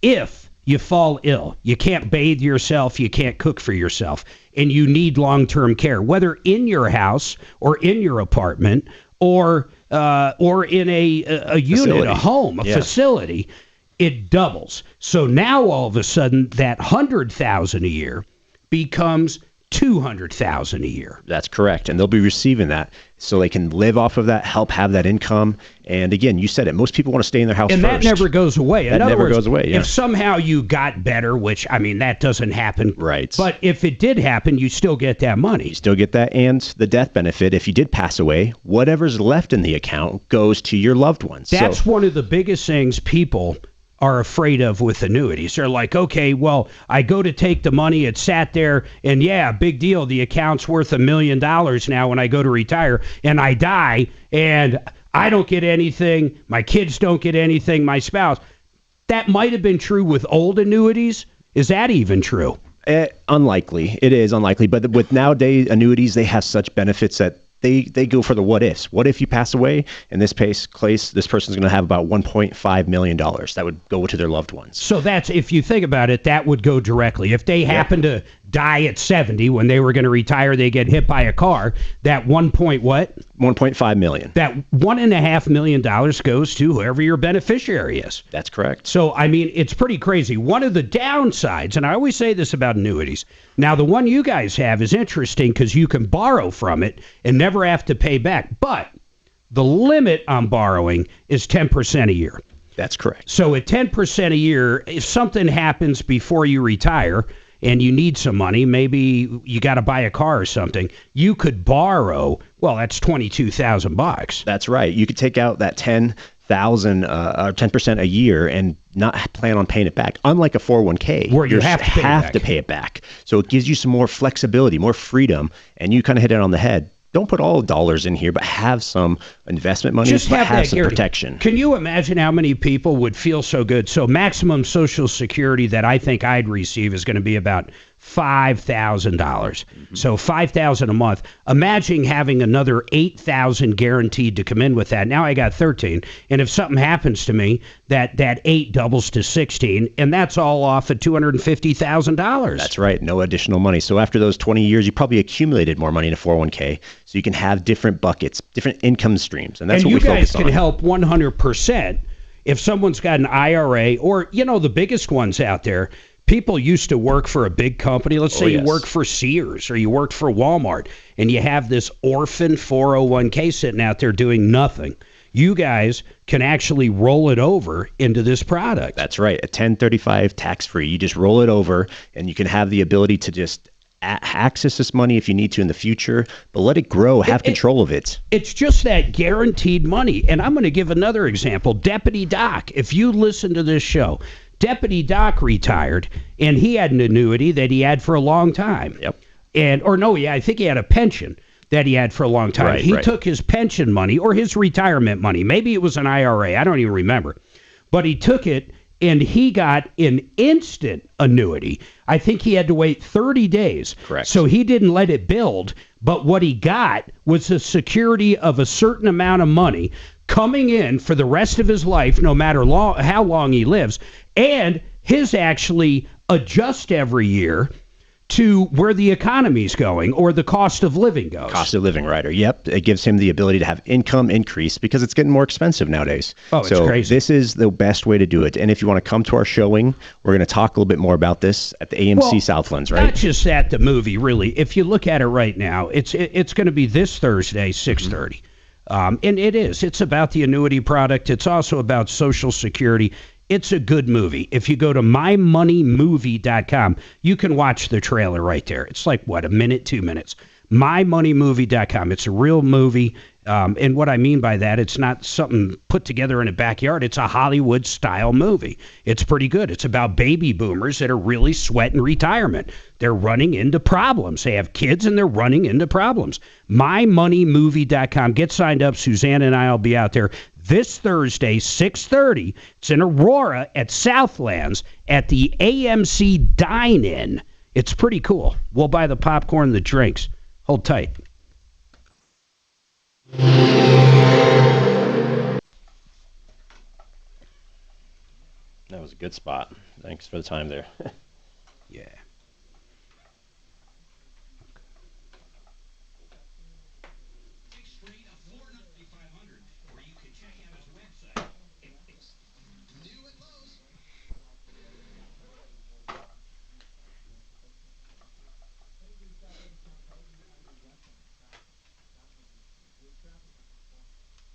If you fall ill, you can't bathe yourself, you can't cook for yourself, and you need long-term care, whether in your house or in your apartment or in a unit, a home, a facility, it doubles. So now all of a sudden that $100,000 a year becomes $200,000 a year. That's correct. And they'll be receiving that so they can live off of that, help have that income. And again, you said it, most people want to stay in their house and first. And that never goes away. That never goes away, If somehow you got better, which, I mean, that doesn't happen. Right. But if it did happen, you still get that money. You still get that. And the death benefit, if you did pass away, whatever's left in the account goes to your loved ones. That's one of the biggest things people are afraid of with annuities. They're like, okay, well, I go to take the money, it sat there, and yeah, big deal, the account's worth $1 million now when I go to retire, and I die, and I don't get anything, my kids don't get anything, my spouse. That might have been true with old annuities. Is that even true? Unlikely. It is unlikely, but with nowadays annuities, they have such benefits that they go for the what ifs. What if you pass away? In this case, this person's going to have about $1.5 million. That would go to their loved ones. So that's, if you think about it, that would go directly. If they happen to die at 70 when they were going to retire, they get hit by a car, that $1.5 million. That $1.5 million goes to whoever your beneficiary is. That's correct. So, I mean, it's pretty crazy. One of the downsides, and I always say this about annuities, now the one you guys have is interesting because you can borrow from it and never have to pay back. But the limit on borrowing is 10% a year. That's correct. So at 10% a year, if something happens before you retire and you need some money, maybe you got to buy a car or something, you could borrow, well, that's $22,000. That's right. You could take out that $10,000 or 10% a year and not plan on paying it back. Unlike a 401k, where you have to pay it back. So it gives you some more flexibility, more freedom, and you kind of hit it on the head. Don't put all the dollars in here, but have some investment money, Just but have that some guarantee. protection. Can you imagine how many people would feel so good? So maximum Social Security that I think I'd receive is going to be about $5,000. So $5,000 a month. Imagine having another $8,000 guaranteed to come in with that. Now I got 13, and if something happens to me, that 8 doubles to 16, and that's all off at $250,000. That's right. No additional money. So after those 20 years, you probably accumulated more money in a 401k, so you can have different buckets, different income streams, and that's what we focus on. And you guys can help 100% if someone's got an IRA, or the biggest ones out there. People used to work for a big company. Let's say you work for Sears or you worked for Walmart, and you have this orphan 401k sitting out there doing nothing. You guys can actually roll it over into this product. That's right. A 1035 tax-free. You just roll it over, and you can have the ability to just access this money if you need to in the future, but let it grow, have control of it. It's just that guaranteed money. And I'm going to give another example. Deputy Doc, if you listen to this show, Deputy Doc retired, and he had an annuity that he had for a long time. Yep. I think he had a pension that he had for a long time. Right, he right. took his pension money or his retirement money. Maybe it was an IRA. I don't even remember. But he took it, and he got an instant annuity. I think he had to wait 30 days. Correct. So he didn't let it build, but what he got was the security of a certain amount of money coming in for the rest of his life, no matter how long he lives, and his actually adjust every year to where the economy's going or the cost of living goes. Cost of living rider. Yep. It gives him the ability to have income increase because it's getting more expensive nowadays. Oh, it's crazy. This is the best way to do it. And if you want to come to our showing, we're going to talk a little bit more about this at the AMC Southlands, right? Not just at the movie, really. If you look at it right now, it's going to be this Thursday, 6:30. And it is. It's about the annuity product. It's also about Social Security. It's a good movie. If you go to mymoneymovie.com, you can watch the trailer right there. It's like, a minute, 2 minutes. mymoneymovie.com. It's a real movie. And what I mean by that, it's not something put together in a backyard. It's a Hollywood-style movie. It's pretty good. It's about baby boomers that are really sweating retirement. They're running into problems. They have kids, and they're running into problems. mymoneymovie.com. Get signed up. Suzanne and I will be out there this Thursday, 6:30. It's in Aurora at Southlands at the AMC Dine-In. It's pretty cool. We'll buy the popcorn, the drinks. Hold tight. That was a good spot. Thanks for the time there. Yeah.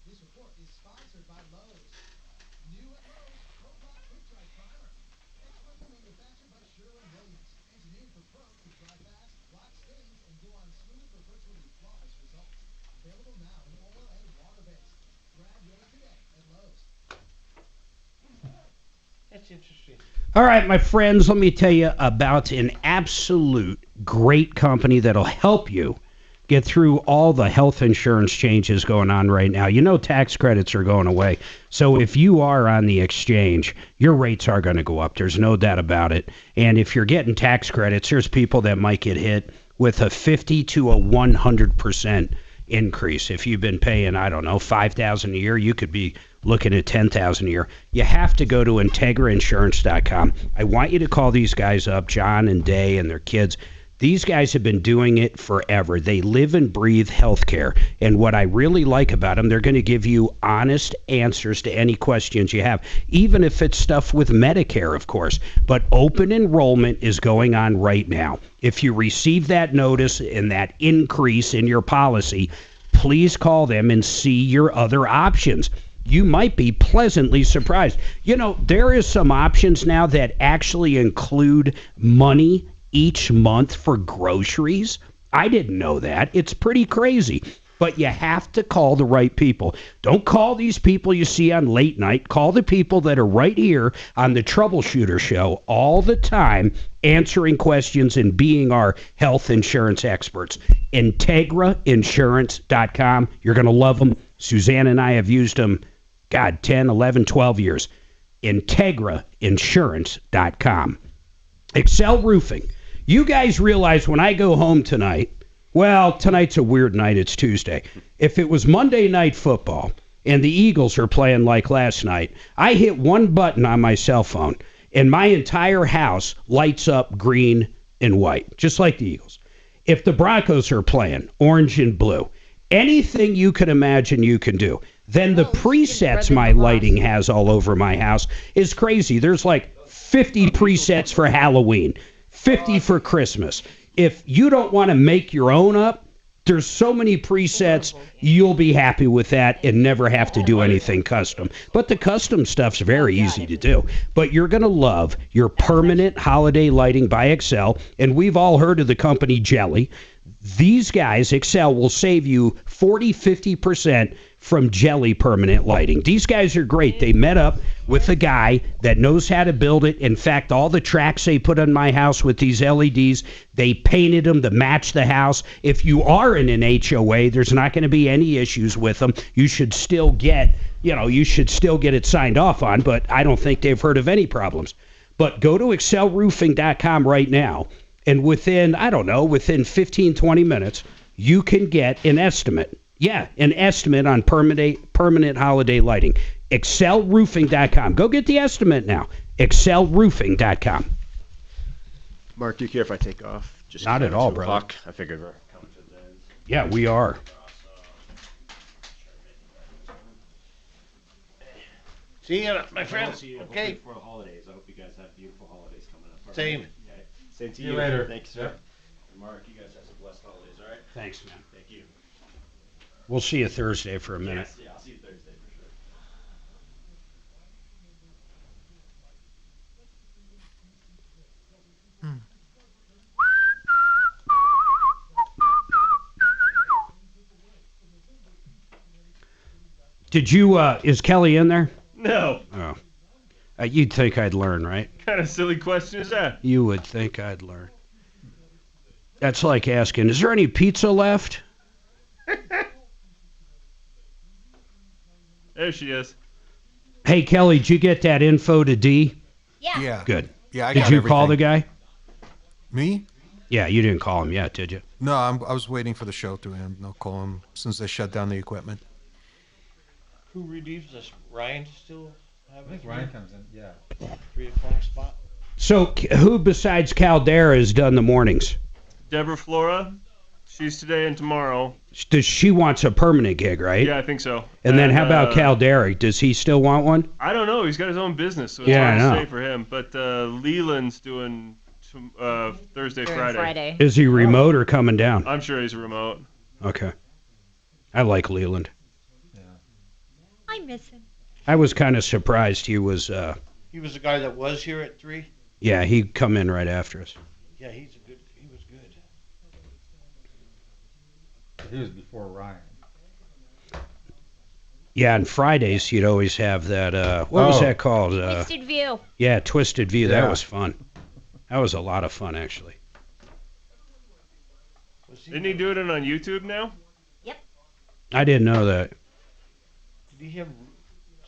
This report is sponsored by Lowe's. New at Lowe's, Robot Quick Dry Primer. Expertly manufactured by Sherwin-Williams. Engineered for pros to dry fast, block stains, and go on smooth for virtually flawless results. Available now in oil and water-based. Grab yours today at Lowe's. That's interesting. All right, my friends, let me tell you about an absolute great company that'll help you get through all the health insurance changes going on right now. You know tax credits are going away. So if you are on the exchange, your rates are going to go up. There's no doubt about it. And if you're getting tax credits, there's people that might get hit with a 50 to a 100% increase. If you've been paying, I don't know, $5,000 a year, you could be looking at $10,000 a year. You have to go to integrainsurance.com. I want you to call these guys up, John and Day and their kids. These guys have been doing it forever. They live and breathe healthcare. And what I really like about them, they're going to give you honest answers to any questions you have, even if it's stuff with Medicare, of course. But open enrollment is going on right now. If you receive that notice and that increase in your policy, please call them and see your other options. You might be pleasantly surprised. You know, there is some options now that actually include money each month for groceries. I didn't know that. It's pretty crazy. But you have to call the right people. Don't call these people you see on late night. Call the people that are right here on the Troubleshooter Show all the time, answering questions and being our health insurance experts. IntegraInsurance.com. You're going to love them. Suzanne and I have used them, 10, 11, 12 years. IntegraInsurance.com. Excel Roofing. You guys realize when I go home tonight, well, tonight's a weird night. It's Tuesday. If it was Monday Night Football and the Eagles are playing like last night, I hit one button on my cell phone and my entire house lights up green and white, just like the Eagles. If the Broncos are playing orange and blue, anything you can imagine you can do. Then the presets my lighting has all over my house is crazy. There's like 50 presets for Halloween, 50 for Christmas. If you don't want to make your own up, there's so many presets, you'll be happy with that and never have to do anything custom. But the custom stuff's very easy to do. But you're going to love your permanent holiday lighting by Excel. And we've all heard of the company Jelly. These guys, Excel, will save you 40-50% from Jelly permanent lighting. These guys are great. They met up with a guy that knows how to build it. In fact, all the tracks they put on my house with these LEDs, they painted them to match the house. If you are in an HOA, there's not going to be any issues with them. You should still get, it signed off on, but I don't think they've heard of any problems. But go to excelroofing.com right now, and within 15, 20 minutes, you can get an estimate. Yeah, an estimate on permanent holiday lighting. excelroofing.com. Go get the estimate now. excelroofing.com. Mark, do you care if I take off? Just Not at all, brother. I figured we're coming to the end. Yeah, we are. See you, my friend. Okay. For the holidays. I hope you guys have beautiful holidays coming up. Same. Okay. Same to See you. you later. Thanks, sir. Yep. And Mark, you guys have some blessed holidays, all right? Thanks, man. Thank you. We'll see you Thursday for a minute. Yes, yeah, I'll see you Thursday for sure. Did you, is Kelly in there? No. Oh. You'd think I'd learn, right? What kind of silly question is that? You would think I'd learn. That's like asking, is there any pizza left? Hey, There she is. Hey, Kelly, did you get that info to D? Yeah. Good. Yeah, I did got you everything. call the guy? Me? Yeah, you didn't call him yet, did you? No, I was waiting for the show to end. I'll call him since they shut down the equipment. Who relieves us? Ryan still have I think Ryan comes in, yeah. 3 o'clock spot? So, who besides Caldera has done the mornings? Deborah Flora, she's today and tomorrow. She wants a permanent gig, right? Yeah, I think so. And then how about Caldera? Does he still want one? I don't know. He's got his own business, so it's Yeah, I hard to know. say for him. But Leland's doing Thursday, Friday. Is he remote or coming down? I'm sure he's remote. Okay. I like Leland. I miss him. I was kind of surprised he was, He was the guy that was here at 3? yeah, he'd come in right after us. Yeah, he was good. He was before Ryan. Yeah, on Fridays he'd always have that, what was that called? Twisted View. Yeah, Twisted View. Yeah. That was fun. That was a lot of fun, actually. Didn't he do it on YouTube now? I didn't know that. Did he have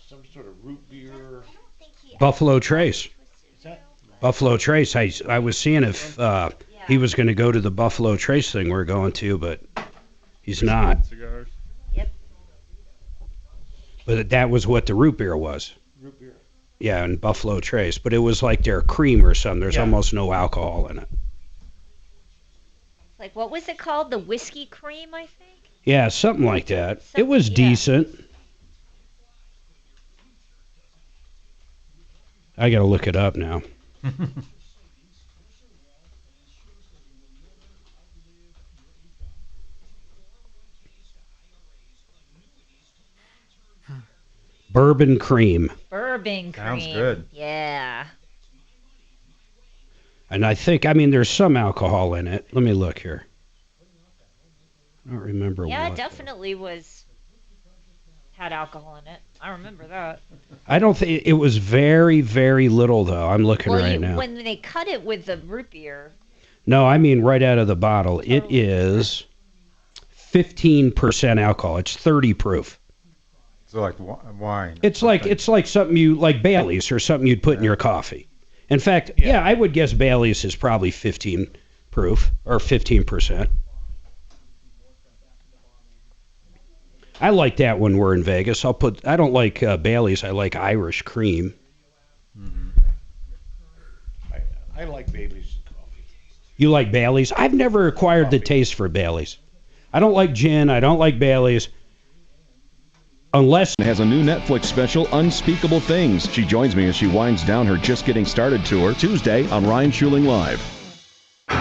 some sort of root beer? Buffalo Trace. Is that? Buffalo Trace. I was seeing if he was going to go to the Buffalo Trace thing we're going to, but he's not. Cigars. But that was what the root beer was. Root beer. Yeah, and Buffalo Trace. But it was like their cream or something. There's Yeah. almost no alcohol in it. Like, what was it called? The whiskey cream, I think? Yeah, something like that. It was decent. I got to look it up now. Bourbon cream. Bourbon cream. Sounds good. Yeah. And I think, there's some alcohol in it. Let me look here. I don't remember Yeah, what. it definitely had alcohol in it. I remember that. I don't think it was very, very little though. I'm looking right now. When they cut it with the root beer. No, I mean right out of the bottle. It is 15% alcohol. It's 30 proof. So like wine. It's like something you like Bailey's or something you'd put in your coffee. In fact, yeah, I would guess Bailey's is probably 15 proof or 15%. I like that when we're in Vegas. I don't like Bailey's. I like Irish cream. I like Bailey's coffee. You like Bailey's? I've never acquired the taste for Bailey's. I don't like gin. I don't like Bailey's. Unless has a new Netflix special, Unspeakable Things. She joins me as she winds down her Just Getting Started tour Tuesday on Ryan Schuling Live. All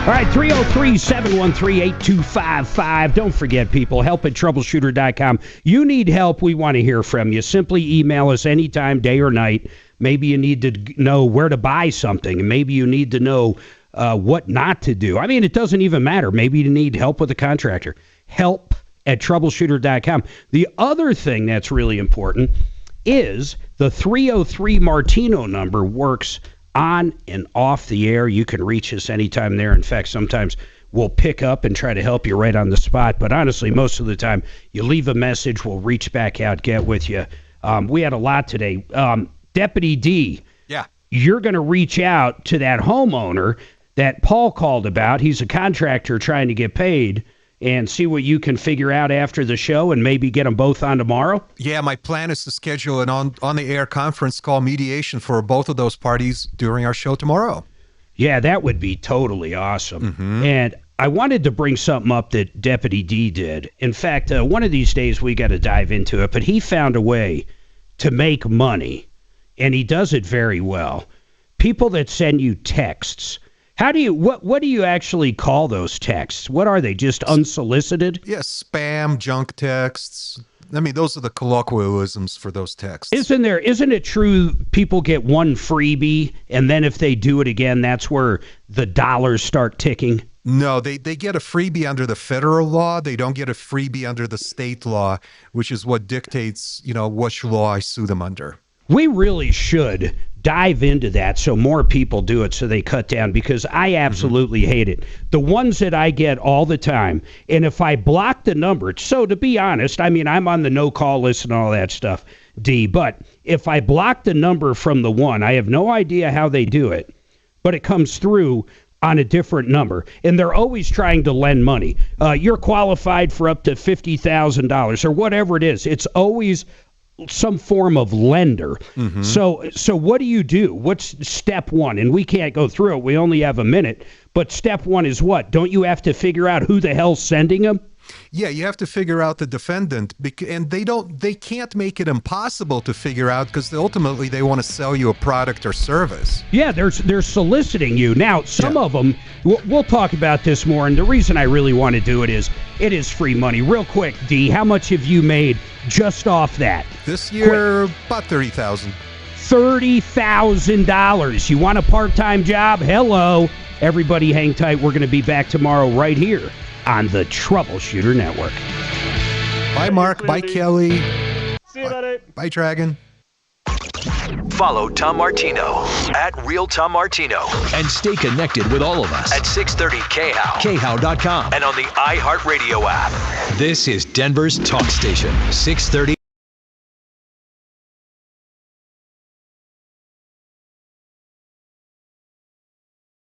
right, 303-713-8255. Don't forget, people, help at troubleshooter.com. You need help, we want to hear from you. Simply email us anytime, day or night. Maybe you need to know where to buy something. Maybe you need to know what not to do. It doesn't even matter. Maybe you need help with a contractor. Help at troubleshooter.com. The other thing that's really important is the 303 Martino number works on and off the air. You can reach us anytime there. In fact, sometimes we'll pick up and try to help you right on the spot. But honestly, most of the time, you leave a message, we'll reach back out, get with you. We had a lot today. Deputy D, yeah, you're going to reach out to that homeowner that Paul called about. He's a contractor trying to get paid, and see what you can figure out after the show and maybe get them both on tomorrow? Yeah, my plan is to schedule an on-the-air conference call mediation for both of those parties during our show tomorrow. Yeah, that would be totally awesome. And I wanted to bring something up that Deputy D did. In fact, one of these days we got to dive into it, but he found a way to make money, and he does it very well. People that send you texts, what do you actually call those texts? What are they, just unsolicited? Yes, spam, junk texts. Those are the colloquialisms for those texts. Isn't it true people get one freebie, and then if they do it again, that's where the dollars start ticking? No, they get a freebie under the federal law. They don't get a freebie under the state law, which is what dictates, which law I sue them under. We really should dive into that so more people do it so they cut down, because I absolutely hate it. The ones that I get all the time, and if I block the number, so to be honest, I mean, I'm on the no-call list and all that stuff, D, but if I block the number from the one, I have no idea how they do it, but it comes through on a different number, and they're always trying to lend money. You're qualified for up to $50,000 or whatever it is. It's always some form of lender. So what do you do? What's step one? And we can't go through it. We only have a minute. But step one is what? Don't you have to figure out who the hell's sending them? Yeah, you have to figure out the defendant, and they can't make it impossible to figure out, because ultimately they want to sell you a product or service. Yeah, they're soliciting you. Now, some of them, we'll talk about this more, and the reason I really want to do it is free money. Real quick, D, how much have you made just off that? This year, about $30,000. $30,000. You want a part-time job? Hello. Everybody hang tight. We're going to be back tomorrow right here on the Troubleshooter Network. Bye, Mark. Bye, Kelly. See you, buddy. Bye, Dragon. Follow Tom Martino at Real Tom Martino. And stay connected with all of us at 630 KHOW, KHOW.com, and on the iHeartRadio app. This is Denver's Talk Station, 630.